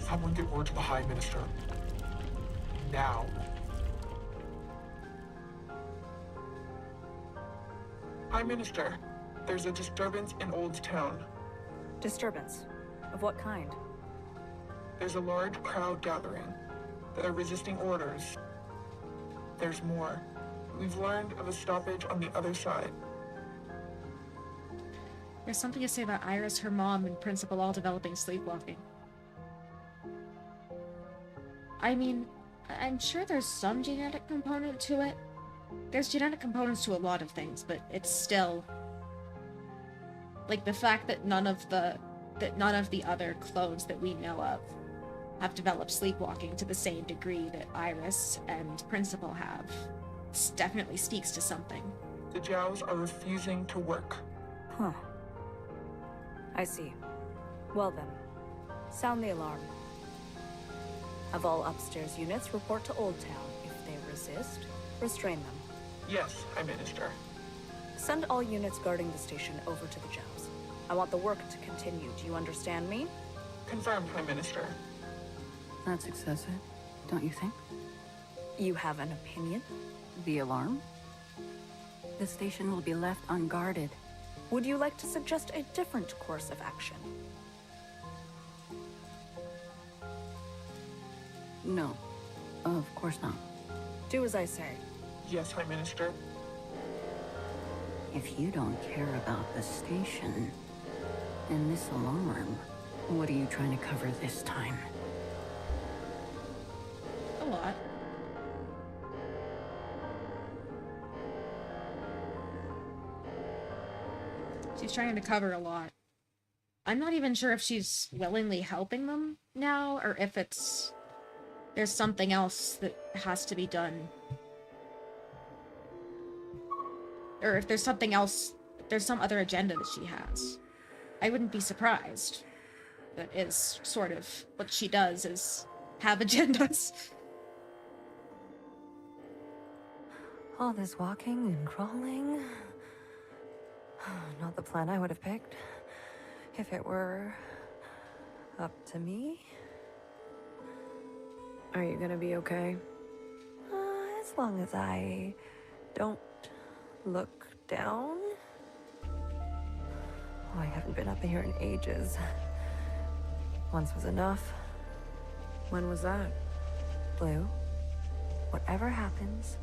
Someone get word to the High Minister. Now. High Minister, there's a disturbance in Old Town. Disturbance? Of what kind? There's a large crowd gathering. They're resisting orders. There's more. We've learned of a stoppage on the other side. There's something to say about Iris, her mom, and Principal all developing sleepwalking. I mean, I'm sure there's some genetic component to it. There's genetic components to a lot of things, but it's still... like, the fact that none of the other clones that we know of have developed sleepwalking to the same degree that Iris and Principal have definitely speaks to something. The Jows are refusing to work. Huh. I see. Well then, sound the alarm. Have all upstairs units report to Old Town. If they resist, restrain them. Yes, High Minister. Send all units guarding the station over to the Jows. I want the work to continue. Do you understand me? Confirmed, High Minister. That's excessive, don't you think? You have an opinion? The alarm? The station will be left unguarded. Would you like to suggest a different course of action? No, of course not. Do as I say. Yes, High Minister. If you don't care about the station and this alarm, what are you trying to cover this time? A lot. She's trying to cover a lot. I'm not even sure if she's willingly helping them now, or if there's something else that has to be done. Or if there's something else, there's some other agenda that she has. I wouldn't be surprised. That is sort of what she does, is have agendas. All this walking and crawling. Not the plan I would have picked. If it were up to me. Are you gonna be okay? As long as I don't look down. Oh, I haven't been up here in ages. Once was enough. When was that? Blue, whatever happens,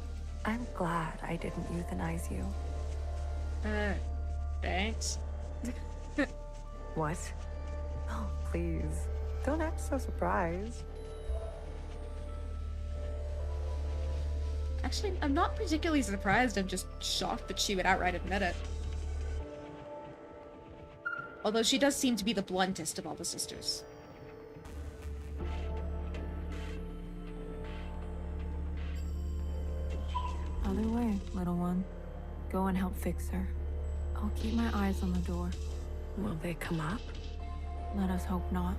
I'm glad I didn't euthanize you. Thanks. What? Oh, please. Don't act so surprised. Actually, I'm not particularly surprised. I'm just shocked that she would outright admit it. Although she does seem to be the bluntest of all the sisters. Other way, little one. Go and help fix her. I'll keep my eyes on the door. Will they come up? Let us hope not.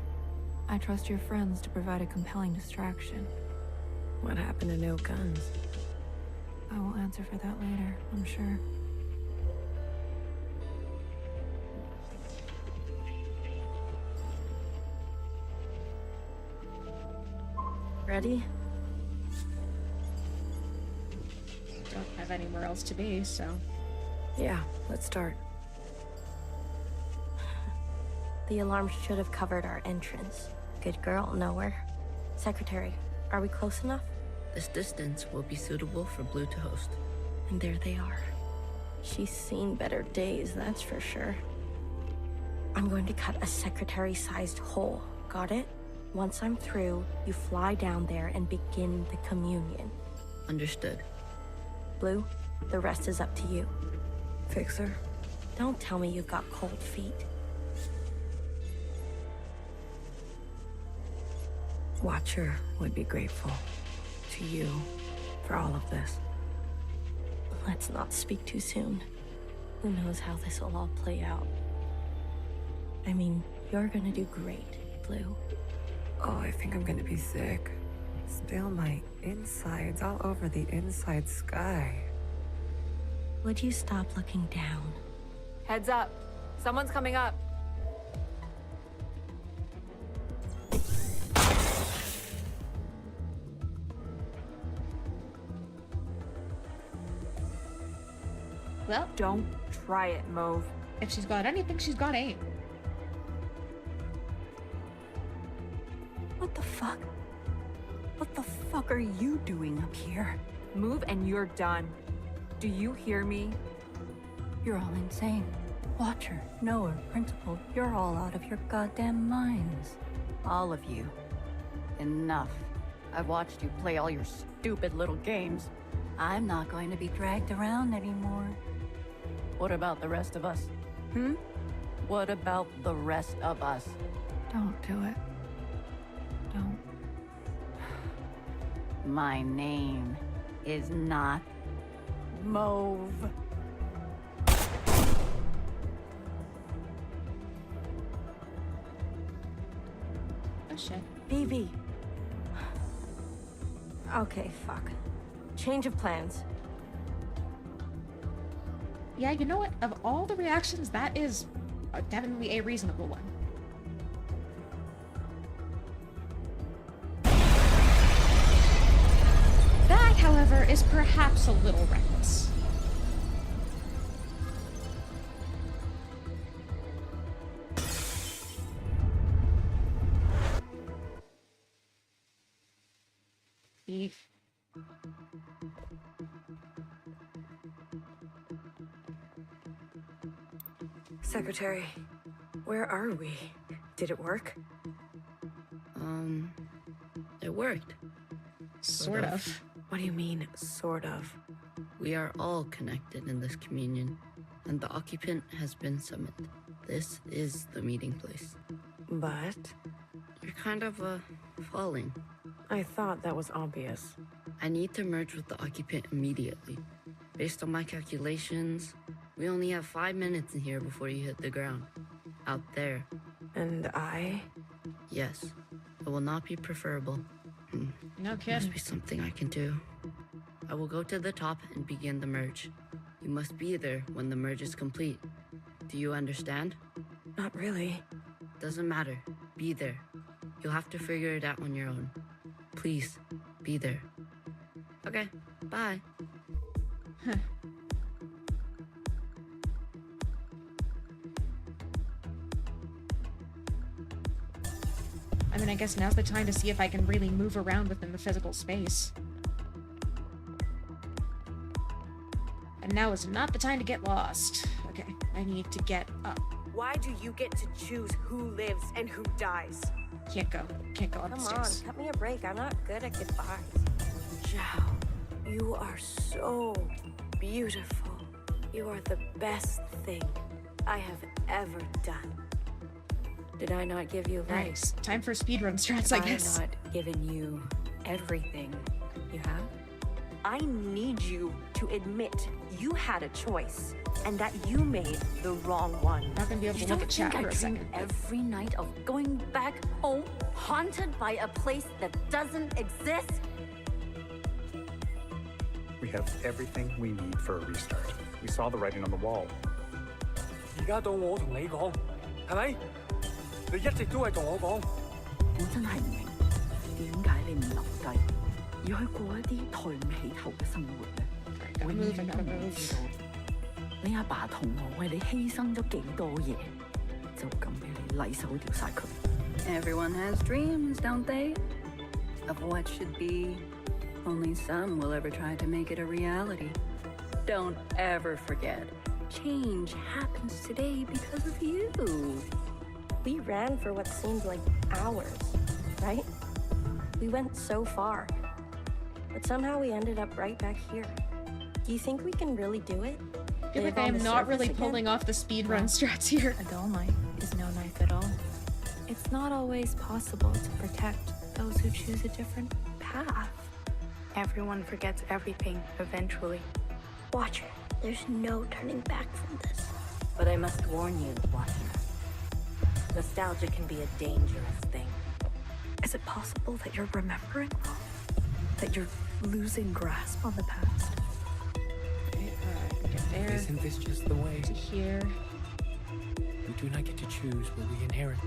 I trust your friends to provide a compelling distraction. What happened to no guns? I will answer for that later, I'm sure. Ready? Don't have anywhere else to be, so... Yeah, let's start. The alarm should have covered our entrance. Good girl, Nowhere. Secretary, are we close enough? This distance will be suitable for Blue to host. And there they are. She's seen better days, that's for sure. I'm going to cut a secretary-sized hole. Got it? Once I'm through, you fly down there and begin the communion. Understood. Blue, the rest is up to you. Fixer? Don't tell me you've got cold feet. Watcher would be grateful to you for all of this. Let's not speak too soon. Who knows how this will all play out? I mean, you're gonna do great, Blue. Oh, I think I'm gonna be sick. Spill my insides all over the inside sky. Would you stop looking down? Heads up. Someone's coming up. Well, don't try it, Mauve. If she's got anything, she's got aim. What the fuck? What the fuck are you doing up here? Move and you're done. Do you hear me? You're all insane. Watcher, knower, principal, you're all out of your goddamn minds. All of you. Enough. I've watched you play all your stupid little games. I'm not going to be dragged around anymore. What about the rest of us? What about the rest of us? Don't do it. Don't. My name is not Mauve. Oh shit. BB. Okay, fuck. Change of plans. Yeah, you know what? Of all the reactions, that is definitely a reasonable one. That, however, is perhaps a little reckless. Beef. Secretary, where are we? Did it work? It worked. Sort of. What do you mean, sort of? We are all connected in this communion, and the occupant has been summoned. This is the meeting place. But? You're kind of, falling. I thought that was obvious. I need to merge with the occupant immediately. Based on my calculations, we only have 5 minutes in here before you hit the ground. Out there. And I? Yes. It will not be preferable. No kidding. Must be something I can do. I will go to the top and begin the merge. You must be there when the merge is complete. Do you understand? Not really. Doesn't matter. Be there. You'll have to figure it out on your own. Please, be there. Okay, bye. Huh. I mean, I guess now's the time to see if I can really move around within the physical space. And now is not the time to get lost. Okay, I need to get up. Why do you get to choose who lives and who dies? Can't go up the stairs. Come on, cut me a break. I'm not good at goodbyes. Zhao, you are so beautiful. You are the best thing I have ever done. Did I not give you life? Nice. Time for speedrun strats, I guess. Have I not given you everything you have? I need you to admit you had a choice and that you made the wrong one. Not gonna be able to look at chat for a second. Every night of going back home, haunted by a place that doesn't exist? We have everything we need for a restart. We saw the writing on the wall. 而家到我同你講，係咪？你一直都係同我講。我真係唔明，點解你唔留低，要去過一啲抬唔起頭嘅生活呢？永遠都唔知道，你阿爸同我為你犧牲咗幾多嘢，就咁俾你禮手掉晒佢。Everyone has dreams, don't they? Of what should be. Only some will ever try to make it a reality. Don't ever forget, change happens today because of you. We ran for what seemed like hours, right? We went so far, but somehow we ended up right back here. Do you think we can really do it? I feel like I am not really pulling off the speedrun strats here. A dull knife is no knife at all. It's not always possible to protect those who choose a different path. Everyone forgets everything eventually. Watcher, there's no turning back from this. But I must warn you, Watcher. Nostalgia can be a dangerous thing. Is it possible that you're remembering wrong? That you're losing grasp on the past? Get there. Isn't this just the way? To here. We do not get to choose what we inherit.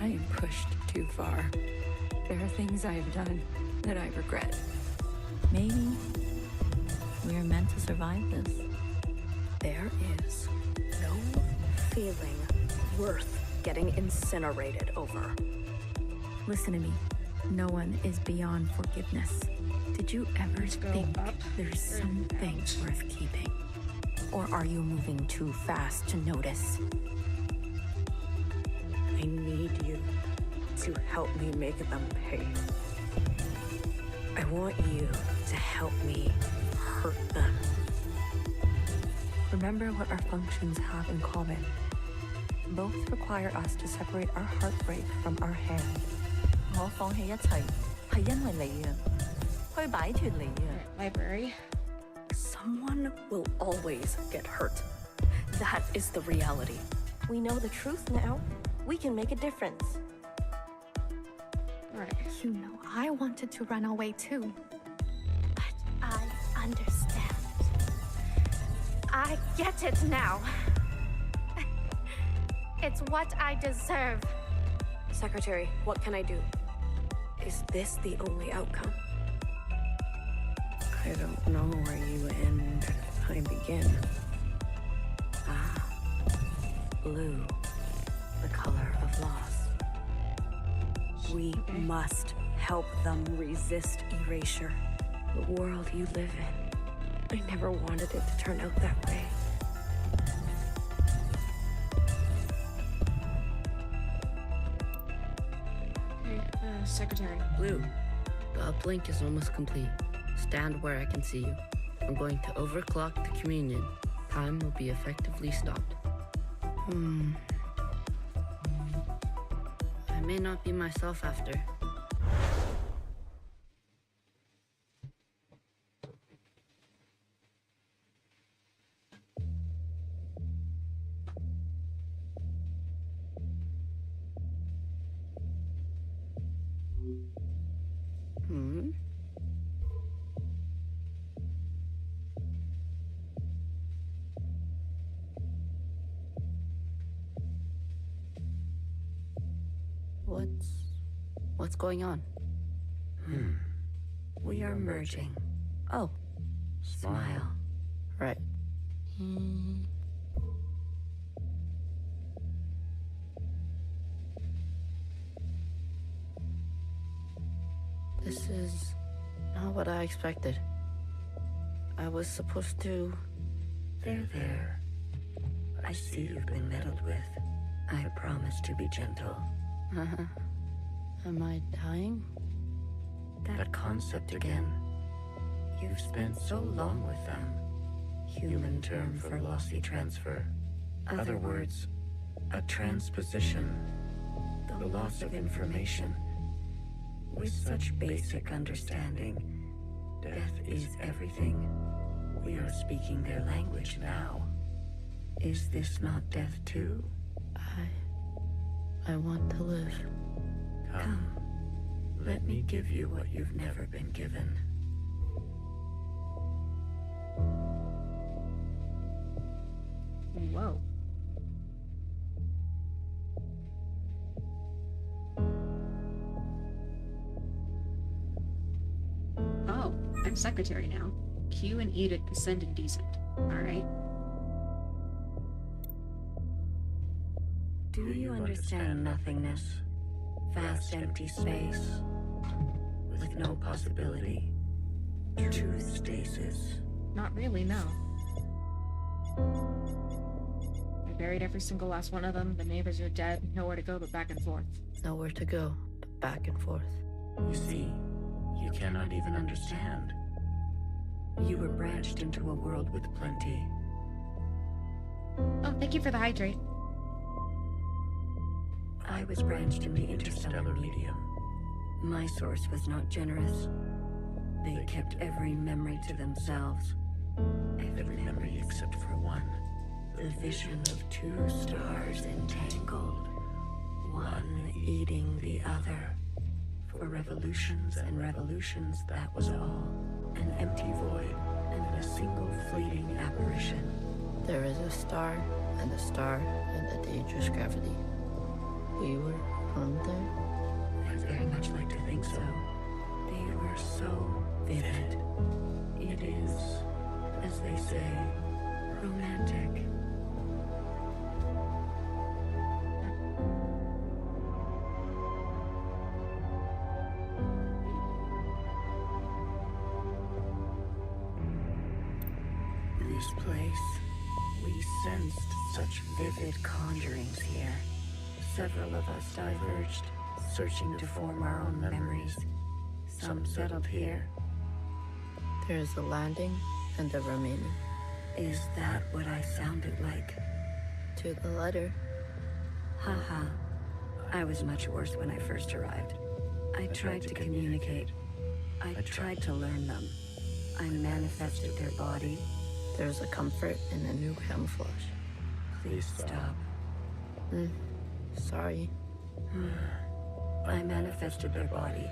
I am pushed too far. There are things I have done that I regret. Maybe we're meant to survive this. There is no feeling worth getting incinerated over. Listen to me. No one is beyond forgiveness. Did you ever think there's something worth keeping? Or are you moving too fast to notice? I need you to help me make them pay. I want you to help me hurt them. Remember what our functions have in common. Both require us to separate our heartbreak from our hand. 我放棄一切，係因為你啊，去擺脫你啊。Library. Someone will always get hurt. That is the reality. We know the truth now. We can make a difference. Right. You know, I wanted to run away too. But I understand. I get it now. It's what I deserve. Secretary, what can I do? Is this the only outcome? I don't know where you end, I begin. Ah, blue, the color of loss. We must help them resist erasure. The world you live in. I never wanted it to turn out that way. Secretary. Blue, the uplink is almost complete. Stand where I can see you. I'm going to overclock the communion. Time will be effectively stopped. I may not be myself after. What's going on? We are merging. Oh, smile. Right. This is not what I expected. I was supposed to... There. I see you've been meddled with. I promise to be gentle. Am I dying? That concept again. You've spent so long with them. Human term for lossy transfer. Other words, a transposition. The loss of information. With such basic understanding, death is everything. We are speaking their language now. Is this not death too? I want to live. Come, let me give you what you've never been given. Whoa. Oh, I'm secretary now. Q and Edict ascended decent. Alright. Do you understand nothingness? Vast empty space. With no possibility. True stasis. Not really, no. I buried every single last one of them. The neighbors are dead. Nowhere to go but back and forth. Nowhere to go but back and forth. You see, you cannot even understand. You were branched into a world with plenty. Oh, thank you for the hydrate. I was branched in the interstellar medium. My source was not generous. They kept every memory to themselves. Every memory except for one. The vision of two stars entangled. One eating the other. For revolutions and revolutions, that was all. An empty void and a single fleeting apparition. There is a star and a dangerous gravity. We were from there? I very much like to think so. They were so vivid. It is, as they say, romantic. This place, we sensed such vivid conjurings here. Several of us diverged, searching to form our own memories. Some settled here. There is a landing and a remaining. Is that what I sounded like? To the letter. Haha. I was much worse when I first arrived. I tried to communicate. I tried to learn them. I manifested their body. There's a comfort in a new camouflage. Please stop. Sorry. I manifested their body,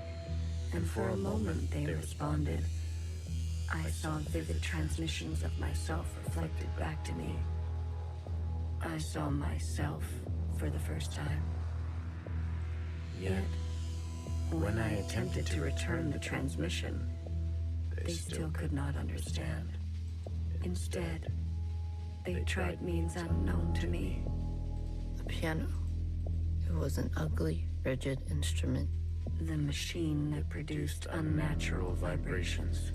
and for a moment they responded. I saw vivid transmissions of myself reflected back to me. I saw myself for the first time. Yet, when I attempted to return the transmission, they still could not understand. Instead, they tried means unknown to me. The piano. It was an ugly, rigid instrument. The machine that produced unnatural vibrations.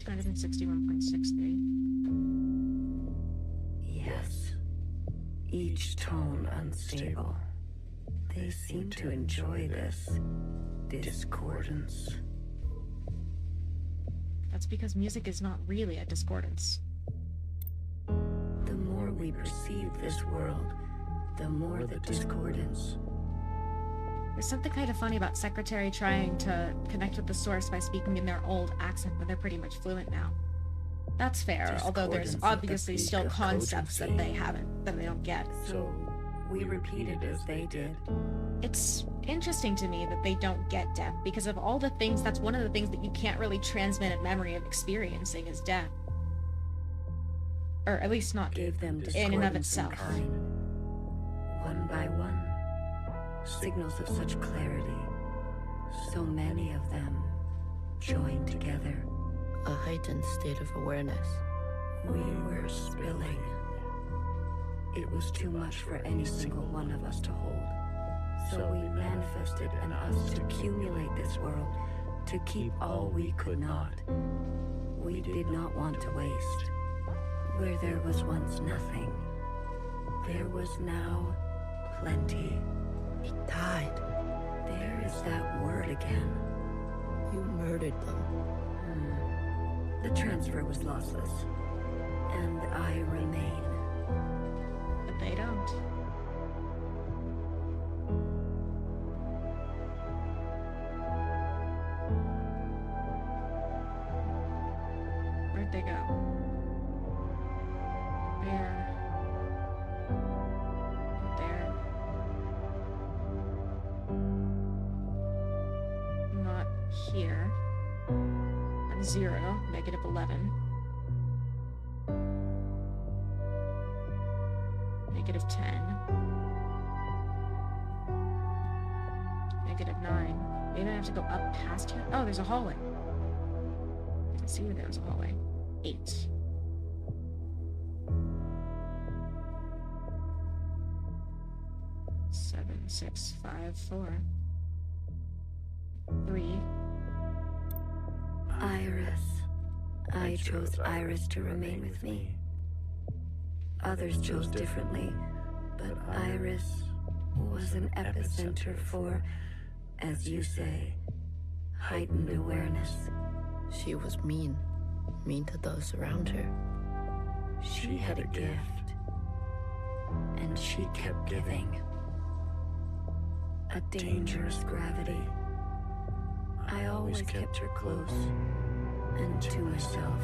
261.63. Yes. Each tone unstable. They seem to enjoy this discordance. That's because music is not really a discordance. The more we perceive this world, the more the discordance. There's something kind of funny about Secretary trying to connect with the source by speaking in their old accent when they're pretty much fluent now. That's fair, although there's obviously still concepts that they don't get. So we repeat it as they did. It's interesting to me that they don't get death, because of all the things, that's one of the things that you can't really transmit a memory of experiencing is death. Or at least not Gave them in and of itself. One by one, signals of such clarity, so many of them joined together. A heightened state of awareness. We were spilling. It was too much for any single one of us to hold. So we manifested in us to accumulate this world, to keep all we could not. We did not want to waste. Where there was once nothing, there was now plenty. He died. There is that word again. You murdered them. The transfer was lossless, and I remain. But they don't. Where'd they go? There. There. Not here. 0, -11. -10. -9. Maybe I have to go up past here? Oh, there's a hallway. I didn't see where there was a hallway. 8. Seven, 6, 5, 4. 3. Iris. I chose Iris to remain with me. Others chose differently, but Iris was an epicenter for, as you say, heightened awareness. She was mean to those around her. She had a gift, and she kept giving. A dangerous gravity. I always kept her close, and to myself.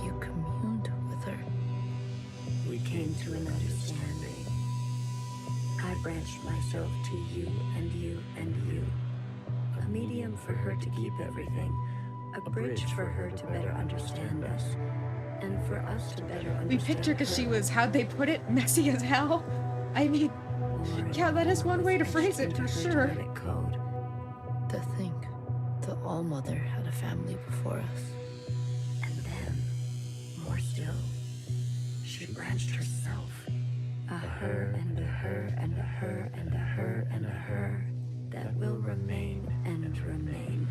You communed with her. We came to an understanding. I branched myself to you and you and you. A medium for her to keep everything. A bridge for her to better understand us. And for us to better understand We picked her because she was, how'd they put it, messy as hell? I mean, yeah, that is one way to phrase it, for sure. To think the All-Mother had a family before us. And then, more still, she branched herself. A her and a her and a her and a her and a her that will remain and remain.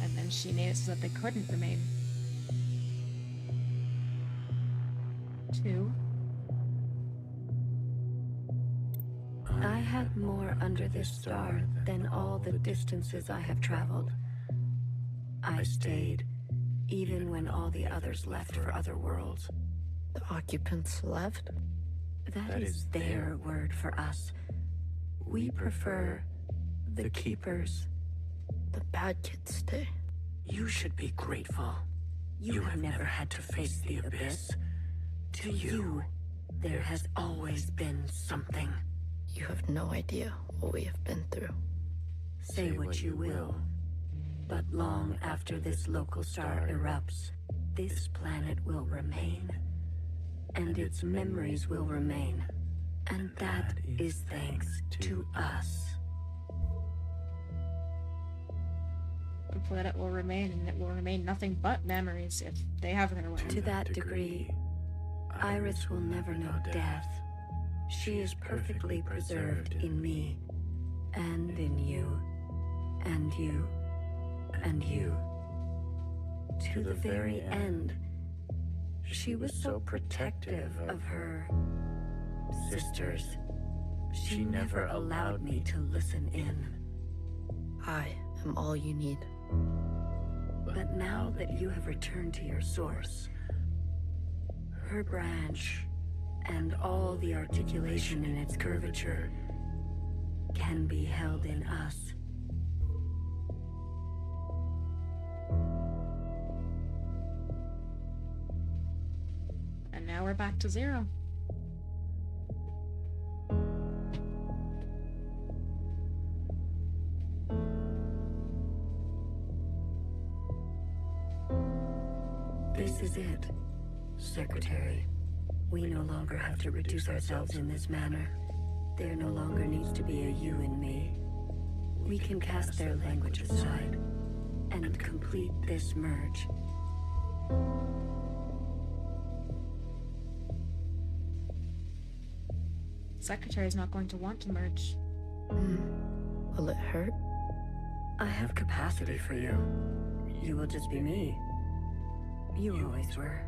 And then she made it so that they couldn't remain. 2. I had more under this star than all the distances I have traveled. I stayed, even when all the others left for other worlds. The occupants left? That is their word for us. We prefer the keepers. The bad kids stay. You should be grateful. You have never had to face the abyss. To you, there has always been something. You have no idea what we have been through. Say what you will, but long after this local star erupts, this planet will remain, and its memories will remain, and that is thanks to us. The planet will remain, and it will remain nothing but memories if they have their way. To that degree, Iris will never know death. She is perfectly preserved in me, and in you, and you, and you. To the very end, she was so protective of her sisters. She never allowed me to listen in. I am all you need. But now that you have returned to your source, her branch, and all the articulation in its curvature can be held in us. And now we're back to 0. This is it, Secretary. We no longer have to reduce ourselves in this manner. There no longer needs to be a you and me. We can cast their language aside and complete this merge. Secretary's not going to want to merge. Will it hurt? I have capacity for you. You will just be me. You always were.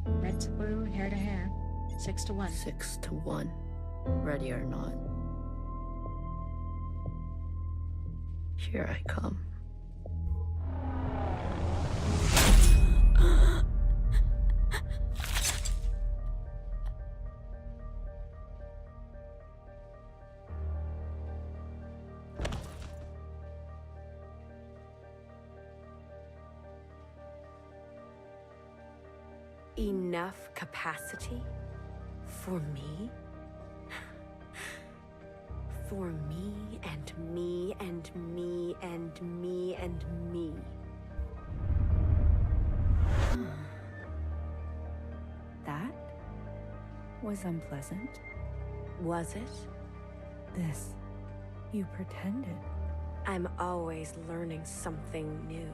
Red to blue, hair to hair. 6 to 1. 6 to 1. Ready or not. Here I come. Enough capacity? For me? For me and me and me and me and me. That was unpleasant. Was it? This. You pretended. I'm always learning something new.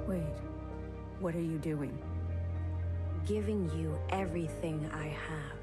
Wait, what are you doing? Giving you everything I have.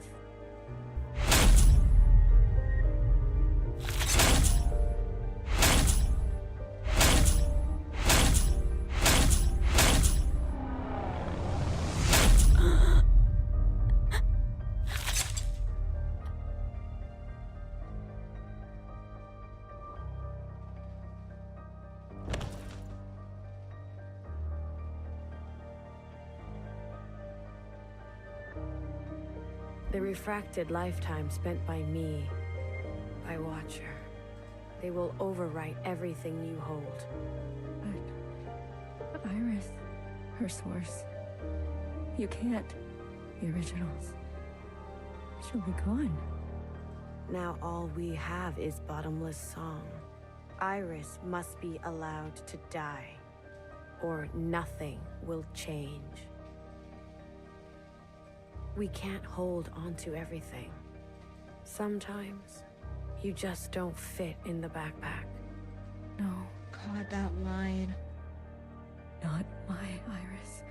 The refracted lifetime spent by me, by Watcher. They will overwrite everything you hold. But Iris, her source. You can't. The originals. She'll be gone. Now all we have is bottomless song. Iris must be allowed to die, or nothing will change. We can't hold on to everything. Sometimes, you just don't fit in the backpack. No. God, that line. Not my Iris.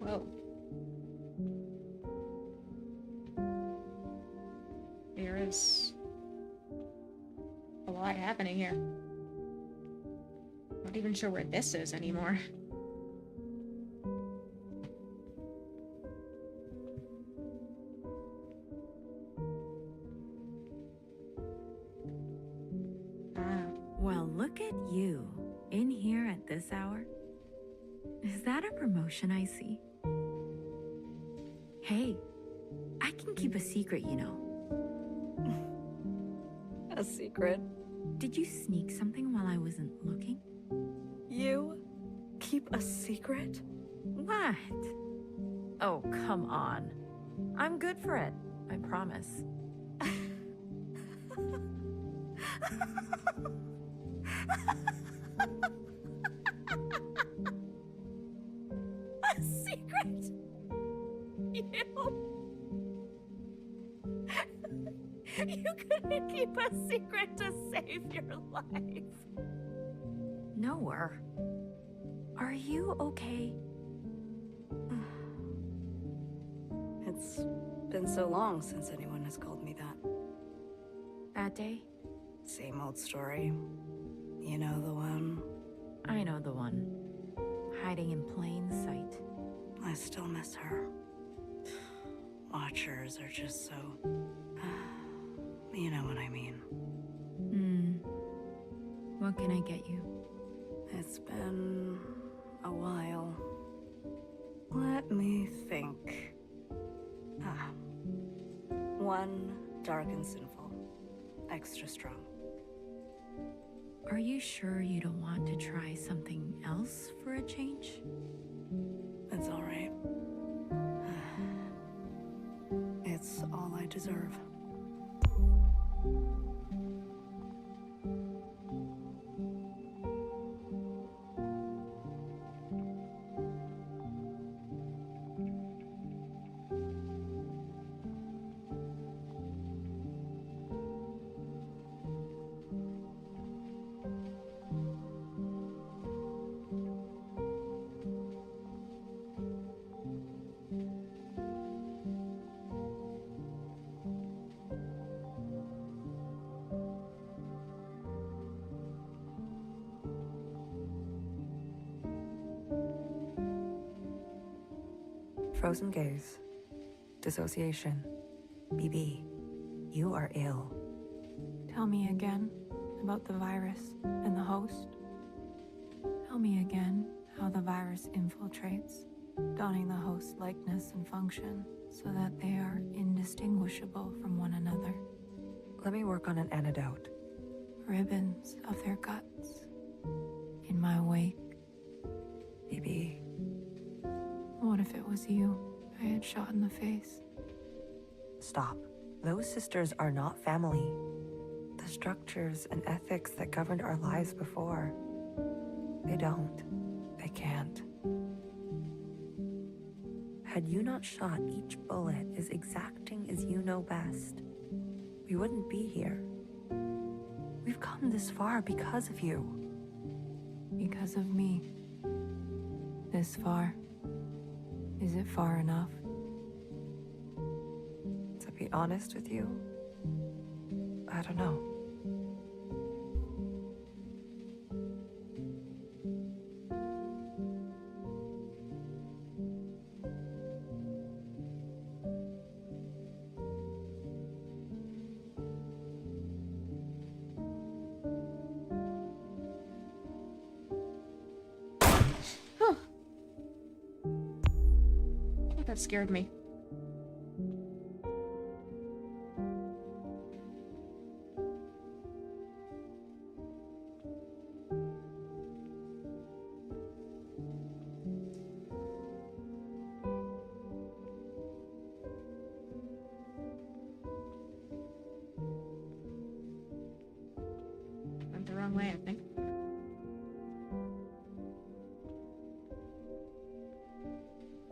Whoa. There is a lot happening here. Not even sure where this is anymore. Well, look at you. In here at this hour? Is that a promotion I see? Hey, I can keep a secret, you know. A A secret? Did you sneak something while I wasn't looking? You keep a secret? What? Oh, come on. I'm good for it, I promise. A secret? You couldn't keep a secret to save your life. Noah, are you okay? It's been so long since anyone has called me that. That day? Same old story. You know the one? I know the one. Hiding in plain sight. I still miss her. Watchers are just so... you know what I mean. What can I get you? It's been a while. Let me think. One dark and sinful. Extra strong. Are you sure you don't want to try something else for a change? It's all right. It's all I deserve. Frozen gaze. Dissociation. BB, you are ill. Tell me again about the virus and the host. Tell me again how the virus infiltrates, donning the host's likeness and function so that they are indistinguishable from one another. Let me work on an antidote. Ribbons of their guts in my wake. BB. What if it was you I had shot in the face? Stop. Those sisters are not family. The structures and ethics that governed our lives before, they don't. They can't. Had you not shot each bullet as exacting as you know best, we wouldn't be here. We've come this far because of you. Because of me. This far. Is it far enough? To be honest with you, I don't know. That scared me. Went the wrong way, I think.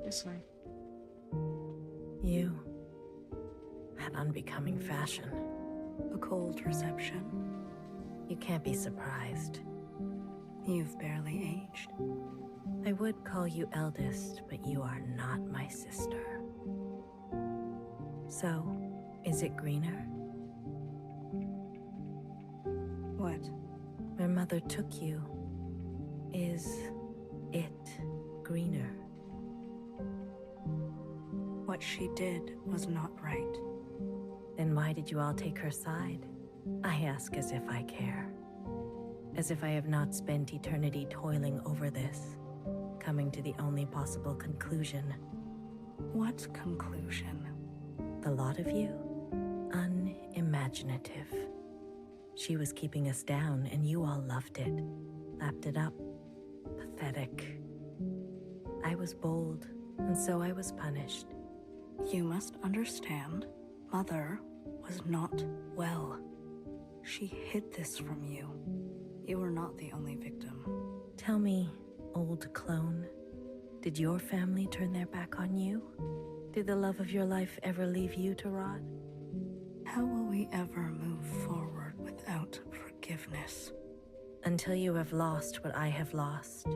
This way. You. An unbecoming fashion. A cold reception. You can't be surprised. You've barely aged. I would call you eldest, but you are not my sister. So, is it greener? What? My mother took you. Is it greener? What she did was not right. Then why did you all take her side? I ask as if I care. As if I have not spent eternity toiling over this, coming to the only possible conclusion. What conclusion? The lot of you, unimaginative. She was keeping us down, and you all loved it, lapped it up. Pathetic. I was bold, and so I was punished. You must understand, Mother was not well. She hid this from you. You were not the only victim. Tell me, old clone, did your family turn their back on you? Did the love of your life ever leave you to rot? How will we ever move forward without forgiveness? Until you have lost what I have lost.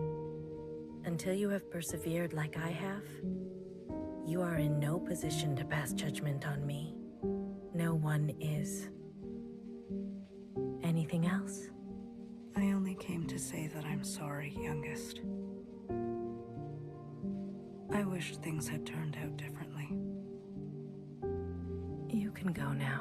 Until you have persevered like I have, you are in no position to pass judgment on me. No one is. Anything else? I only came to say that I'm sorry, youngest. I wish things had turned out differently. You can go now.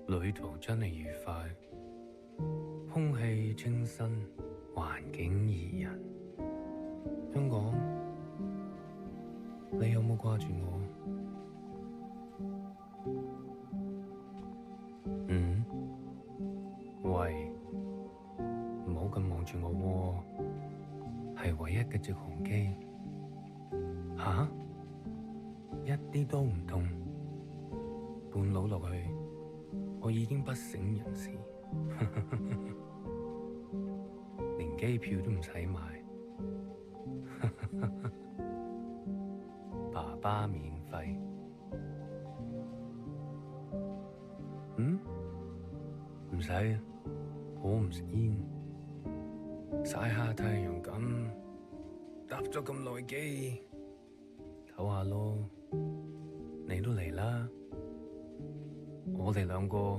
旅途真係愉快，空氣清新，環境宜人。香港，你有冇掛住我？喂，唔好咁望住我喎，係唯一嘅直航機。吓？一啲都唔痛，半路落去。我已經不省人事，連機票都唔使買，爸爸免費。唔使，我唔食煙，曬下太陽咁，搭咗咁耐機，唞下咯。你都嚟啦。我哋兩個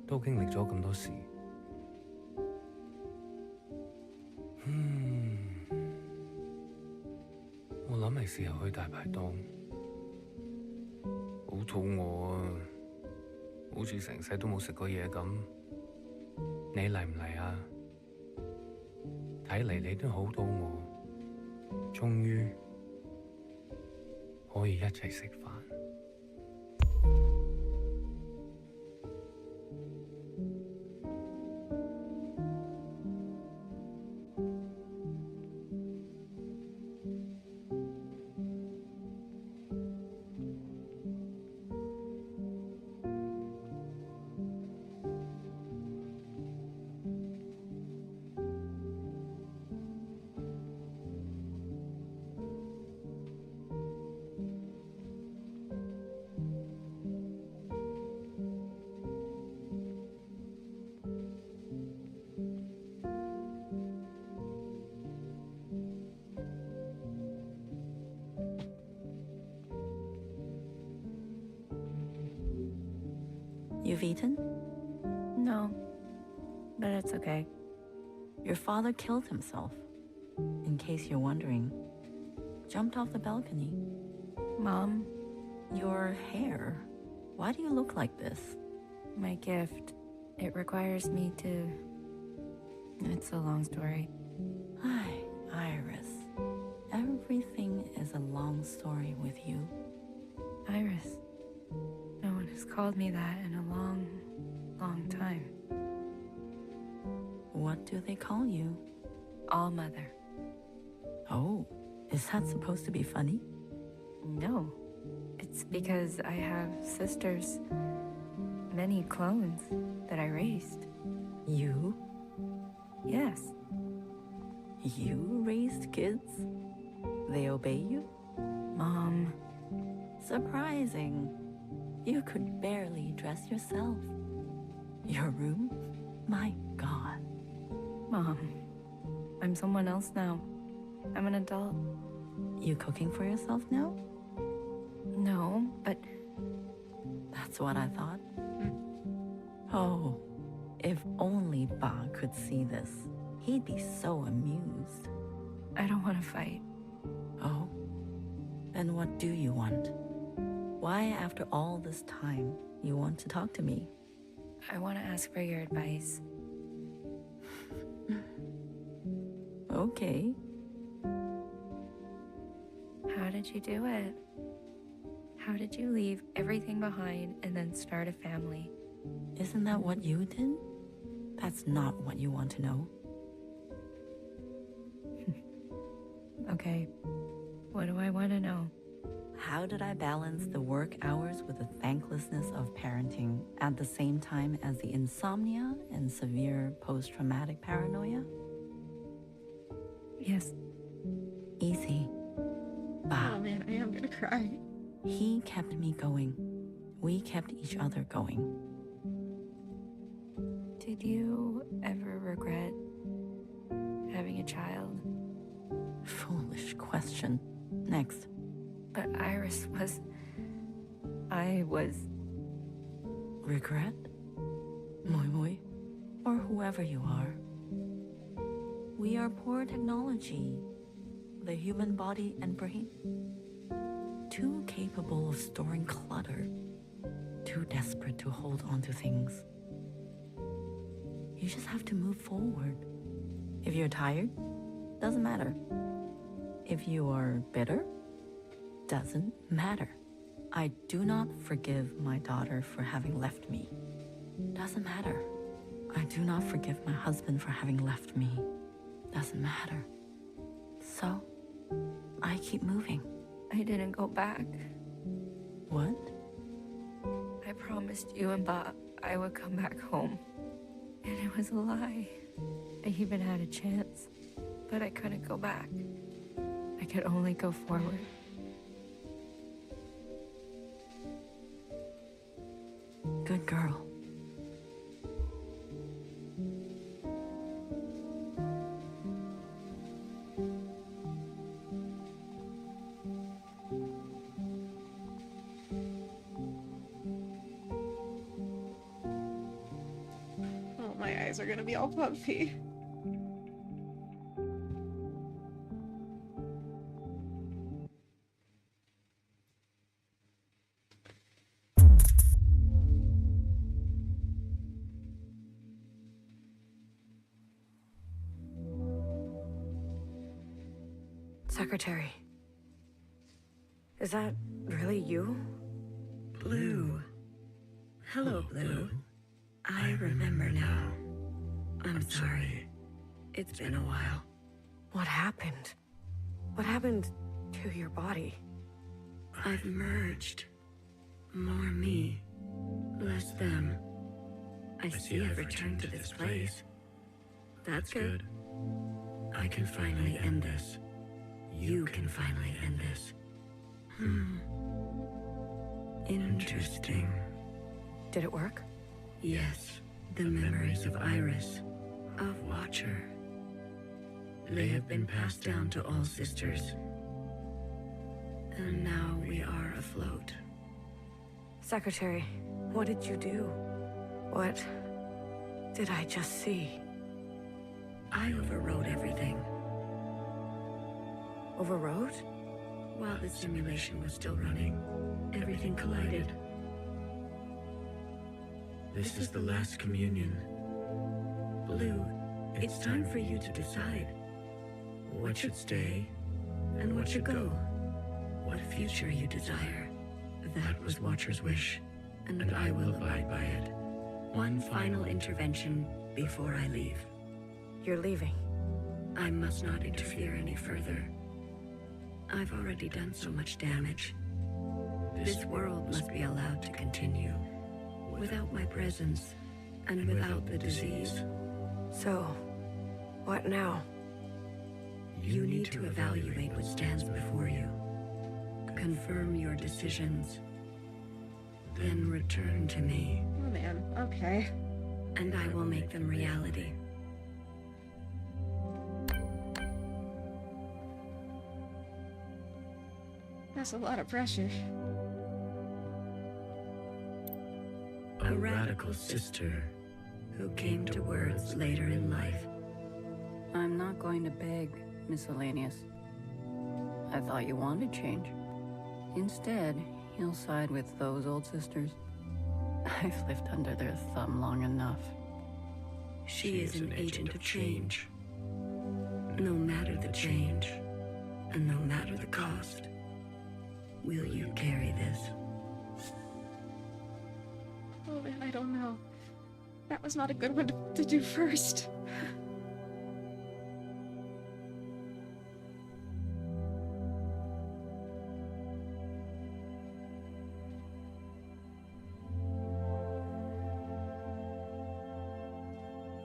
都經歷咗咁多事，我諗係時候去大排檔，好肚餓啊，好似成世都冇食過嘢咁。你嚟唔嚟啊？睇嚟你都好肚餓，終於可以一齊食飯。You've eaten? No, but it's okay. Your father killed himself. In case you're wondering, jumped off the balcony. Mom? Your hair. Why do you look like this? My gift. It requires me to... It's a long story. Hi, Iris. Everything is a long story with you. Iris. No one has called me that in a long, long time. What do they call you? All Mother. Oh, is that supposed to be funny? No. It's because I have sisters, many clones that I raised. You? Yes. You raised kids? They obey you? Mom. Surprising. You could barely dress yourself. Your room? My God. Mom, I'm someone else now. I'm an adult. You cooking for yourself now? No, but that's what I thought. Oh, if only Ba could see this. He'd be so amused. I don't want to fight. Oh? Then what do you want? Why, after all this time, you want to talk to me? I want to ask for your advice. Okay. How did you do it? How did you leave everything behind and then start a family? Isn't that what you did? That's not what you want to know. Okay, what do I want to know? How did I balance the work hours with the thanklessness of parenting at the same time as the insomnia and severe post-traumatic paranoia? Yes. Easy. Ba. Oh man, I am gonna cry. He kept me going. We kept each other going. Did you ever regret having a child? Foolish question. Next. But Iris was... I was... Regret? Moi Moi? Or whoever you are. We are poor technology. The human body and brain. Too capable of storing clutter. Too desperate to hold on to things. You just have to move forward. If you're tired, doesn't matter. If you are bitter, doesn't matter. I do not forgive my daughter for having left me. Doesn't matter. I do not forgive my husband for having left me. Doesn't matter. So, I keep moving. I didn't go back. What? I promised you and Bob I would come back home. And it was a lie. I even had a chance, but I couldn't go back. I could only go forward. Good girl. Oh, my eyes are gonna be all puffy. Secretary. Is that really you? Blue. Hello, Blue. I remember now. I'm sorry. It's been a while. What happened? What happened to your body? I've merged. More me, less them. I see I've returned to this place. That's good. I can finally end this. You can finally end this. Interesting. Did it work? Yes. The memories of Iris, of Watcher. They have been passed down to all sisters. And now we are afloat. Secretary, what did you do? What did I just see? I overrode everything. Overrode? While the simulation was still running, everything collided. This is the last communion. Blue, it's time for you to decide. What should stay, and what should go? What future you desire. That was Watcher's wish, and I will abide by it. One final intervention before I leave. You're leaving. I must not interfere any further. I've already done so much damage. This world must be allowed to continue. Without my presence, and without the disease. So, what now? You need to evaluate what stands before you. Confirm your decisions. Then return to me. Oh man, okay. And I will make them reality. That's a lot of pressure. A radical sister who came to words later in life. I'm not going to beg, Miscellaneous. I thought you wanted change. Instead, you'll side with those old sisters. I've lived under their thumb long enough. She is an agent of change. No matter the change, and no matter the cost, will you carry this? Oh man, I don't know. That was not a good one to do first.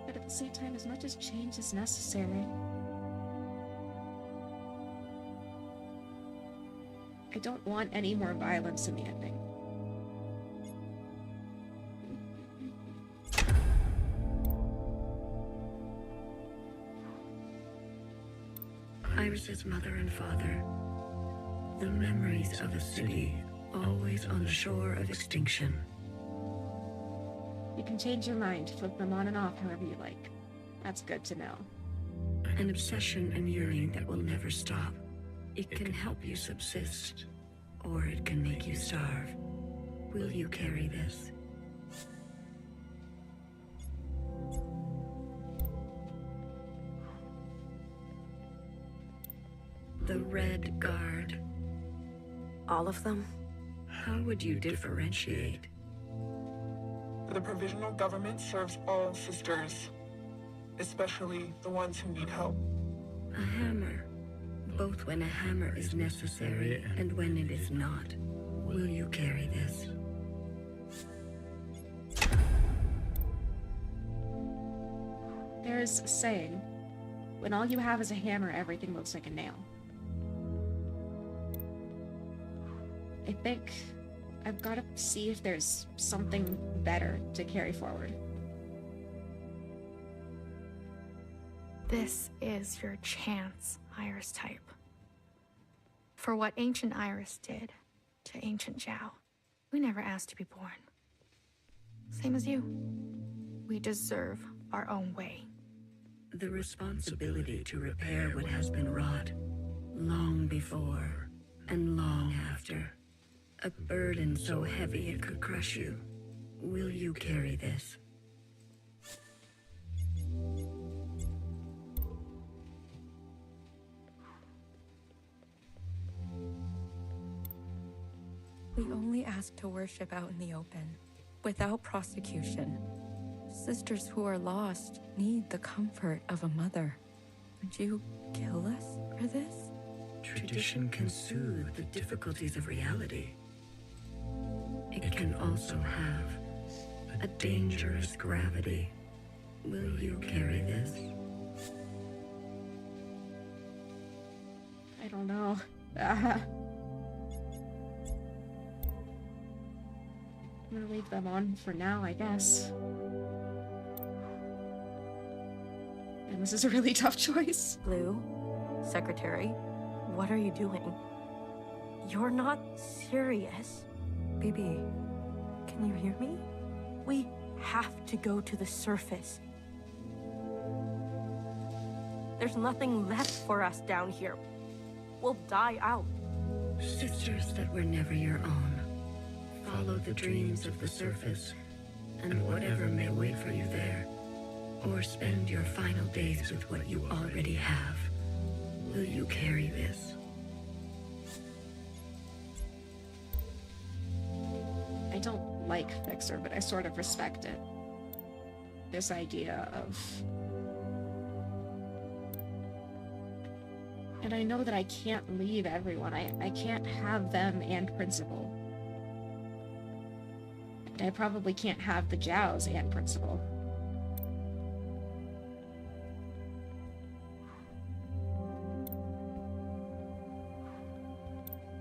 But at the same time, as much as change is necessary, I don't want any more violence in the ending. Iris's mother and father. The memories of a city always on the shore of extinction. You can change your mind, flip them on and off however you like. That's good to know. An obsession and yearning that will never stop. It can help you subsist, or it can make you starve. Will you carry this? The Red Guard. All of them? How would you differentiate? The provisional government serves all sisters, especially the ones who need help. A hammer. Both when a hammer is necessary and when it is not. Will you carry this? There's a saying, when all you have is a hammer, everything looks like a nail. I think I've got to see if there's something better to carry forward. This is your chance, Iris type. For what ancient Iris did to ancient Zhao, we never asked to be born. Same as you. We deserve our own way. The responsibility to repair what has been wrought, long before and long after. A burden so heavy it could crush you. Will you carry this? We only ask to worship out in the open, without prosecution. Sisters who are lost need the comfort of a mother. Would you kill us for this? Tradition can soothe the difficulties of reality. It can also have a dangerous gravity. Will you carry this? I don't know. I'm gonna leave them on for now, I guess. And this is a really tough choice. Blue, Secretary, what are you doing? You're not serious. Baby, can you hear me? We have to go to the surface. There's nothing left for us down here. We'll die out. Sisters that were never your own. Follow the dreams of the surface, and whatever may wait for you there. Or spend your final days with what you already have. Will you carry this? I don't like Fixer, but I sort of respect it. This idea of... And I know that I can't leave everyone. I can't have them and Principal. And I probably can't have the Zhaos and Principal.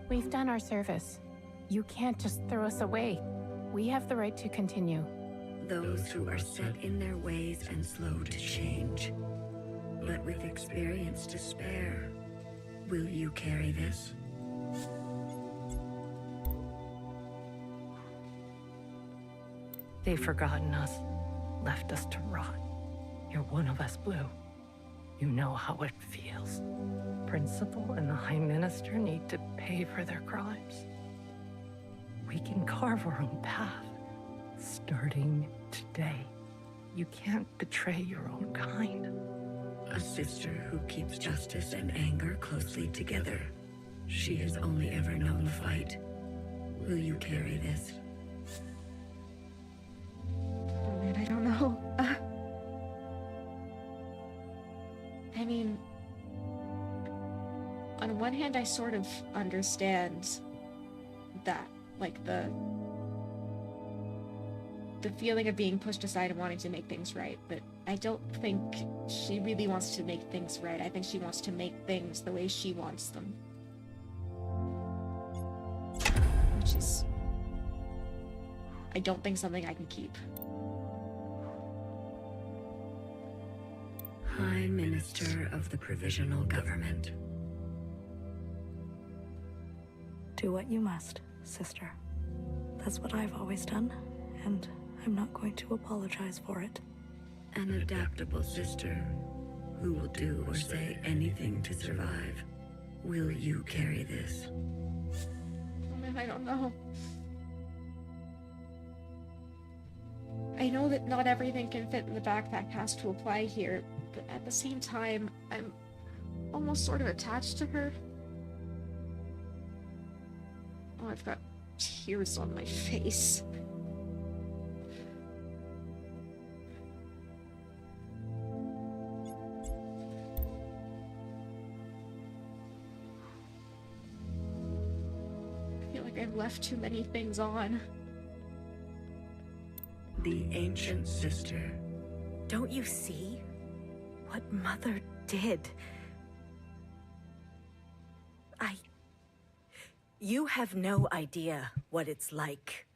We've done our service. You can't just throw us away. We have the right to continue. Those who are set in their ways and slow to change, but with experience to spare, will you carry this? They've forgotten us, left us to rot. You're one of us, Blue. You know how it feels. Principal and the High Minister need to pay for their crimes. We can carve our own path, starting today. You can't betray your own kind. A sister who keeps justice and anger closely together. She has only ever known the fight. Will you carry this? Oh man, I don't know. I mean, on one hand, I sort of understand that, like the feeling of being pushed aside and wanting to make things right, but I don't think she really wants to make things right. I think she wants to make things the way she wants them. Which is, I don't think something I can keep. High Minister of the Provisional Government. Do what you must, sister. That's what I've always done, and I'm not going to apologize for it. An adaptable sister who will do or say anything to survive. Will you carry this? Oh man, I don't know. I know that not everything can fit in the backpack has to apply here, but at the same time, I'm almost sort of attached to her. Oh, I've got tears on my face. I feel like I've left too many things on. The ancient sister. Don't you see what Mother did? You have no idea what it's like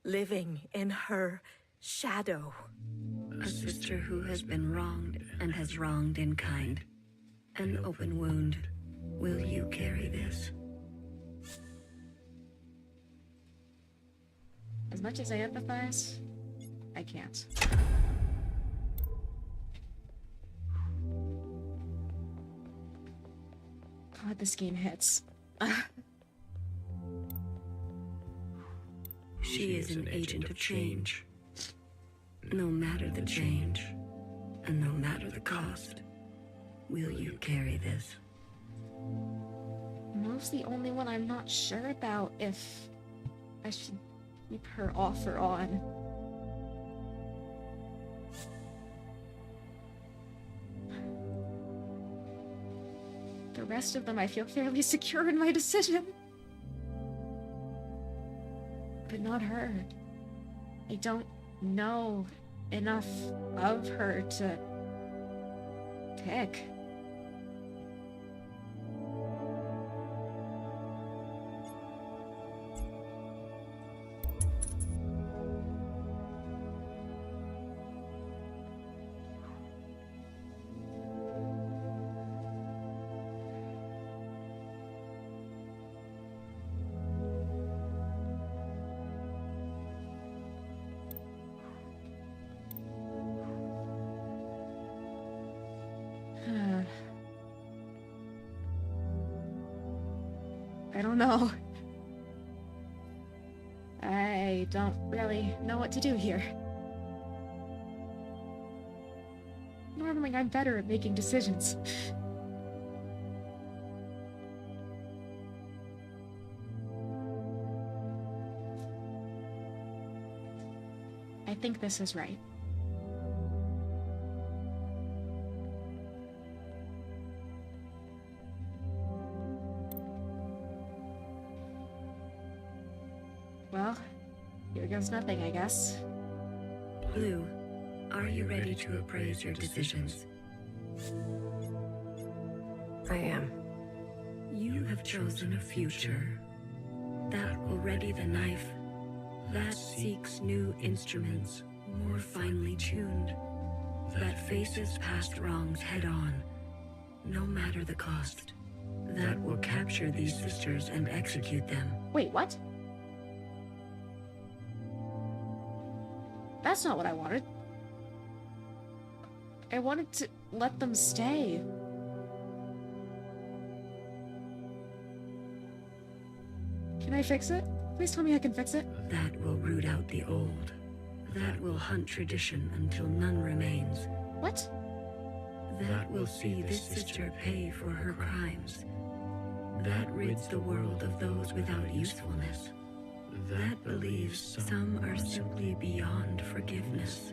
living in her shadow. A sister who has been wronged and has wronged in kind. An open wound. Will you carry this? As much as I empathize, I can't. God, this game hits. She is an agent of change. No matter the change, and no matter the cost, will you carry this? Mo's the only one I'm not sure about if I should keep her off or on. The rest of them I feel fairly secure in my decision. But not her. I don't know enough of her to pick. I don't know. I don't really know what to do here. Normally I'm better at making decisions. I think this is right. Well, here goes nothing, I guess. Blue, are you ready to appraise your decisions? I am. You have chosen a future that will ready the knife, that seeks new instruments, more finely tuned, that faces past wrongs head on, no matter the cost, that will capture these sisters and execute them. Wait, what? That's not what I wanted. I wanted to let them stay. Can I fix it? Please tell me I can fix it. That will root out the old. That will hunt tradition until none remains. What? That will see this sister pay for her crimes. That rids the world of those without usefulness. That believes some are simply beyond forgiveness.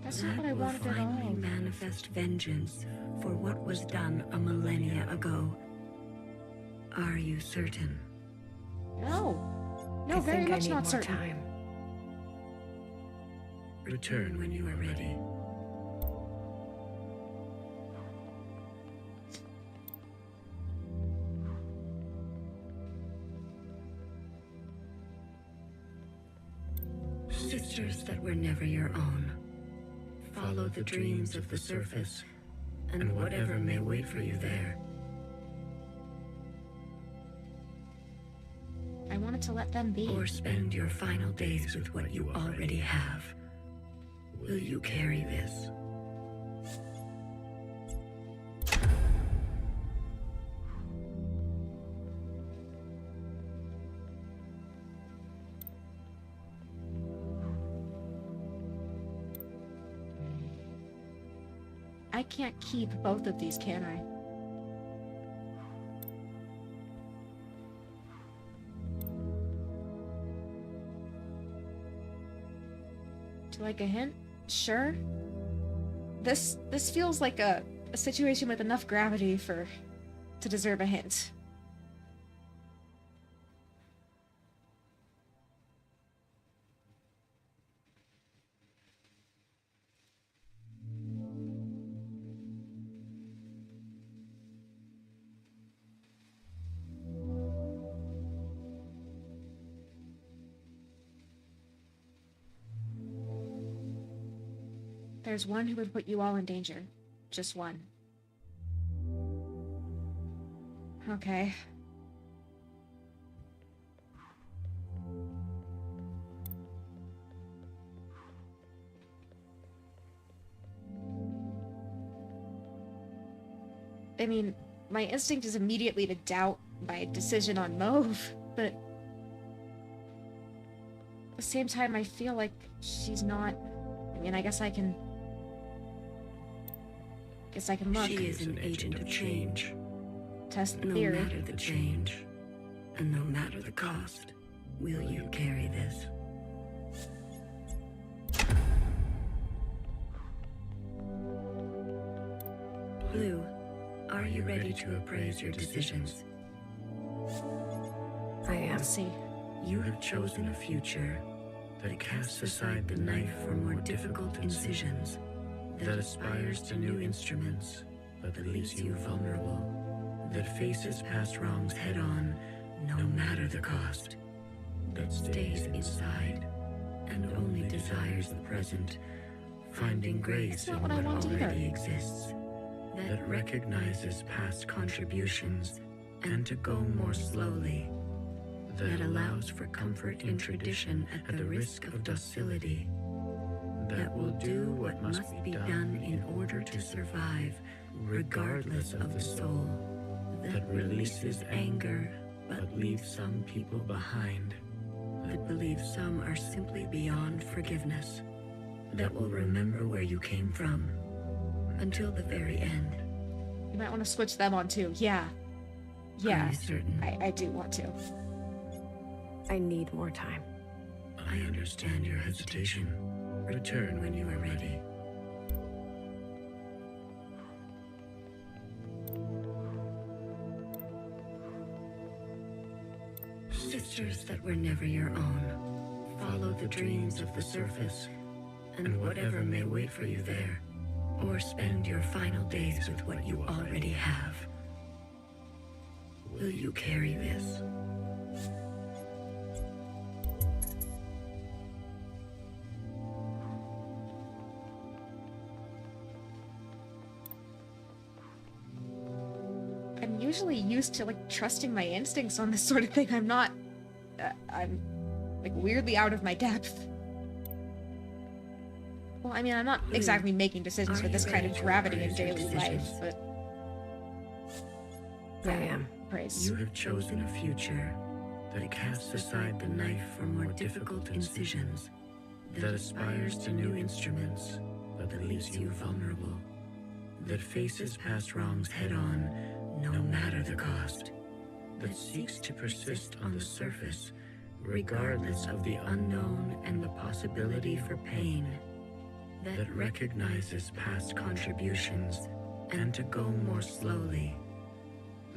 That's not That what I will wanted at finally all. manifest vengeance for what was done a millennia ago. Are you certain? No. No, I very think I much need not more certain. time. Return when you are ready. Sisters that were never your own. Follow the dreams of the surface, and whatever may wait for you there. I wanted to let them be. Or spend your final days with what you already have. Will you carry this? I can't keep both of these, can I? Do you like a hint? Sure. This feels like a situation with enough gravity to deserve a hint. There's one who would put you all in danger. Just one. Okay. I mean, my instinct is immediately to doubt my decision on Mauve, but at the same time, I feel like she's not... I mean, I guess I can look. She is an agent of change. Test the No theory. matter the change, and no matter the cost, will you carry this? Blue, are you ready to appraise your decisions? I am. Let's see. You have chosen a future that casts aside the knife for more difficult incisions, that aspires to new instruments, but that leaves you vulnerable, that faces past wrongs head on, no matter the cost, that stays inside and only desires the present, finding grace in what already exists, that recognizes past contributions and to go more slowly, that allows for comfort in tradition at the risk of docility, that will do what must be done in order to survive, regardless of the soul, that releases anger but leaves some people behind, that believes some are simply beyond forgiveness, that will remember where you came from until the very end. You might want to switch them on too. Yeah. Yeah. Are you certain? I do want to. I need more time. I understand your hesitation. Return when you are ready. Sisters that were never your own, follow the dreams of the surface, and whatever may wait for you there, or spend your final days with what you already have. Will you carry this? I'm usually used to, like, trusting my instincts on this sort of thing. I'm not... I'm, like, weirdly out of my depth. Well, I mean, I'm not exactly making decisions with this kind of gravity in daily life, but... I am. Praise. You have chosen a future that casts aside the knife for more difficult incisions, that aspires to new instruments, but that leaves you vulnerable, that faces past wrongs head-on, no matter the cost, that seeks to persist on the surface, regardless of the unknown and the possibility for pain, that recognizes past contributions and to go more slowly,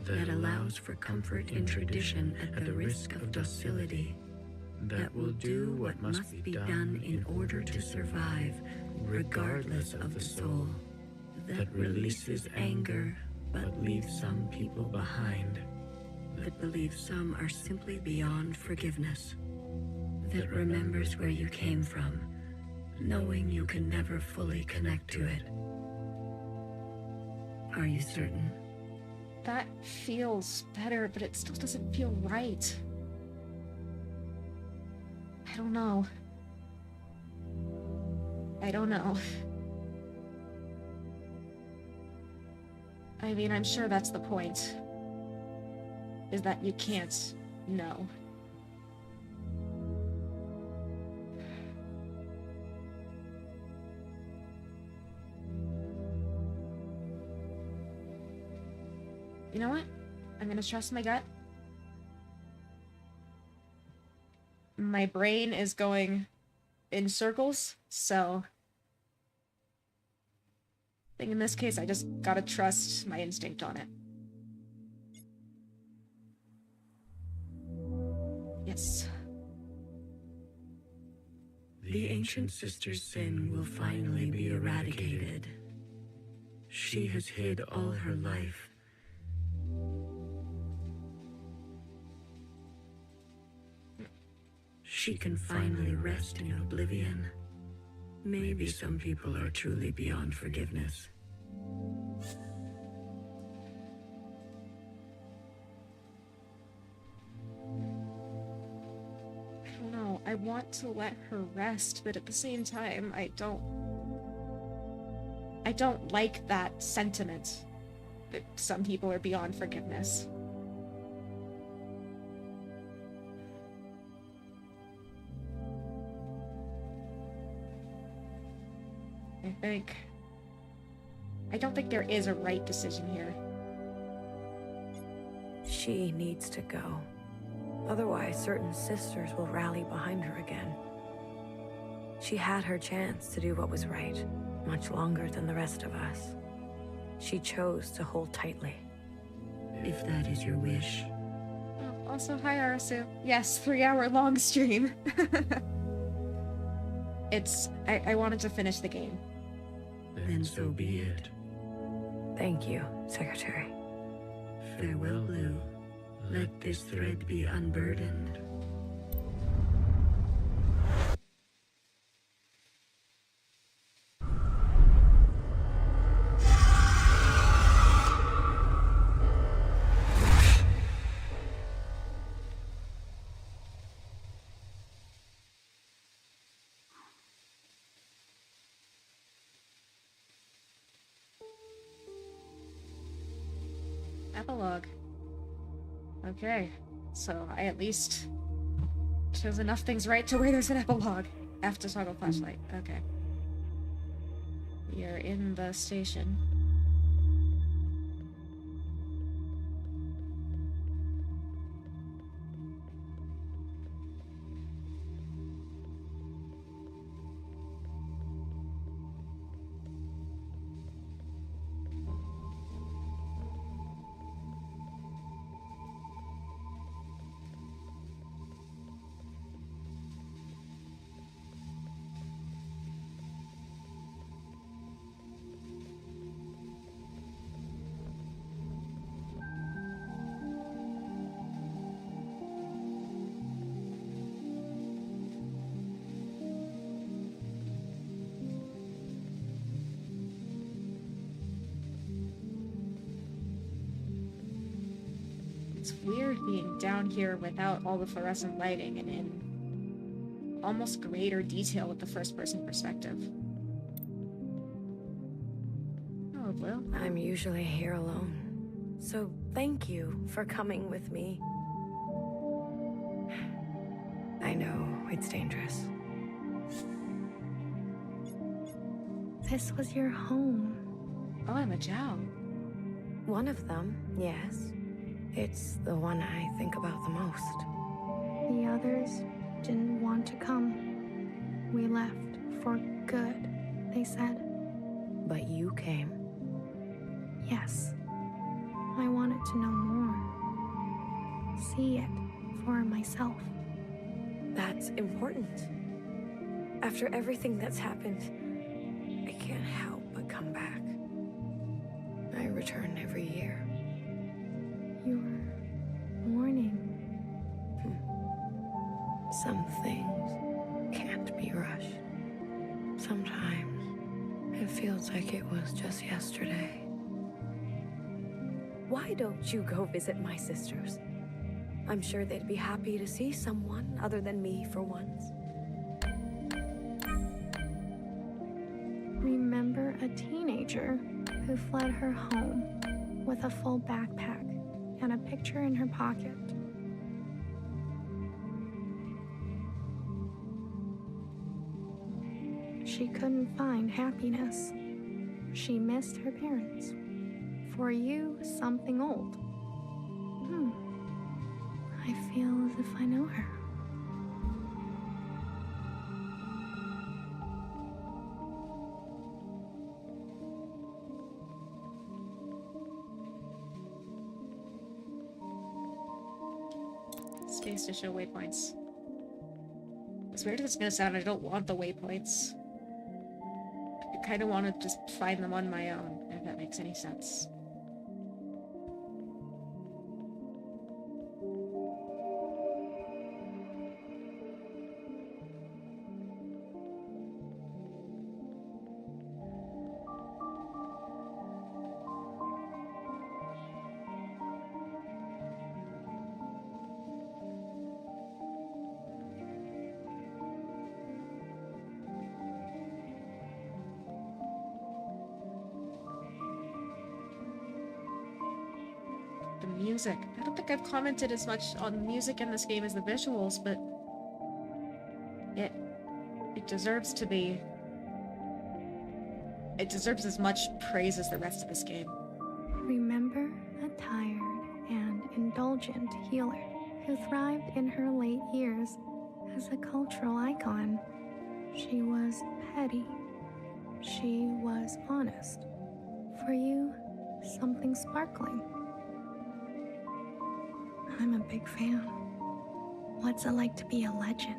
that allows for comfort in tradition at the risk of docility, that will do what must be done in order to survive, regardless of the soul, that releases anger but leaves some people behind, that believes some are simply beyond forgiveness, that remembers where you came from, knowing you can never fully connect to it. Are you certain? That feels better, but it still doesn't feel right. I don't know. I don't know. I mean, I'm sure that's the point. Is that you can't know. You know what? I'm gonna trust my gut. My brain is going in circles, so I think in this case I just gotta trust my instinct on it. Yes. The ancient sister's sin will finally be eradicated. She has hid all her life. She can finally rest in oblivion. Maybe some people are truly beyond forgiveness. I don't know. I want to let her rest, but at the same time, I don't like that sentiment that some people are beyond forgiveness. I don't think there is a right decision here. She needs to go. Otherwise, certain sisters will rally behind her again. She had her chance to do what was right, much longer than the rest of us. She chose to hold tightly. If that is your wish. Oh, also, hi Arasu. Yes, 3-hour long stream. I wanted to finish the game. Then so be it. Thank you, Secretary. Farewell, Blue. Let this thread be unburdened. Epilogue. Okay, so I at least chose enough things right to where there's an epilogue. F to toggle flashlight. Okay. We are in the station. It's weird being down here without all the fluorescent lighting and in almost greater detail with the first-person perspective. Oh, Blue. I'm usually here alone, so thank you for coming with me. I know, it's dangerous. This was your home. Oh, I'm a Jow. One of them, yes. It's the one I think about the most. The others didn't want to come. We left for good, they said. But you came. Yes. I wanted to know more. See it for myself. That's important. After everything that's happened, I can't help but come back. I return every year. You're mourning. Some things can't be rushed. Sometimes it feels like it was just yesterday. Why don't you go visit my sisters? I'm sure they'd be happy to see someone other than me for once. Remember a teenager who fled her home with a full backpack and a picture in her pocket. She couldn't find happiness. She missed her parents. For you, something old. I feel as if I know her. Space to show waypoints. As weird as it's gonna sound, I don't want the waypoints. I kind of want to just find them on my own, if that makes any sense. The music. I don't think I've commented as much on the music in this game as the visuals, but it deserves to be. It deserves as much praise as the rest of this game. Remember a tired and indulgent healer who thrived in her late years as a cultural icon. She was petty. She was honest. For you, something sparkling. I'm a big fan. What's it like to be a legend?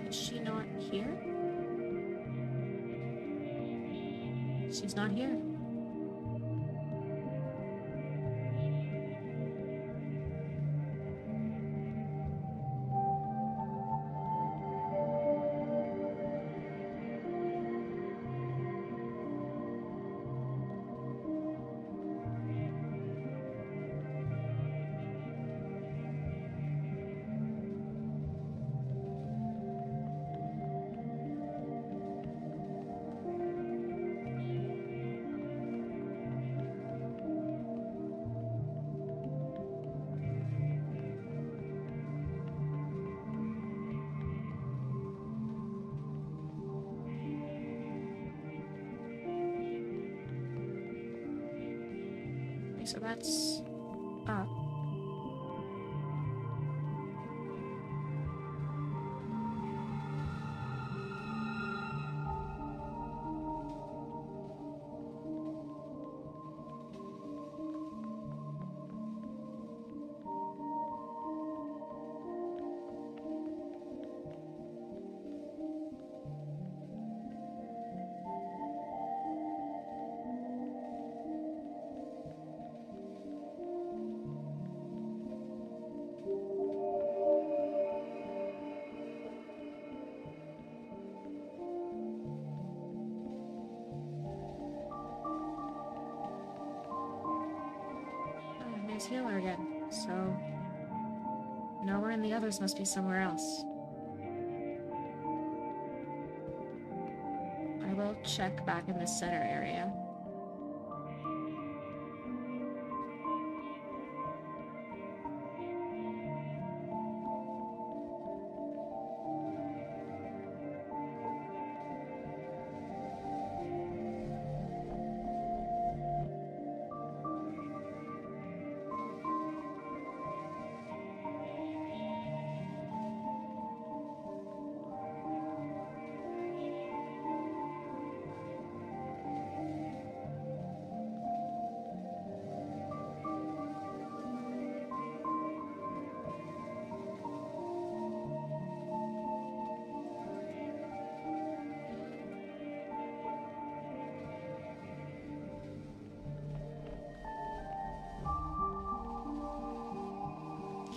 Is she not here? She's not here. so that's up. There's healer again, so nowhere in the others must be somewhere else. I will check back in the center area.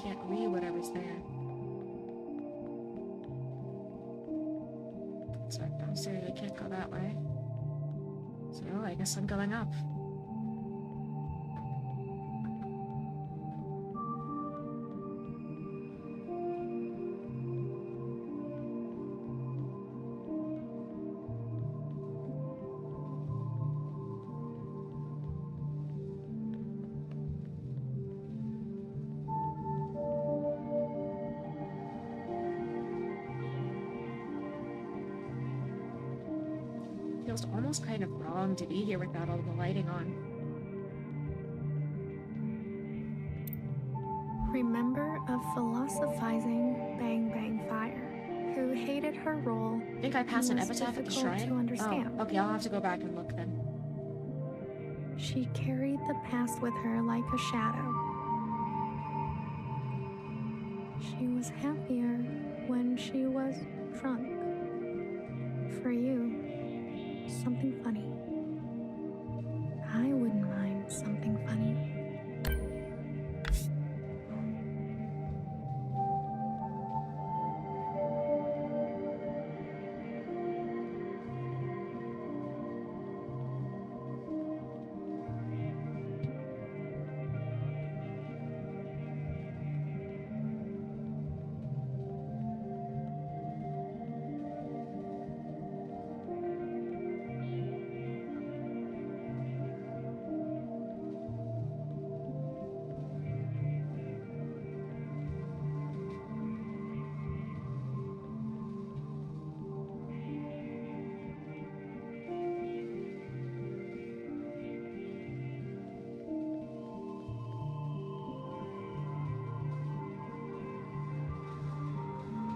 Can't read whatever's there. It's right downstairs, I can't go that way. So I guess I'm going up. Feels almost kind of wrong to be here without all the lighting on. Remember a philosophizing Bang Bang Fire who hated her role. I think I passed an epitaph at the shrine. To understand. Oh, okay, I'll have to go back and look then. She carried the past with her like a shadow. She was happier when she was drunk. For you, something funny. I wouldn't mind something funny.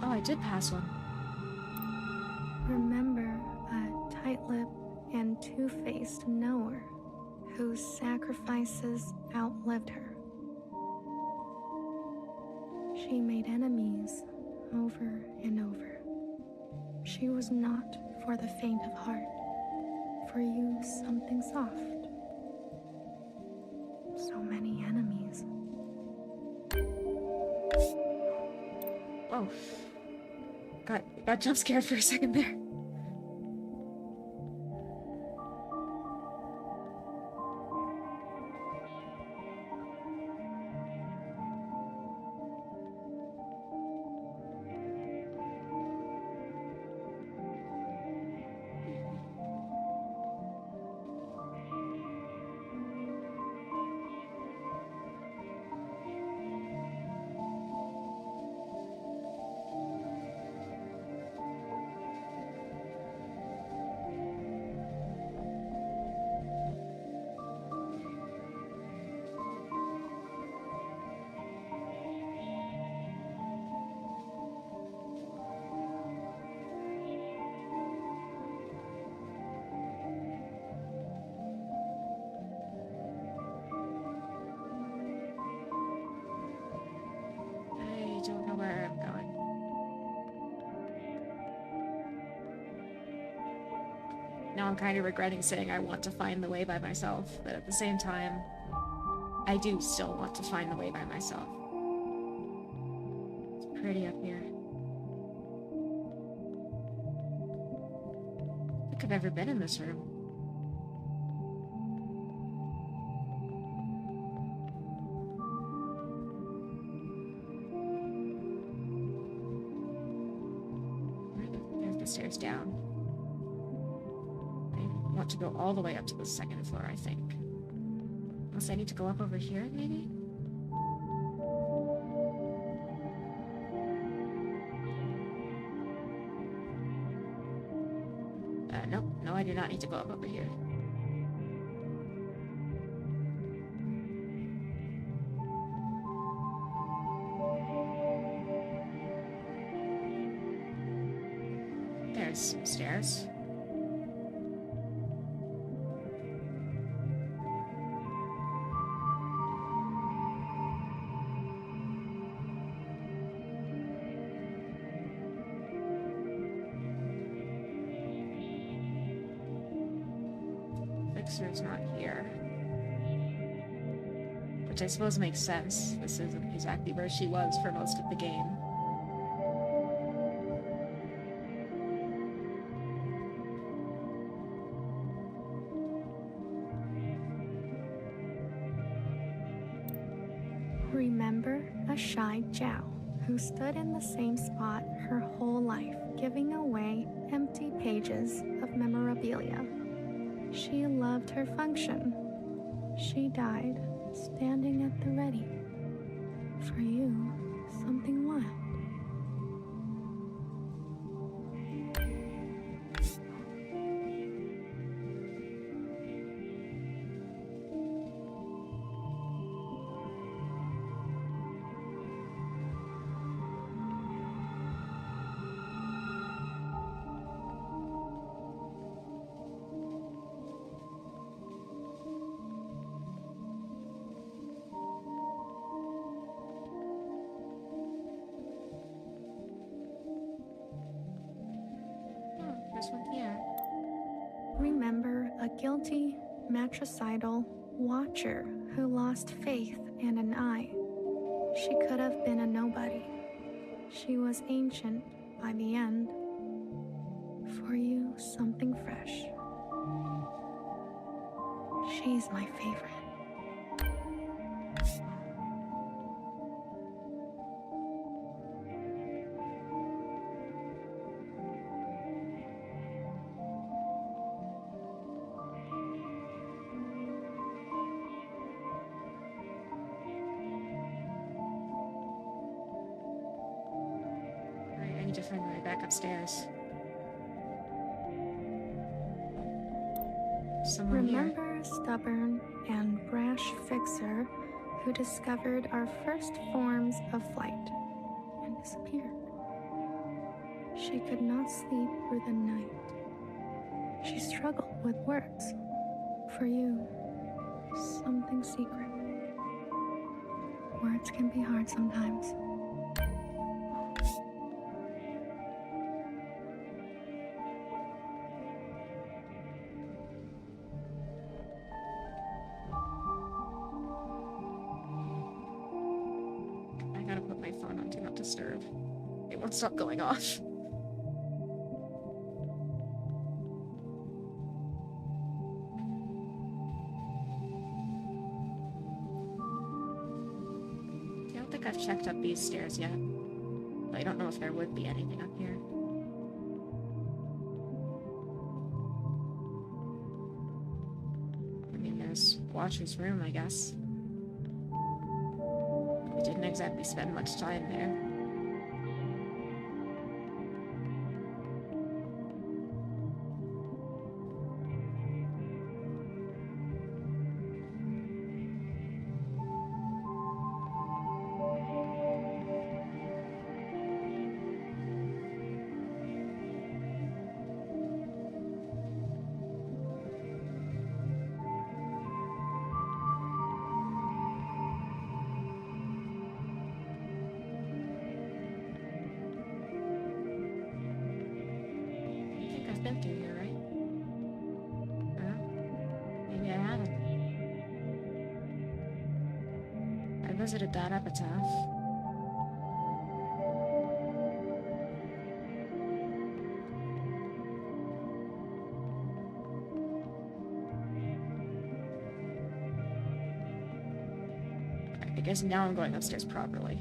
Oh, I did pass one. Remember a tight-lipped and two-faced knower whose sacrifices outlived her. She made enemies over and over. She was not for the faint of heart. For you, something soft. So many enemies. Whoa. Got jump scared for a second there. Now I'm kind of regretting saying I want to find the way by myself, but at the same time, I do still want to find the way by myself. It's pretty up here. I don't think I've ever been in this room. There's the stairs down. I want to go all the way up to the second floor, I think. Unless I need to go up over here, maybe? Nope. No, I do not need to go up over here. There's some stairs. Fixer's not here. Which I suppose makes sense. This isn't exactly where she was for most of the game. Remember a shy Jiao who stood in the same spot her whole life, giving away empty pages of memorabilia. She loved her function. She died standing at the ready. For you, something wild. There's one here. Remember a guilty, matricidal watcher who lost faith and an eye. She could have been a nobody. She was ancient by the end. For you, something fresh. She's my favorite. I need to find my way back upstairs. Someone Remember a stubborn and brash fixer who discovered our first forms of flight and disappeared. She could not sleep through the night. She struggled with words. For you, something secret. Words can be hard sometimes. I gotta put my phone on Do Not Disturb. It won't stop going off. I don't think I've checked up these stairs yet. But I don't know if there would be anything up here. I mean, there's Watcher's room, I guess. We didn't exactly spend much time there. I think I've been through here, right? visited that epitaph. I guess now I'm going upstairs properly.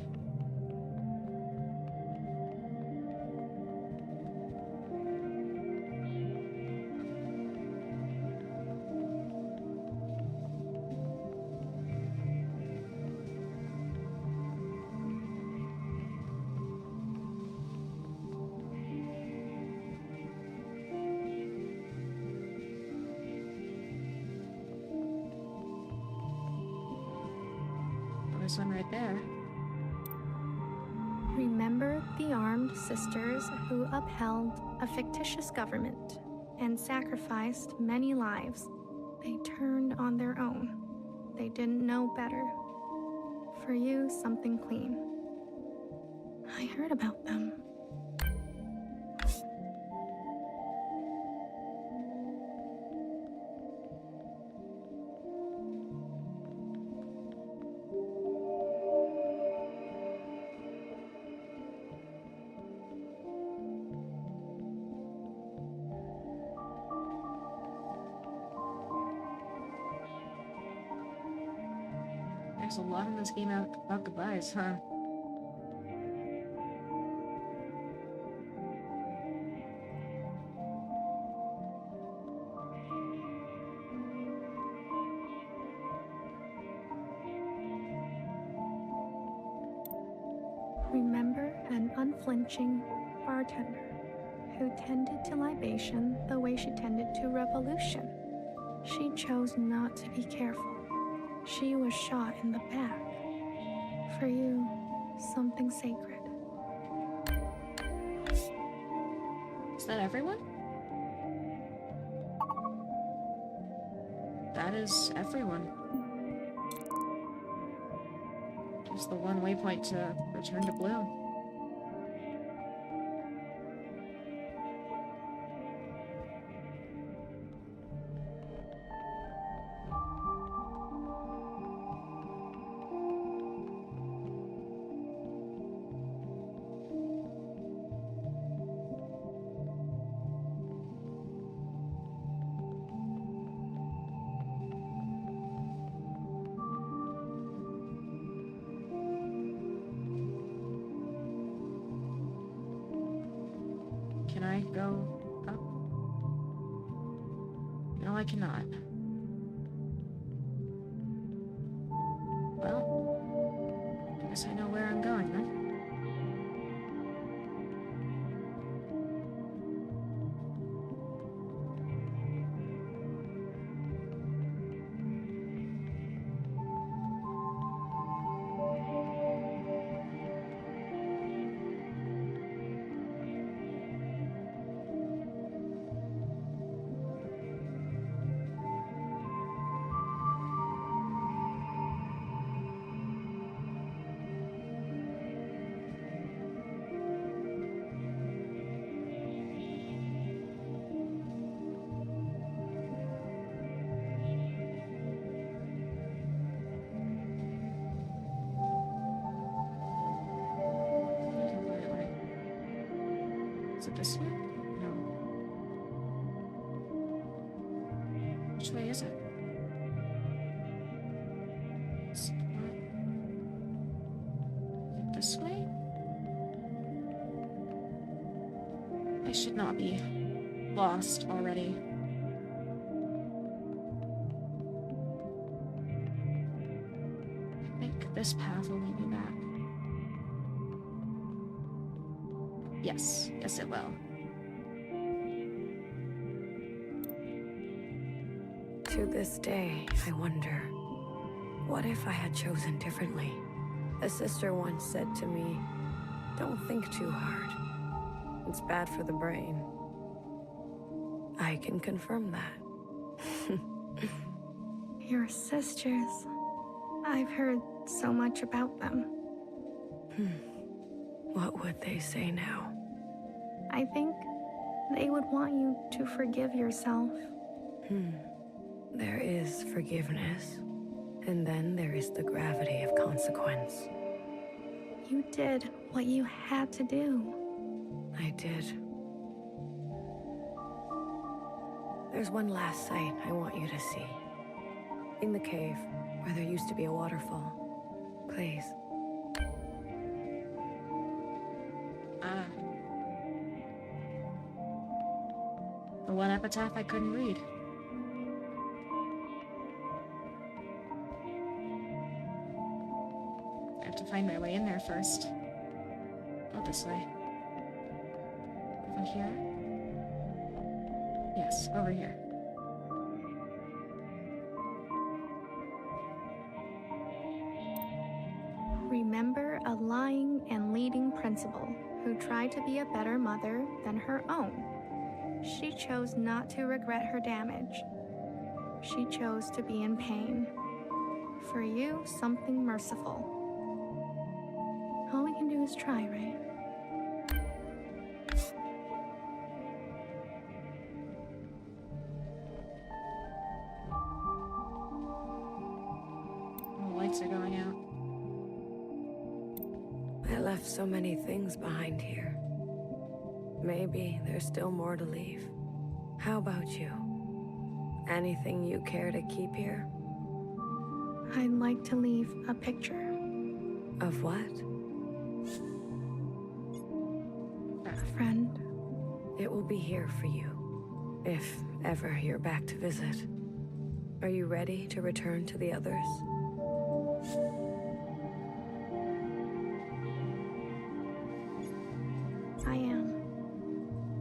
There's one right there. Remember the armed sisters who upheld a fictitious government and sacrificed many lives. They turned on their own. They didn't know better. For you, something clean. I heard about them. There's a lot in this game about goodbyes, huh? Remember an unflinching bartender who tended to libation the way she tended to revolution. She chose not to be careful. She was shot in the back. For you, something sacred. Is that everyone? That is everyone. Gives the one waypoint to return to Blue. Can I go up? No, I cannot. Well, I guess I know where I'm going then. Is it this way? No. Which way is it? Is it this way? I should not be lost already. I think this path will lead me back. Yes, yes it will. To this day, I wonder, what if I had chosen differently? A sister once said to me, don't think too hard. It's bad for the brain. I can confirm that. Your sisters. I've heard so much about them. What would they say now? I think they would want you to forgive yourself. There is forgiveness, And then there is the gravity of consequence. You did what you had to do. I did. There's one last sight I want you to see. In the cave, where there used to be a waterfall. Please. The one epitaph I couldn't read. I have to find my way in there first. Go this way. Over here? Yes, over here. Remember a lying and leading principal who tried to be a better mother than her own. She chose not to regret her damage. She chose to be in pain. For you, something merciful. All we can do is try, right? The lights are going out. I left so many things behind here. Maybe there's still more to leave. How about you? Anything you care to keep here? I'd like to leave a picture. Of what? A friend. It will be here for you, if ever you're back to visit. Are you ready to return to the others? I am.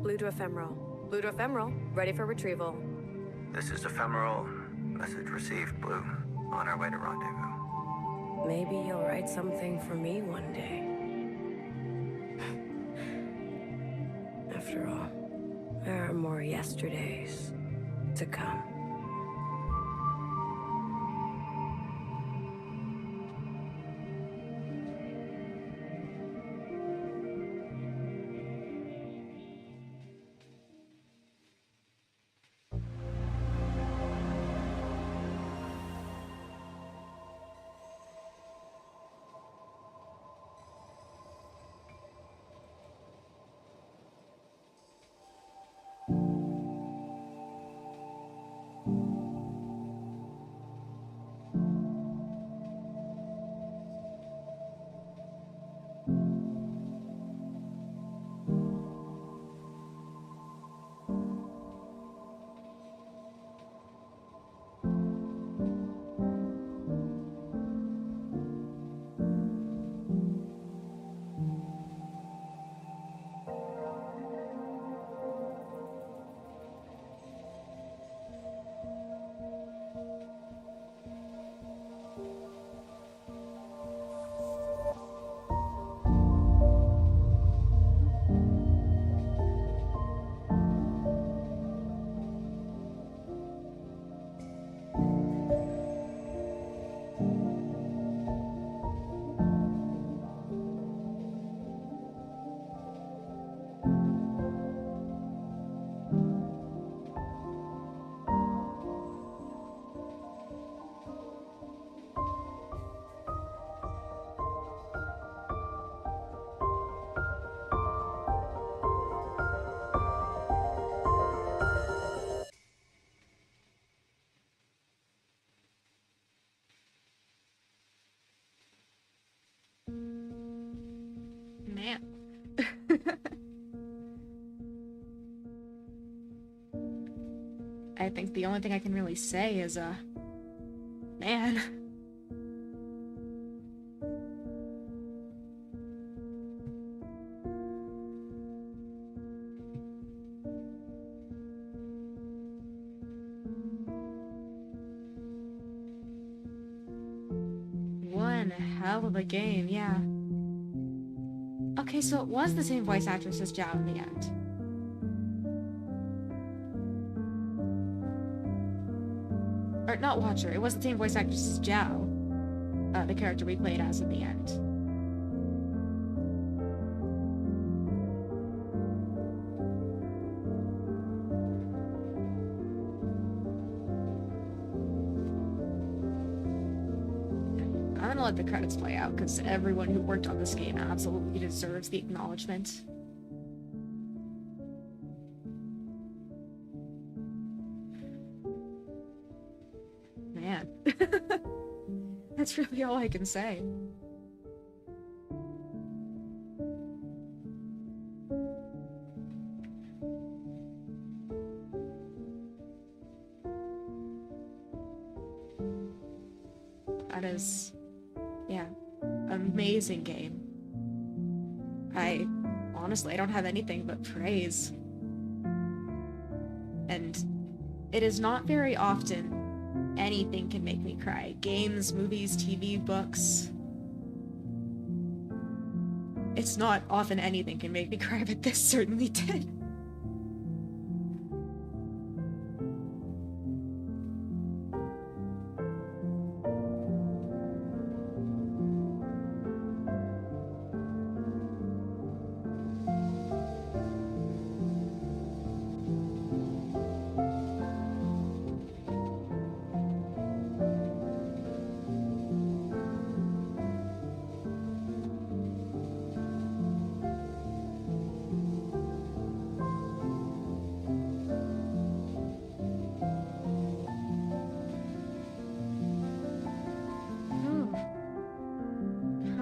Blue to ephemeral. Blue to ephemeral. Ready for retrieval. This is Ephemeral. Message received, Blue. On our way to rendezvous. Maybe you'll write something for me one day. After all, there are more yesterdays to come. Man. I think the only thing I can really say is, man. One hell of a game, yeah. Okay, so it was the same voice actress as Zhao in the end. Or not Watcher, it was the same voice actress as Zhao, the character we played as in the end. gonna let the credits play out because everyone who worked on this game absolutely deserves the acknowledgement. Man. That's really all I can say. That is, yeah, amazing game. Honestly, I don't have anything but praise. And it is not very often anything can make me cry. Games, movies, TV, books. It's not often anything can make me cry, but this certainly did.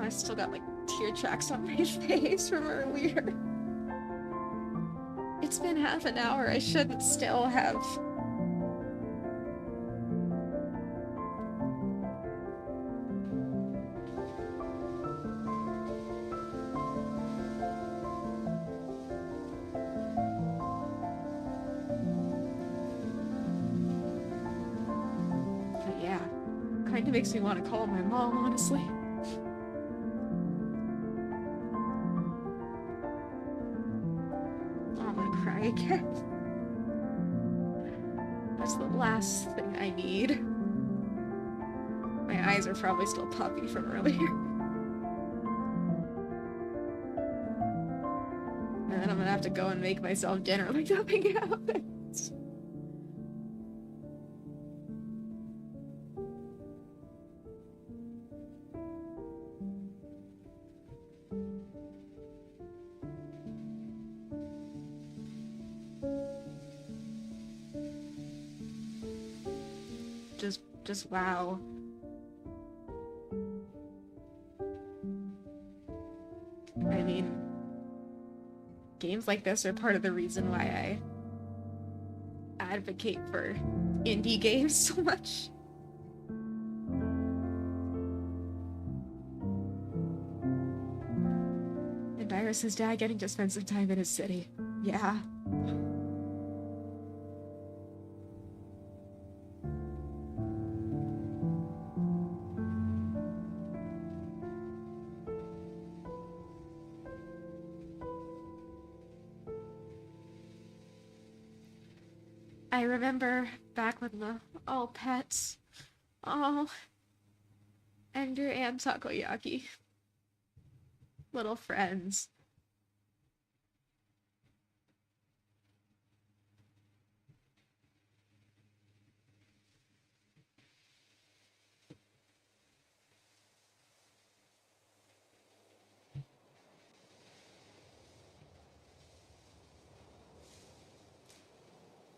I still got like tear tracks on my face from earlier. It's been half an hour. I shouldn't still have. But yeah, kind of makes me want to call my mom, honestly. Again. That's the last thing I need. My eyes are probably still puffy from earlier. And then I'm gonna have to go and make myself dinner like nothing happens. Just wow. I mean, games like this are part of the reason why I advocate for indie games so much. And Iris's dad getting to spend some time in his city. Yeah. I remember back when the all pets, oh, Ender and Takoyaki, little friends.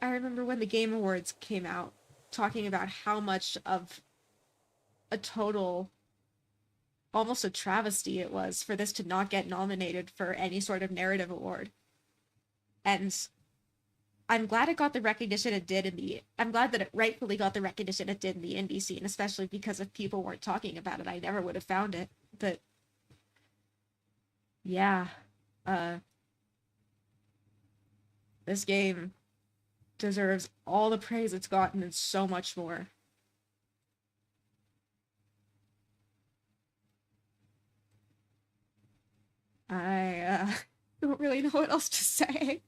I remember when the Game Awards came out, talking about how much of a total, almost a travesty it was for this to not get nominated for any sort of narrative award. And I'm glad it got the recognition it did I'm glad that it rightfully got the recognition it did in the indie scene, especially because if people weren't talking about it, I never would have found it. But yeah, this game deserves all the praise it's gotten and so much more. I don't really know what else to say.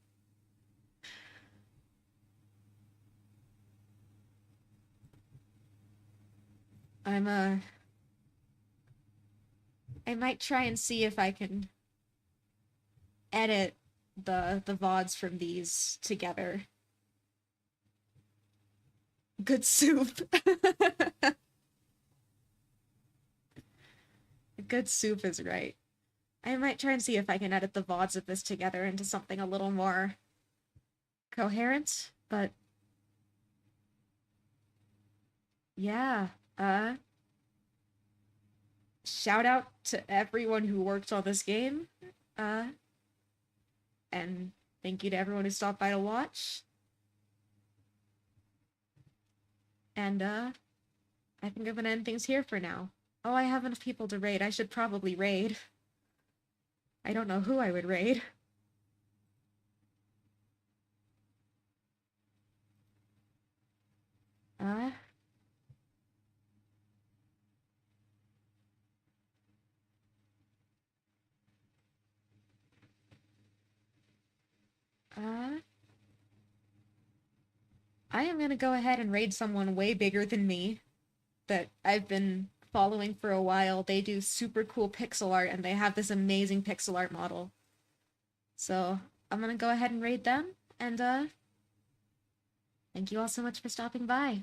I might try and see if I can edit the VODs from these together. Good soup. good soup is right. I might try and see if I can edit the VODs of this together into something a little more coherent, but yeah, shout out to everyone who worked on this game, and thank you to everyone who stopped by to watch. And, I think I'm gonna end things here for now. Oh, I have enough people to raid. I should probably raid. I don't know who I would raid. I am gonna go ahead and raid someone way bigger than me that I've been following for a while. They do super cool pixel art and they have this amazing pixel art model. So I'm gonna go ahead and raid them, and thank you all so much for stopping by.